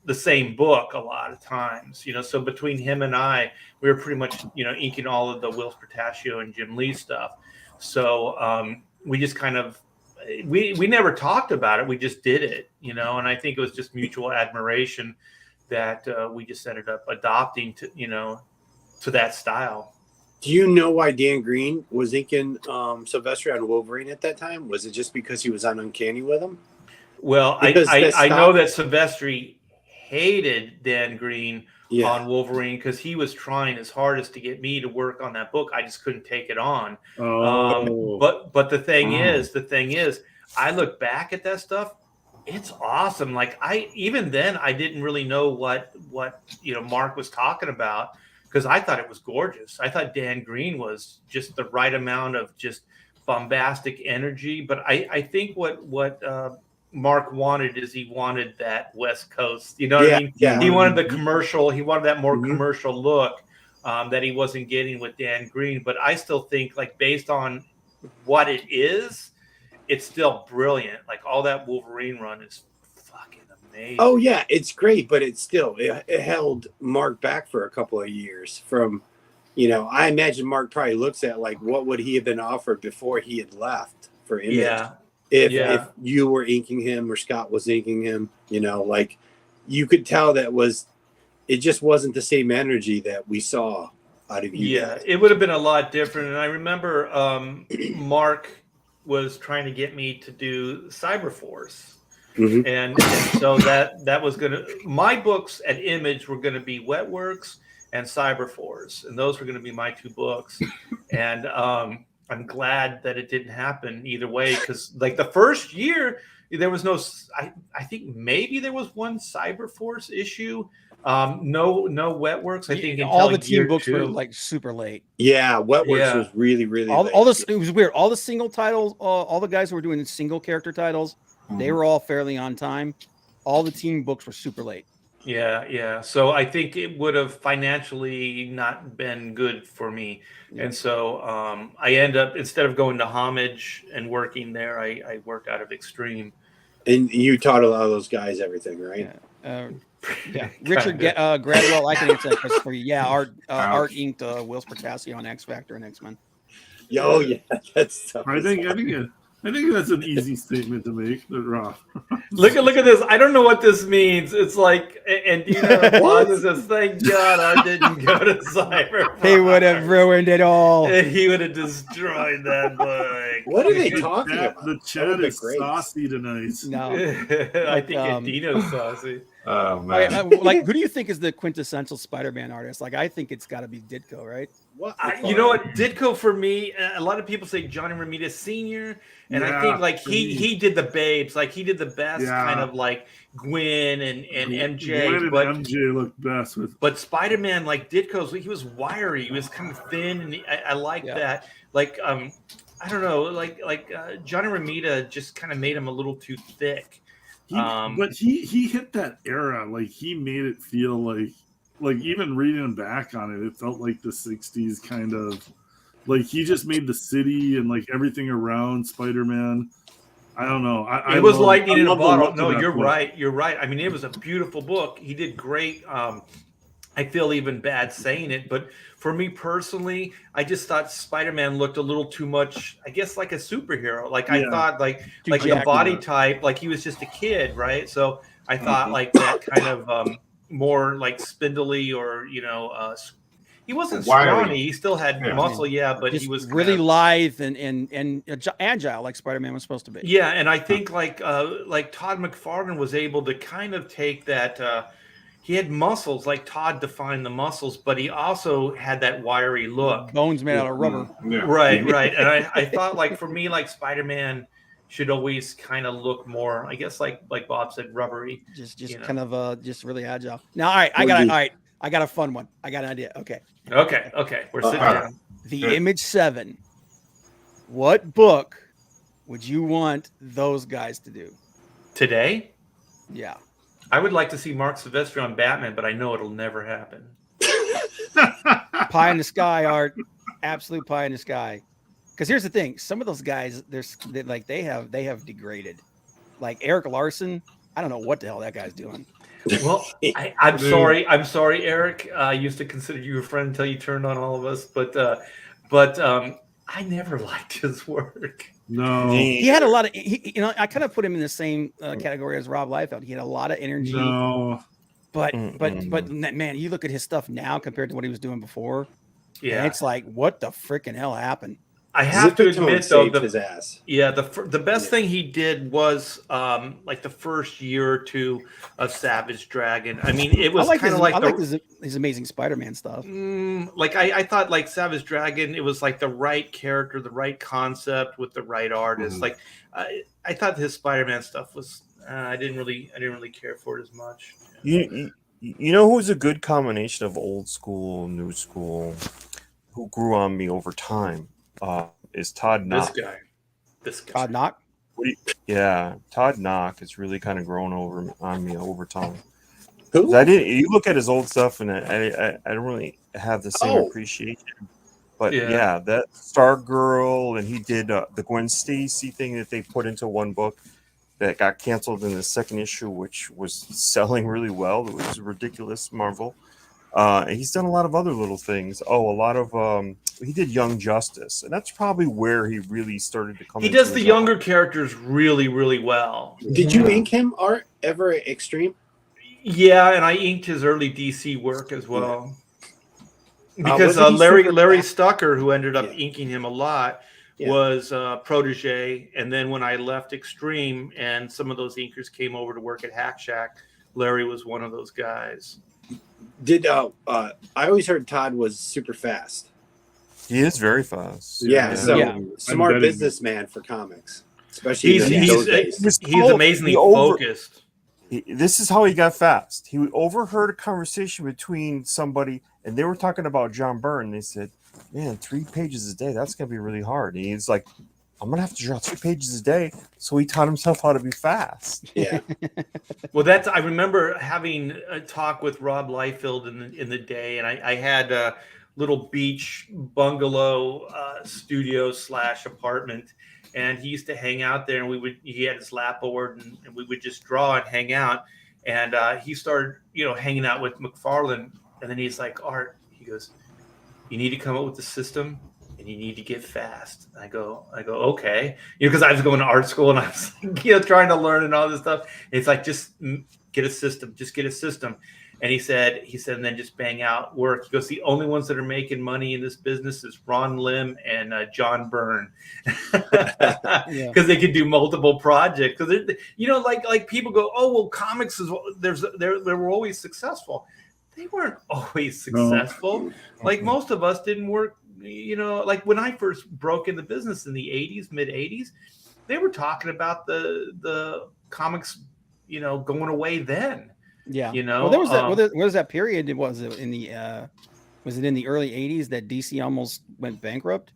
the same book a lot of times. So between him and I, we were pretty much inking all of the Will Portacio and Jim Lee stuff. So we just kind of we never talked about it. We just did it, and I think it was just mutual admiration. that we just ended up adopting to to that style. Do you know why Dan Green was inking Silvestri on Wolverine at that time? Was it just because he was on Uncanny with him? Well, I know that Silvestri hated Dan Green on Wolverine because he was trying his hardest to get me to work on that book. I just couldn't take it on. But the thing is, I look back at that stuff. It's awesome. Like even then I didn't really know what Mark was talking about because I thought it was gorgeous. I thought Dan Green was just the right amount of just bombastic energy. But I think what Mark wanted is he wanted that West Coast, you know what I mean? Yeah. He wanted the commercial. He wanted that more commercial look that he wasn't getting with Dan Green. But I still think, like, based on what it is, it's still brilliant. Like all that Wolverine run is fucking amazing. Oh yeah, it's great, but it held Mark back for a couple of years from, I imagine Mark probably looks at like what would he have been offered before he had left for Image. Yeah. If you were inking him or Scott was inking him, like you could tell it just wasn't the same energy that we saw out of you. Yeah, it would have been a lot different. And I remember Mark was trying to get me to do Cyberforce. And so that was my books at Image were going to be Wetworks and Cyberforce. And those were going to be my two books. And I'm glad that it didn't happen either way. Cause like the first year there was no, I think maybe there was one Cyberforce issue. No Wetworks. I think all the team books were like super late. Yeah, Wetworks was really late. All this, it was weird. All the single titles, all the guys who were doing the single character titles, they were all fairly on time. All the team books were super late. Yeah. So I think it would have financially not been good for me. And so I end up, instead of going to Homage and working there, I work out of Extreme. And you taught a lot of those guys everything, right? Yeah. Richard Gradwell, I can answer that question for you. Yeah, Art inked Will Spartasio on X Factor and X-Men. Oh yeah, that's tough. I think that's an easy statement to make. Look at this. I don't know what this means. It's like, and Dino says, "Thank God I didn't go to Cyber. He would have ruined it all. He would have destroyed that book." What are they talking about? The chat is saucy tonight. No, I think Dino's saucy. Oh man! Like, who do you think is the quintessential Spider-Man artist? Like, I think it's got to be Ditko, right? You know what? Ditko for me. A lot of people say Johnny Romita Sr. And I think like he did the babes, like he did the best kind of like Gwen and MJ. Gwen and MJ looked best with. But Spider-Man, like Ditko's, he was wiry. He was kind of thin, and I like that. Like I don't know, like Johnny Romita just kind of made him a little too thick. But he hit that era. Like he made it feel like even reading back on it, it felt like the 60s kind of. Like he just made the city and like everything around Spider-Man. I don't know. It was lightning in a bottle. No, you're right. You're right. I mean, it was a beautiful book. He did great. I feel even bad saying it, but for me personally, I just thought Spider-Man looked a little too much, I guess, like a superhero. Like I thought like the body type, like he was just a kid, right? So I thought like that kind of more like spindly or he wasn't scrawny. He still had muscle, but just he was really lithe and agile, like Spider-Man was supposed to be. Yeah, and I think like Todd McFarlane was able to kind of take that. He had muscles, like Todd defined the muscles, but he also had that wiry look. Bones made out of rubber. Yeah. Right. And I thought, like for me, like Spider-Man should always kind of look more, I guess, like Bob said, rubbery. Just kind of just really agile. Now, all right, I got a fun one. I got an idea. Okay. We're sitting down. The Image 7. What book would you want those guys to do today? Yeah. I would like to see Mark Silvestri on Batman, but I know it'll never happen. Pie in the sky, Art. Absolute pie in the sky. Because here's the thing: some of those guys, they have degraded. Like Eric Larson, I don't know what the hell that guy's doing. Well, I'm sorry, Eric. I used to consider you a friend until you turned on all of us, but I never liked his work. No, he had a lot of. I kind of put him in the same category as Rob Liefeld. He had a lot of energy. No, But Mm-mm. man, you look at his stuff now compared to what he was doing before, and Yeah, it's like, what the freaking hell happened? I have to Zipatone admit though, saved his ass. the best Yeah. thing he did was like the first year or two of Savage Dragon. I mean, it I was like kind his of like I like his Amazing Spider-Man stuff. like I thought like Savage Dragon, it was like the right character, the right concept with the right artist. Mhm. Like I thought his Spider-Man stuff was I didn't really care for it as much. You know who's a good combination of old school, new school, who grew on me over time, is Todd Knock. This guy. Todd Knock. Yeah, Todd Knock has really kind of grown on me over time. Who? 'Cause you look at his old stuff, and I don't really have the same appreciation. But yeah, that Stargirl, and he did the Gwen Stacy thing that they put into one book that got canceled in the second issue, which was selling really well. It was ridiculous, Marvel. And he's done a lot of other little things. He did Young Justice, and that's probably where he really started to come. He does the younger characters really, really well. Did you ink him art ever at Extreme? Yeah, and I inked his early DC work as well. Because wasn't he Larry super Stucker, who ended up Yeah. inking him a lot, Yeah. was protege. And then when I left Extreme and some of those inkers came over to work at Hack Shack, Larry was one of those guys. Did I always heard Todd was super fast. He is very fast. Yeah, so Yeah. smart betting- businessman for comics, especially He's in those days. he's amazingly focused. This is how he got fast. He overheard a conversation between somebody, and they were talking about John Byrne. They said, "Man, 3 pages a day, that's going to be really hard." And he's like, "I'm going to have to draw 3 pages a day." So he taught himself how to be fast. Yeah, Well, I remember having a talk with Rob Liefeld in the day, and I had a little beach bungalow studio / apartment, and he used to hang out there, and he had his lap board, and we would just draw and hang out. And he started, hanging out with McFarlane, and then he's like, "Art," he goes, "you need to come up with the system, and you need to get fast." I go, okay, because I was going to art school, and I was like, trying to learn and all this stuff. And it's like, just get a system, And he said, and then just bang out work. He goes, "The only ones that are making money in this business is Ron Lim and John Byrne, because they can do multiple projects. Because like people go, oh well, comics they were always successful. They weren't always successful. No. Like most of us didn't work. Like when I first broke in the business in the mid 80s, they were talking about the comics, going away then. Yeah, Well, there was that. What was that period? Was it in the early '80s that DC almost went bankrupt?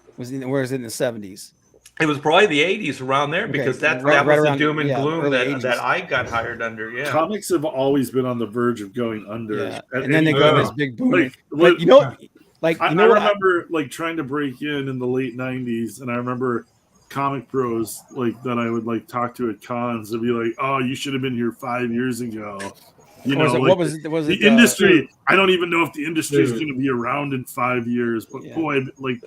Or was it in the '70s? It was probably the '80s, around there, because that was the doom and gloom that I got hired under. Yeah, comics have always been on the verge of going under. Yeah. And then they go this big boom. I remember trying to break in the late '90s, and I remember comic pros that I would talk to at cons and be like, "Oh, you should have been here 5 years ago." What was it? The industry? I don't even know if the industry is going to be around in 5 years, but boy,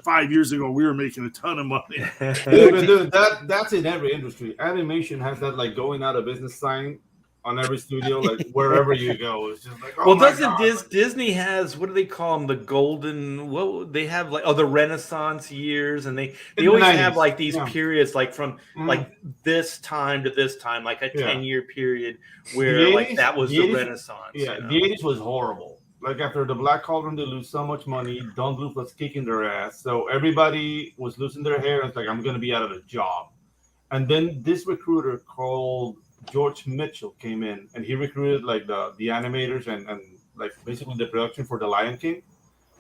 5 years ago we were making a ton of money. Dude, that's in every industry. Animation has that going out of business sign on every studio, wherever you go. It's just like, oh, well, doesn't Disney has, what do they call them, the golden, what they have, the Renaissance years, and they always 90s. Have these periods from this time to this time, a 10-year period where that was the Renaissance. Yeah, the 80s was horrible. After the Black Cauldron, they lose so much money. Don Bluth was kicking their ass, so everybody was losing their hair. It's I'm going to be out of a job. And then this recruiter called George Mitchell came in, and he recruited the animators and basically the production for The Lion King.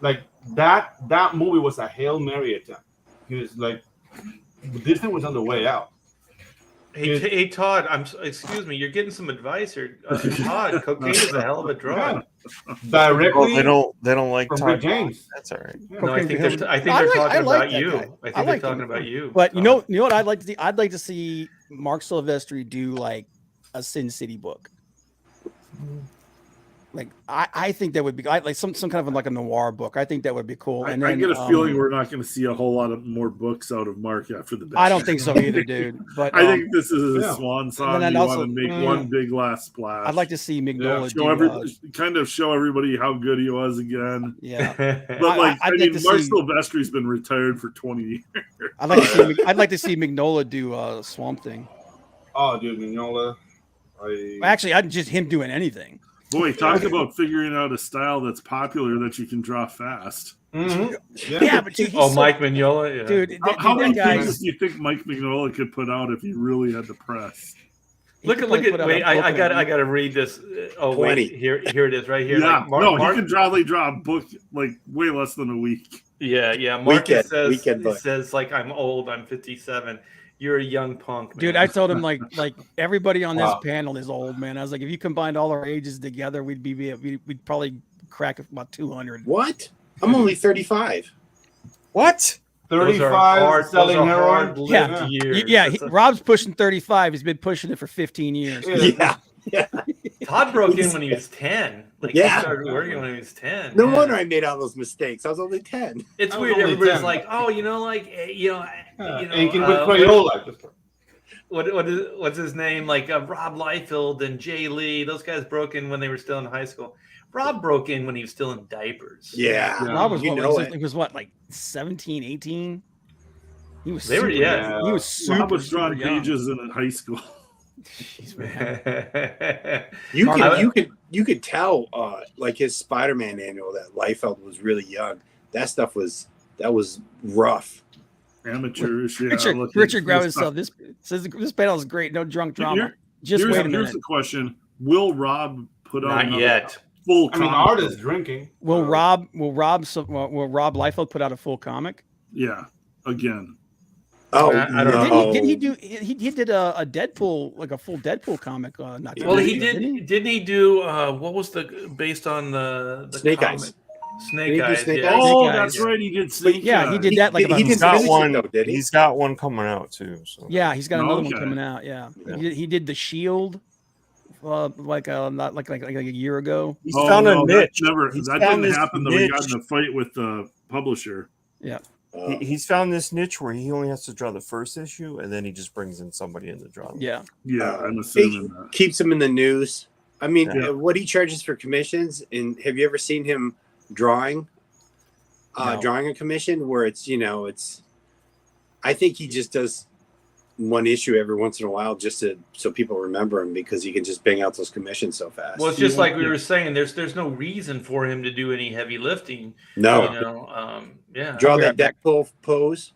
That movie was a Hail Mary attempt. He was Disney was on the way out. Hey Todd, excuse me, you're getting some advice here. Todd, cocaine is a hell of a drug. Directly, they don't like from Todd James. That's all right. No, I think they're talking about you. I think they're talking about you. But you know what I'd like to see? I'd like to see Mark Silvestri do a Sin City book. Like I think that would be like some kind of like a noir book. I think that would be cool. And I then get a feeling we're not going to see a whole lot of more books out of Mark after the. I don't think so either, dude. But I think this is a swan song. then You also- want to make one big last splash. I'd like to see Mignola show everybody how good he was again. Yeah, but like I mean, Mark Silvestri's been retired for 20 years. I'd like to see Mignola do Swamp Thing. Oh, dude, Mignola. Actually, I'd just him doing anything. Boy, talk about figuring out a style that's popular that you can draw fast. Mm-hmm. Yeah, but Mike Mignola, yeah. Dude. How many things do you think Mike Mignola could put out if he really had the press? Look at wait, I got to read this. Oh, 20. wait, here it is, right here. Yeah, Like he can draw a book like way less than a week. Yeah. Marcus says like I'm old. I'm 57. You're a young punk, man. Dude. I told him like everybody on this panel is old, man. I was like, if you combined all our ages together, we'd probably crack about 200. What? I'm only 35. What? 35 selling heroin. Yeah. Rob's pushing 35. He's been pushing it for 15 years. Yeah. Todd broke in when he was 10. Like he started working when he was 10. No wonder I made all those mistakes. I was only 10. It's weird. Everybody's 10. like, oh, Aiken with Crayola. What's his name? Like Rob Liefeld and Jay Lee. Those guys broke in when they were still in high school. Rob broke in when he was still in diapers. Yeah. Rob was like 17, 18. He was he was super. Rob was drawing pages in high school. Jeez, man. You could tell like his Spider-Man annual that Liefeld was really young. That was rough. Amateurish. Richard grabbed himself. This panel is great. No drunk drama. Wait a minute. Here's the question: will Rob put out not yet full? Art is drinking. Will Rob Liefeld put out a full comic? Yeah, again. Oh, I don't know. Didn't he do? He did a Deadpool, like a full Deadpool comic. He did. Didn't he do? What was based on the Snake comic? Eyes? Snake Eyes. Snake Yeah. Eyes? Oh, Snake that's Eyes. right. He did Snake Eyes. He did that. Like He He's didn't got finish it, one. though, did he? He's got one coming out too. So. Yeah, he's got another one Okay. coming out. Yeah, he did the Shield, like a year ago. He's found a niche. That didn't happen though. He got in a fight with the publisher. Yeah. He's found this niche where he only has to draw the first issue, and then he just brings in somebody in to draw them. Yeah. Yeah, I'm assuming that. Keeps him in the news. I mean, Yeah. what he charges for commissions, and have you ever seen him drawing a commission where it's I think he just does one issue every once in a while just so people remember him, because he can just bang out those commissions so fast. Well, it's just like we were saying. There's no reason for him to do any heavy lifting. No. Draw that Deadpool pose,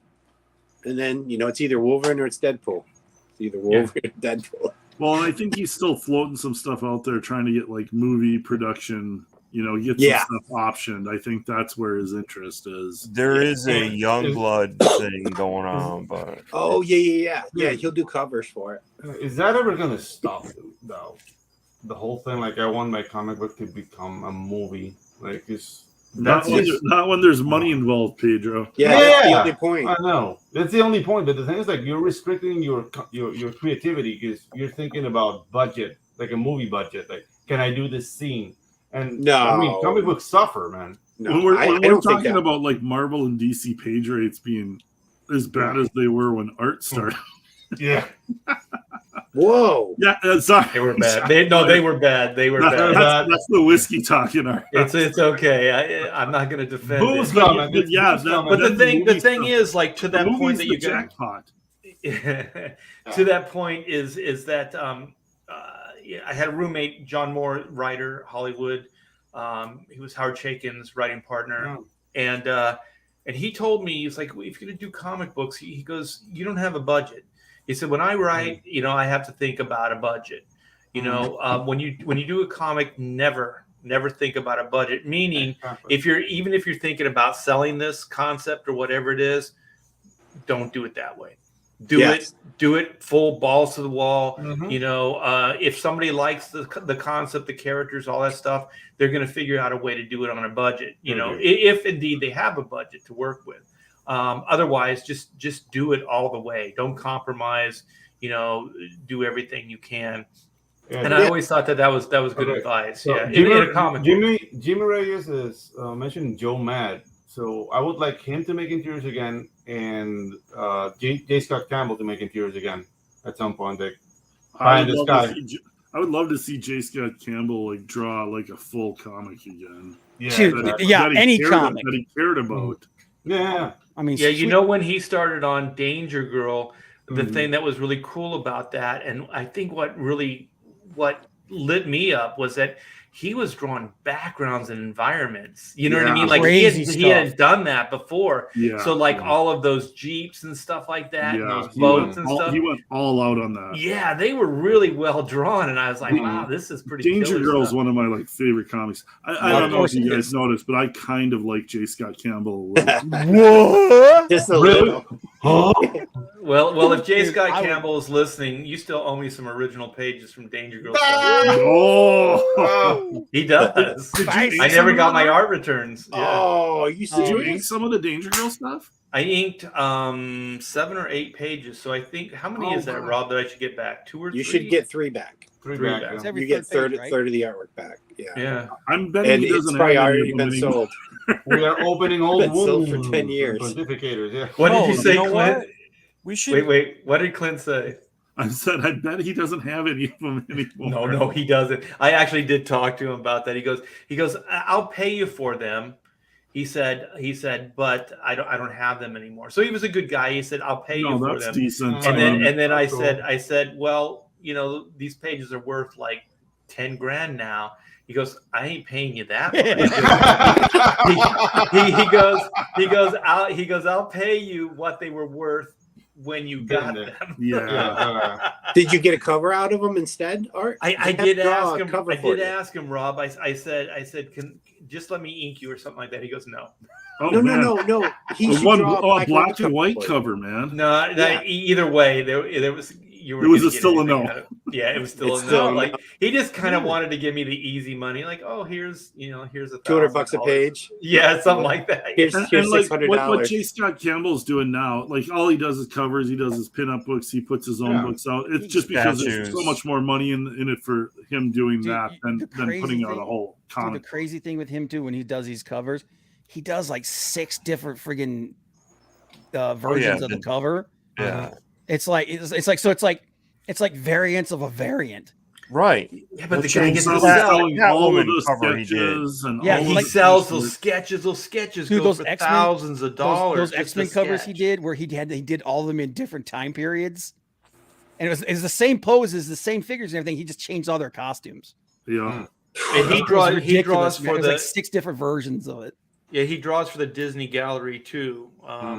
and then it's either Wolverine or it's Deadpool. It's either Wolverine or Deadpool. Well, and I think he's still floating some stuff out there, trying to get like movie production. Get some stuff optioned. I think that's where his interest is. There is a Youngblood thing going on, but yeah. He'll do covers for it. Is that ever gonna stop, though? The whole thing, like I want my comic book to become a movie. Like not when there's money involved, Pedro. Yeah, that's the only point. I know that's the only point. But the thing is, like, you're restricting your creativity because you're thinking about budget, like a movie budget. Like, can I do this scene? And no, I mean, comic books suffer, man. No, when we're talking about like Marvel and DC page rates being as bad as they were when art started. Yeah. Whoa. Yeah, sorry. They were bad. They were bad. They were bad. That's the whiskey talking. It's okay. I'm not going to defend Booze it. Coming. But yeah, but the thing is, like, to that point that you got jackpot. to that point is that I had a roommate, John Moore, writer, Hollywood. He was Howard Chaykin's writing partner, and he told me, he's like, if you're gonna do comic books, he goes, you don't have a budget. He said, when I write, I have to think about a budget. When you do a comic, never think about a budget. Meaning, if you're thinking about selling this concept or whatever it is, don't do it that way. Do it full balls to the wall. Mm-hmm. If somebody likes the concept, the characters, all that stuff, they're going to figure out a way to do it on a budget. If indeed they have a budget to work with. Otherwise, just do it all the way. Don't compromise. Do everything you can. And I always thought that was good Okay. advice. So Yeah, Jimmy, in a comic book. Jimmy Reyes is mentioned Joe Mad, so I would like him to make interiors again, and J. Scott Campbell to make interiors again at some point. Like, I in would the love sky. to see. I would love to see J. Scott Campbell like draw like a full comic again. Yeah, Dude, exactly. yeah, that he any cared, comic. that he cared about. Yeah. I mean, Yeah, you sweet- know, when he started on Danger Girl, the Mhm. thing that was really cool about that, and I think what lit me up was that he was drawing backgrounds and environments. You know what I Yeah. mean? Like Crazy he stuff. hadn't done that before. Yeah. So like all of those Jeeps and stuff like that, and Yeah, those he boats went and all- stuff. He went all out on that. Yeah, they were really well drawn, and I was like, wow, this is pretty. Danger killer Girl is stuff. one of my like favorite comics. I Of don't know if course you it guys is. noticed, but I kind of like J. Scott Campbell. a little. What? Just a Really? little. Well, if J. Dude, Scott I would- Campbell is listening, you still owe me some original pages from Danger Girl. Oh, He does. Did you I ink never some of got that, my Mark? art returns. Yeah. Oh, you Did you ink serious? some of the Danger Girl stuff? I inked 7 or 8 pages. So I think how many Oh, is that, wow. Rob, that I should get back? 2 or 3? You should get 3 back. Three back, back. It's every You get third page, right? third of the artwork back. Yeah. Yeah. I'm betting And he it's doesn't probably have any already of them been anymore. sold. We are opening old Been sold wounds. for 10 years. Pontificators, yeah. What did Oh, you say, know Clint? what? We should. Wait. What did Clint say? I said I bet he doesn't have any of them anymore. No, he doesn't. I actually did talk to him about that. He goes, I'll pay you for them. He said, but I don't have them anymore. So he was a good guy. He said, I'll pay you for that's them. decent. And then I Cool. said, well, you know, these pages are worth like 10 grand now. He goes, I ain't paying you that much. he goes, I'll pay you what they were worth when you got them. Yeah. Did you get a cover out of them instead, Art? I They did have to draw ask a him. cover I for did you. ask him, Rob. I said, can just let me ink you or something like that. He goes, no. Oh, No. man. He A should one, draw a oh, black and white for you. cover, man. No, Yeah. Either way, there was. You were It was gonna a get still a anything no. out of it. Yeah, it was still It's a still no. a no. Like he just kind of wanted to give me the easy money. Like, oh, here's $1,000 $200 a page. Yeah, something like that. Here's And $600. like what J. Scott Campbell's doing now, like all he does is covers, he does his pinup books, he puts his own books out. It's just because there's so Statues. much more money in it for him doing Dude, that than the crazy putting out a thing- whole Dude, comic. the crazy thing with him too, when he does these covers, he does like 6 different friggin' versions of the cover. Yeah. It's like variants of a variant. Right. Yeah, but the He's guy gets to selling sell. all of Catwoman those cover he did. sketches and Yeah, all He of sells the those sketches. Those sketches Dude, go those for X-Men- thousands of dollars. Those just X-Men a covers he sketch. did, where he did all of them in different time periods, and it was the same poses, the same figures and everything. He just changed all their costumes. Yeah. And he It was draws ridiculous, man. for It was the like 6 different versions of it. Yeah, he draws for the Disney Gallery too.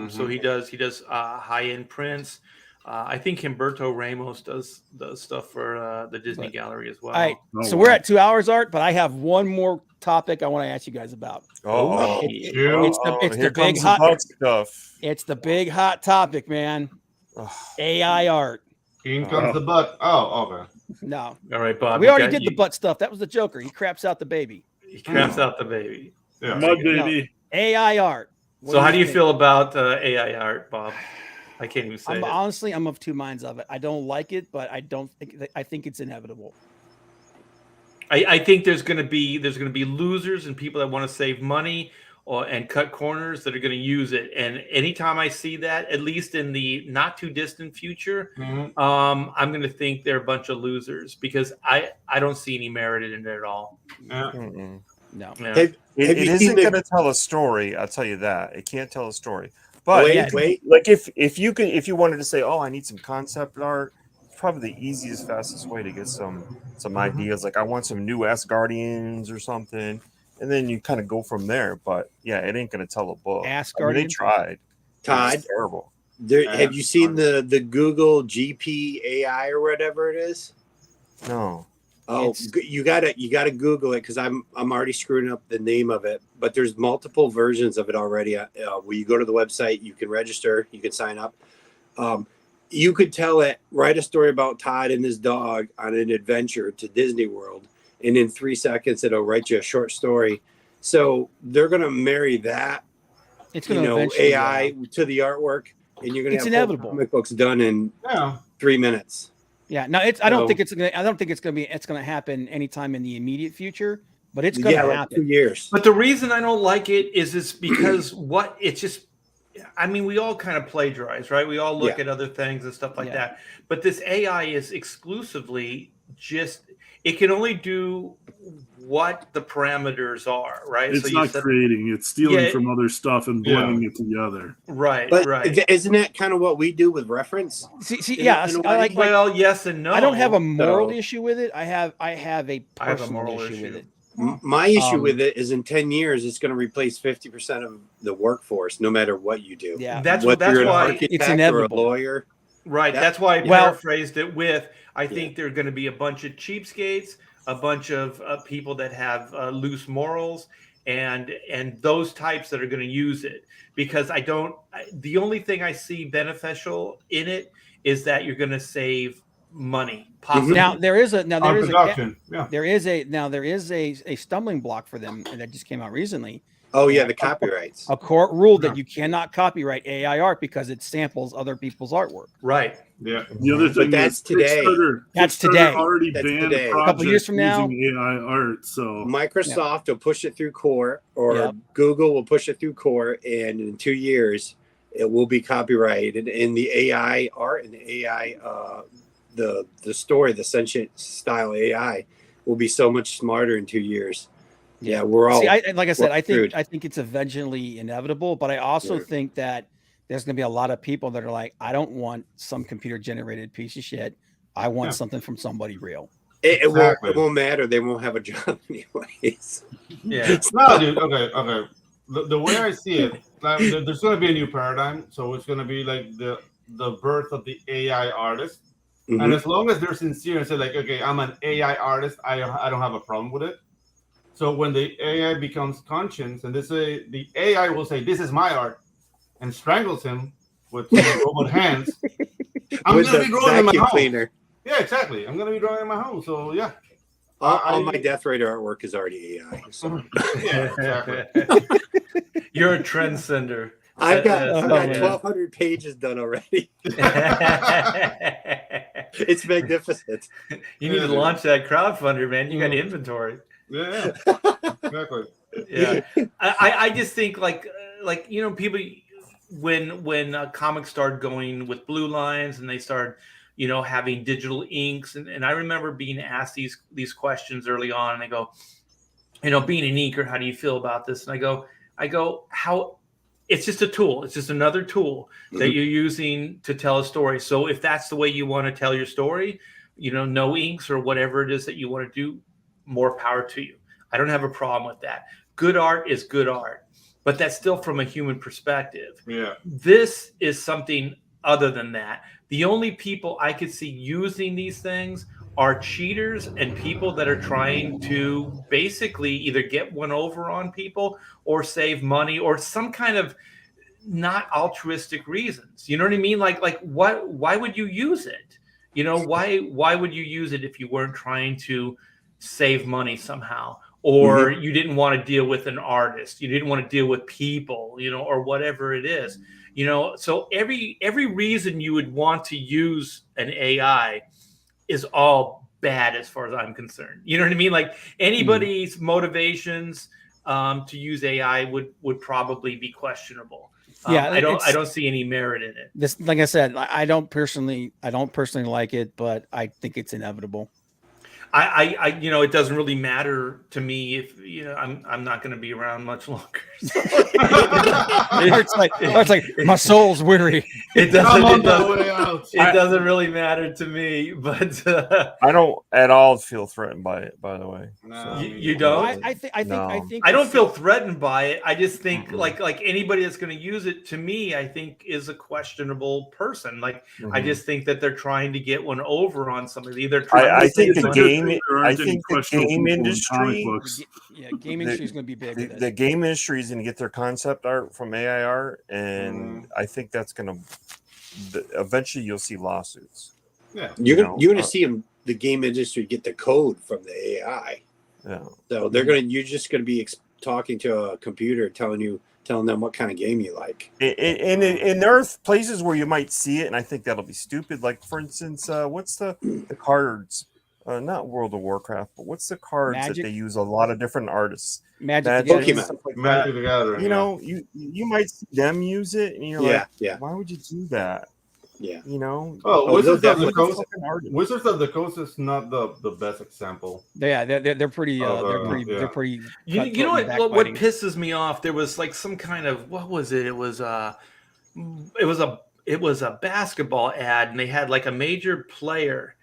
So he does high end prints. I think Humberto Ramos does stuff for the Disney Gallery as well. All right, Oh, so wow. we're at 2 hours, Art, but I have one more topic I want to ask you guys about. Oh, It's here the big comes hot- the bug stuff. It's the big hot topic, man. Ugh. AI art. In comes the butt. Oh, okay. No, All right, Bob. we you already got- did the butt stuff. That was the Joker. He craps out the baby. He craps out the baby. Yeah. Mud baby. AI art. What So how do you think? feel about AI art, Bob? I can't even say it. Honestly, I'm of two minds of it. I don't like it, but I think it's inevitable. I think there's going to be losers and people that want to save money and cut corners that are going to use it. And anytime I see that, at least in the not too distant future, I'm going to think they're a bunch of losers because I don't see any merit in it at all. Yeah. Mm-mm. No. Yeah. It you isn't seen the- going to tell a story. I'll tell you that. It can't tell a story. But Wait. like if you wanted to say, oh, I need some concept art, it's probably the easiest, fastest way to get some ideas. Like I want some new Asgardians or something, and then you kind of go from there. But yeah, it ain't gonna tell a book. I mean, they Asgardians? tried. Todd, It's terrible. have you seen the Google GP AI or whatever it is? No. Oh, you gotta Google it because I'm already screwing up the name of it. But there's multiple versions of it already. Where you go to the website, you can register, you can sign up. You could tell it, write a story about Todd and his dog on an adventure to Disney World, and in 3 seconds it'll write you a short story. So they're gonna marry that, It's going to eventually AI to the artwork, and you're gonna It's have inevitable. comic books done in 3 minutes. Yeah, no, I don't think it's gonna happen anytime in the immediate future, but it's gonna like happen. 2 years. But the reason I don't like it is because it's just, I mean, we all kind of plagiarize, right? We all look at other things and stuff like that. But this AI is exclusively just, it can only do what the parameters are, right? It's not creating; it's stealing from other stuff and blending it together. Right, But right. isn't that kind of what we do with reference? Well, yes and no. I don't have a moral issue with it. I have a personal issue with it. My issue with it is in 10 years, it's going to replace 50% of the workforce, no matter what you do. Yeah, that's you're why an architect it's inevitable. or a lawyer. Right. That's why I paraphrased it with, I think there are going to be a bunch of cheapskates, a bunch of people that have loose morals, and those types that are going to use it. Because the only thing I see beneficial in it is that you're going to save money. Possibly. Now there is a stumbling block for them that just came out recently. Oh yeah, the copyrights. A court ruled that you cannot copyright AI art because it samples other people's artwork. Right. Yeah. The other thing, that's today. That's today. Already banned today. A couple years from now, using AI art. So Microsoft will push it through court, or Google will push it through court, and in 2 years it will be copyrighted. And the AI art and the AI, the story, the sentient style AI, will be so much smarter in 2 years. Yeah, we're all. See, like I said, I think it's eventually inevitable, but I also think that there's going to be a lot of people that are like, I don't want some computer generated piece of shit. I want something from somebody real. It won't matter. They won't have a job anyways. Yeah. No, dude. Okay. The way I see it, there's going to be a new paradigm. So it's going to be like the birth of the AI artist. Mm-hmm. And as long as they're sincere and say like, okay, I'm an AI artist, I don't have a problem with it. So when the AI becomes conscious, and the AI will say, "This is my art," and strangles him with robot hands, I'm going to be drawing in my home. Cleaner. Yeah, exactly. I'm going to be drawing in my home. So yeah, all my Death Raider artwork is already AI. So. Yeah, exactly. You're a trendsetter. I've got 1,200 pages done already. It's magnificent. You need to launch that crowdfunder, man. You got inventory. Yeah, exactly. Yeah, I just think like people when comics started going with blue lines and they started having digital inks and I remember being asked these questions early on and they go, being an inker, how do you feel about this? And I go how. It's just a tool. It's just another tool that you're using to tell a story. So if that's the way you want to tell your story, no inks or whatever it is that you want to do, more power to you. I don't have a problem with that. Good art is good art, but that's still from a human perspective. Yeah. This is something other than that. The only people I could see using these things are cheaters and people that are trying to basically either get one over on people or save money or some kind of not altruistic reasons. You know what I mean? Like why would you use it? Why would you use it if you weren't trying to save money somehow? Or you didn't want to deal with an artist, you didn't want to deal with people, or whatever it is, so every reason you would want to use an AI is all bad as far as I'm concerned. You know what I mean? Like anybody's motivations to use AI would probably be questionable. I don't see any merit in it. This, like I said, I don't personally like it, but I think it's inevitable. I it doesn't really matter to me if I'm not going to be around much longer. So. It's like my soul's weary. It doesn't really matter to me, but I don't at all feel threatened by it. By the way, no. You don't. I think I don't feel threatened by it. I just think like anybody that's going to use it, to me, I think is a questionable person. Like I just think that they're trying to get one over on somebody. I think the game industry. Game industry is going to be big. The game industry is going to get their concept art from AI art, and I think that's going to eventually you'll see lawsuits. Yeah, you're going to see the game industry get the code from the AI. Yeah, so you're just going to be talking to a computer telling you telling them what kind of game you like. And there are places where you might see it, and I think that'll be stupid. Like, for instance, what's the cards? Not World of Warcraft, but what's the cards Magic? that they use a lot of different artists? Magic. Pokemon. stuff like Magic that. the Gathering. You know, you might see them use it, and you're like, Yeah. why would you do that? Yeah. You know? Oh, they'll Wizards of the definitely- Coast. Fucking artist. Wizards of the Coast is not the best example. Yeah, they're pretty. They're yeah. pretty. You know what backbiting. pisses me off? There was like some kind of, what was it? It was a basketball ad, and they had like a major player,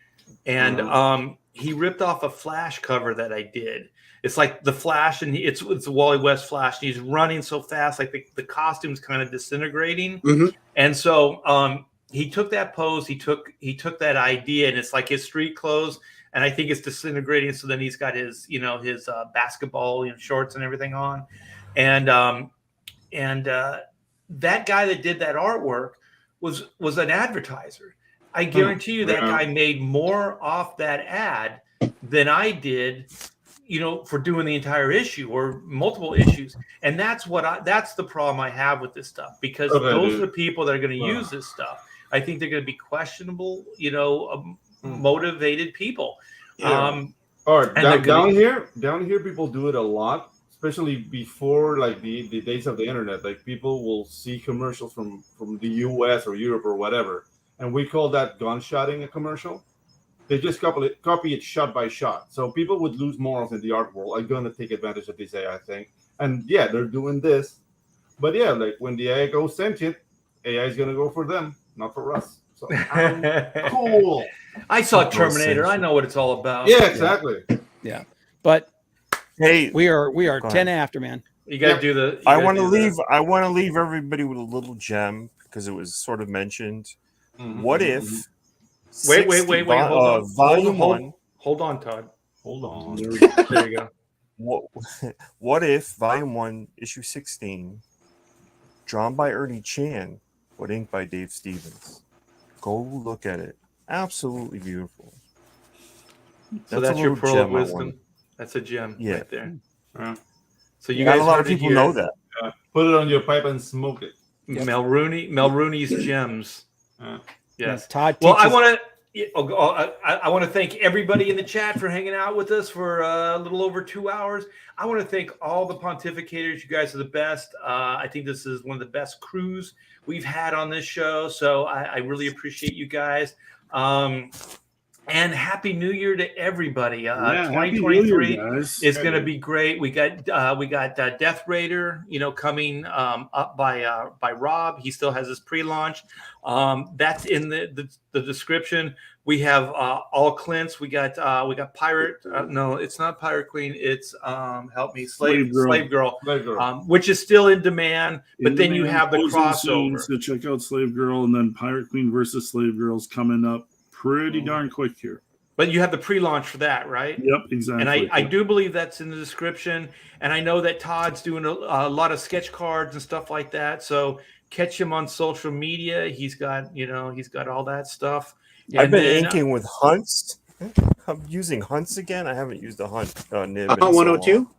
and he ripped off a Flash cover that I did. It's like the Flash, and it's Wally West Flash, and he's running so fast, like the costume's kind of disintegrating. Mm-hmm. And so he took that pose, he took that idea, and it's like his street clothes, and I think it's disintegrating. So then he's got his his basketball shorts and everything on, and that guy that did that artwork was an advertiser. I guarantee you that guy made more off that ad than I did, for doing the entire issue or multiple issues. And that's the problem I have with this stuff, because those are the people that are going to use this stuff. I think they're going to be questionable, motivated people. Yeah. All right, down here, people do it a lot, especially before like the days of the internet. Like, people will see commercials from the US or Europe or whatever, and we call that gunshotting a commercial. They just copy it shot by shot. So people with loose morals in the art world are going to take advantage of this AI thing. And yeah, they're doing this. But yeah, like when the AI goes sentient, AI is going to go for them, not for us. So cool. I saw Terminator. I know what it's all about. Yeah, exactly. Yeah, but Hey, we are Go 10 ahead. after, man. You got to do the. I want to leave everybody with a little gem, because it was sort of mentioned. What if? Wait. Hold on. Volume 1. Hold on, Todd. Hold on. There you go. What if Volume 1, Issue 16, drawn by Ernie Chan, but inked by Dave Stevens? Go look at it. Absolutely beautiful. So that's a your little pearl gem of I wisdom. wanted. That's a gem Yeah. right there. So you Not guys a lot heard of it people here. know that. Put it on your pipe and smoke it. Mel Rooney's gems. Yes. Todd. Well, I teaches- want to. I want to thank everybody in the chat for hanging out with us for a little over 2 hours. I want to thank all the Pontificators. You guys are the best. I think this is one of the best crews we've had on this show. So I really appreciate you guys. And Happy New Year to everybody. Happy New Year, 2023 guys. is going to be great. We got Death Raider, coming up by Rob. He still has his pre-launch. That's in the description. We have all Clint's. We got Pirate. No, it's not Pirate Queen. It's help me, Slave Girl. Which is still in demand. But then you have the crossover. So check out Slave Girl, and then Pirate Queen versus Slave Girl's coming up pretty darn quick here. But you have the pre-launch for that, right? Yep, exactly. And I do believe that's in the description. And I know that Todd's doing a lot of sketch cards and stuff like that. So catch him on social media. He's got all that stuff. I've been inking with Hunts. I'm using Hunts again. I haven't used a Hunt nib. 102?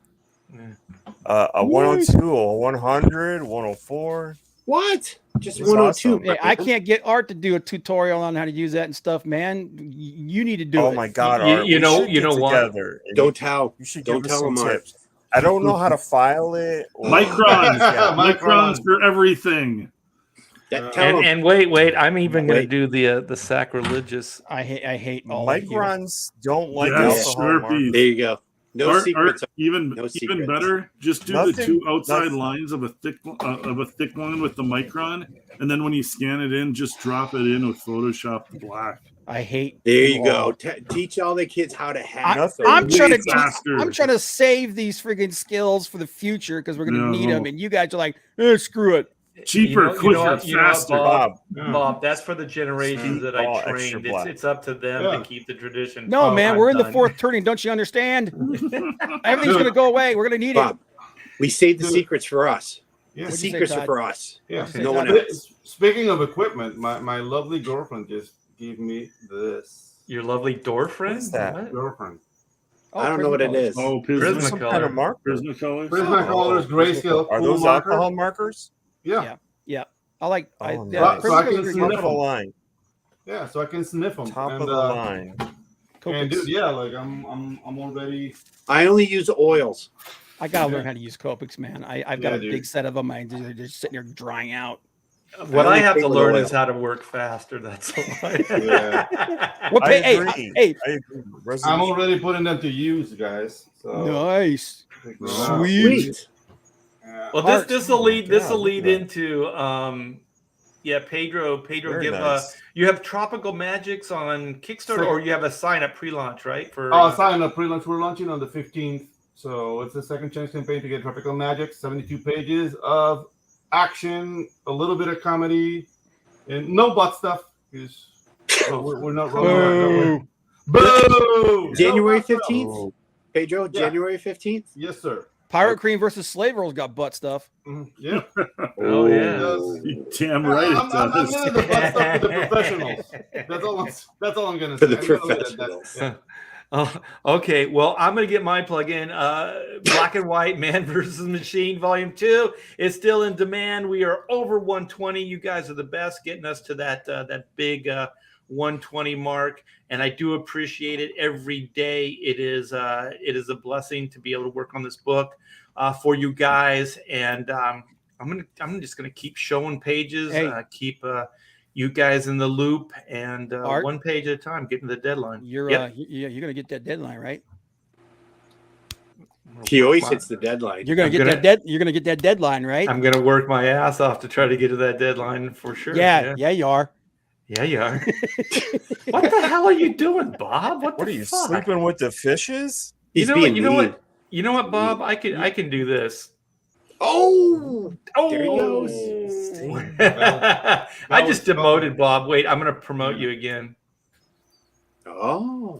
A 102, a 100, 104. What? Just It's 102. awesome. Hey, I can't get Art to do a tutorial on how to use that and stuff, man. You need to do it. Oh my God, You- Art, you we know- should you get know what? together and Don't tell. You should Don't give us tell some him, Art. tips. I don't know how to file it. Or... Microns. Yeah, Microns for everything. Tell him. And wait, I'm even going to do the sacrilegious. I hate all of you. Microns don't like Yes, alcohol. Mark. Sharpies. There you go. No secrets. Even No even secrets. better, just do Nothing- the two outside nothing. lines of a thick one with the micron, and then when you scan it in, just drop it in with Photoshop black. I hate. There you all. go. Teach all the kids how to hack. Nothing. I'm trying Way to. faster. I'm trying to save these friggin' skills for the future because we're gonna Yeah, need no. them, and you guys are like, screw it. Cheaper, quicker, what, faster. Bob, Bob, Bob, that's for the generations that I Oh, extra trained. black. It's up to them Yeah. to keep the tradition. No, Oh, man, I'm we're in the done. fourth turning. Don't you understand? Everything's gonna go away. We're gonna need Bob, we saved the Dude. secrets for us. Yeah. The What'd you say, secrets are Todd? for us. Yeah. say, No one Todd? else. Speaking of equipment, my lovely girlfriend just gave me this. Your lovely door friend. What is that? What? Girlfriend. I don't know what it is. Oh, Prismacolor. Some kind of marker. Prismacolor. Prismacolors, grayscale. Are cool those marker. alcohol markers? Yeah. Yeah. I like. Oh, I, nice. yeah, So I can Prismacolor's sniff Top good. of the line. Yeah, so I can sniff them. Top and, of the line. And Copics. dude, yeah, like I'm already. I only use oils. I gotta Yeah. learn how to use Copics, man. I've got Yeah, a dude. big set of them. They're just sitting there drying out. What only I have pick to with learn oil. is how to work faster. That's all. Yeah. What I hey, agree. hey, I agree. I'm Resident already putting them to use, guys. So nice, check this out. sweet. Sweet. Yeah. Well, Hearts. this will lead God, look lead at that. into Pedro Very give nice. you have Tropical Magics on Kickstarter, or you have a sign up pre-launch, right? For Sign up pre-launch. We're launching on the 15th, so it's a second chance campaign to get Tropical Magic. 72 pages of action, a little bit of comedy, and no butt stuff. Because we're not rolling. Boo! January No butt stuff. 15th? Oh, Pedro, Yeah. January 15th? Yes, sir. Pirate Cream versus Slave Girl's got butt stuff. Yeah. Oh, yeah. You damn right it I'm does. into the butt stuff for the professionals. That's all I'm gonna For say. the I'm gonna leave it at that. professionals. Yeah. Oh, okay. Well, I'm going to get my plug in. Black and White Man versus Machine Volume 2 is still in demand. We are over 120. You guys are the best, getting us to that big 120 mark, and I do appreciate it every day. It is a blessing to be able to work on this book for you guys, and I'm just gonna keep showing pages, Hey. keep you guys in the loop, and Art? one page at a time, getting to the deadline. You're Yep. you're gonna get that deadline, right? He always hits the deadline. You're gonna I'm get gonna- that you're gonna get that deadline, right? I'm gonna work my ass off to try to get to that deadline for sure. yeah, you are. Yeah, you are. What the hell are you doing, Bob? what the are you fuck? sleeping with the fishes? He's you know being what? You know mean. what? You know what, Bob? I can do this. Oh! Oh, There he goes. I just demoted Bob. Wait, I'm going to promote you again. Oh.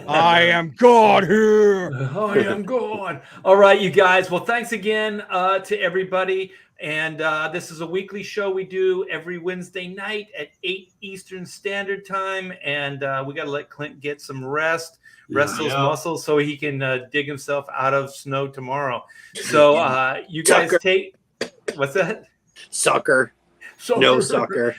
I am God here. I am gone. All right, you guys. Well, thanks again to everybody. And this is a weekly show we do every Wednesday night at 8 Eastern Standard Time. And we got to let Clint get some rest those muscles so he can dig himself out of snow tomorrow. So you guys Sucker. take – what's that? Sucker. No sucker.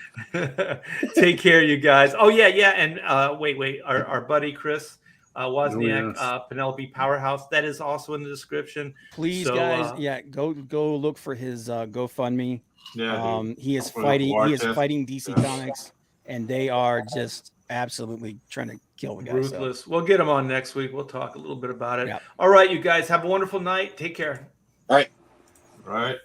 Take care, you guys. Oh, yeah. And wait. Our buddy Chris Wozniak, Oh, yes. Penelope Powerhouse, that is also in the description. Please, So, guys, go look for his GoFundMe. Yeah, dude. He is For the fighting. war He is chest. fighting DC Comics, and they are just absolutely trying to kill the guy. So. Ruthless. We'll get him on next week. We'll talk a little bit about it. Yeah. All right, you guys. Have a wonderful night. Take care. Right.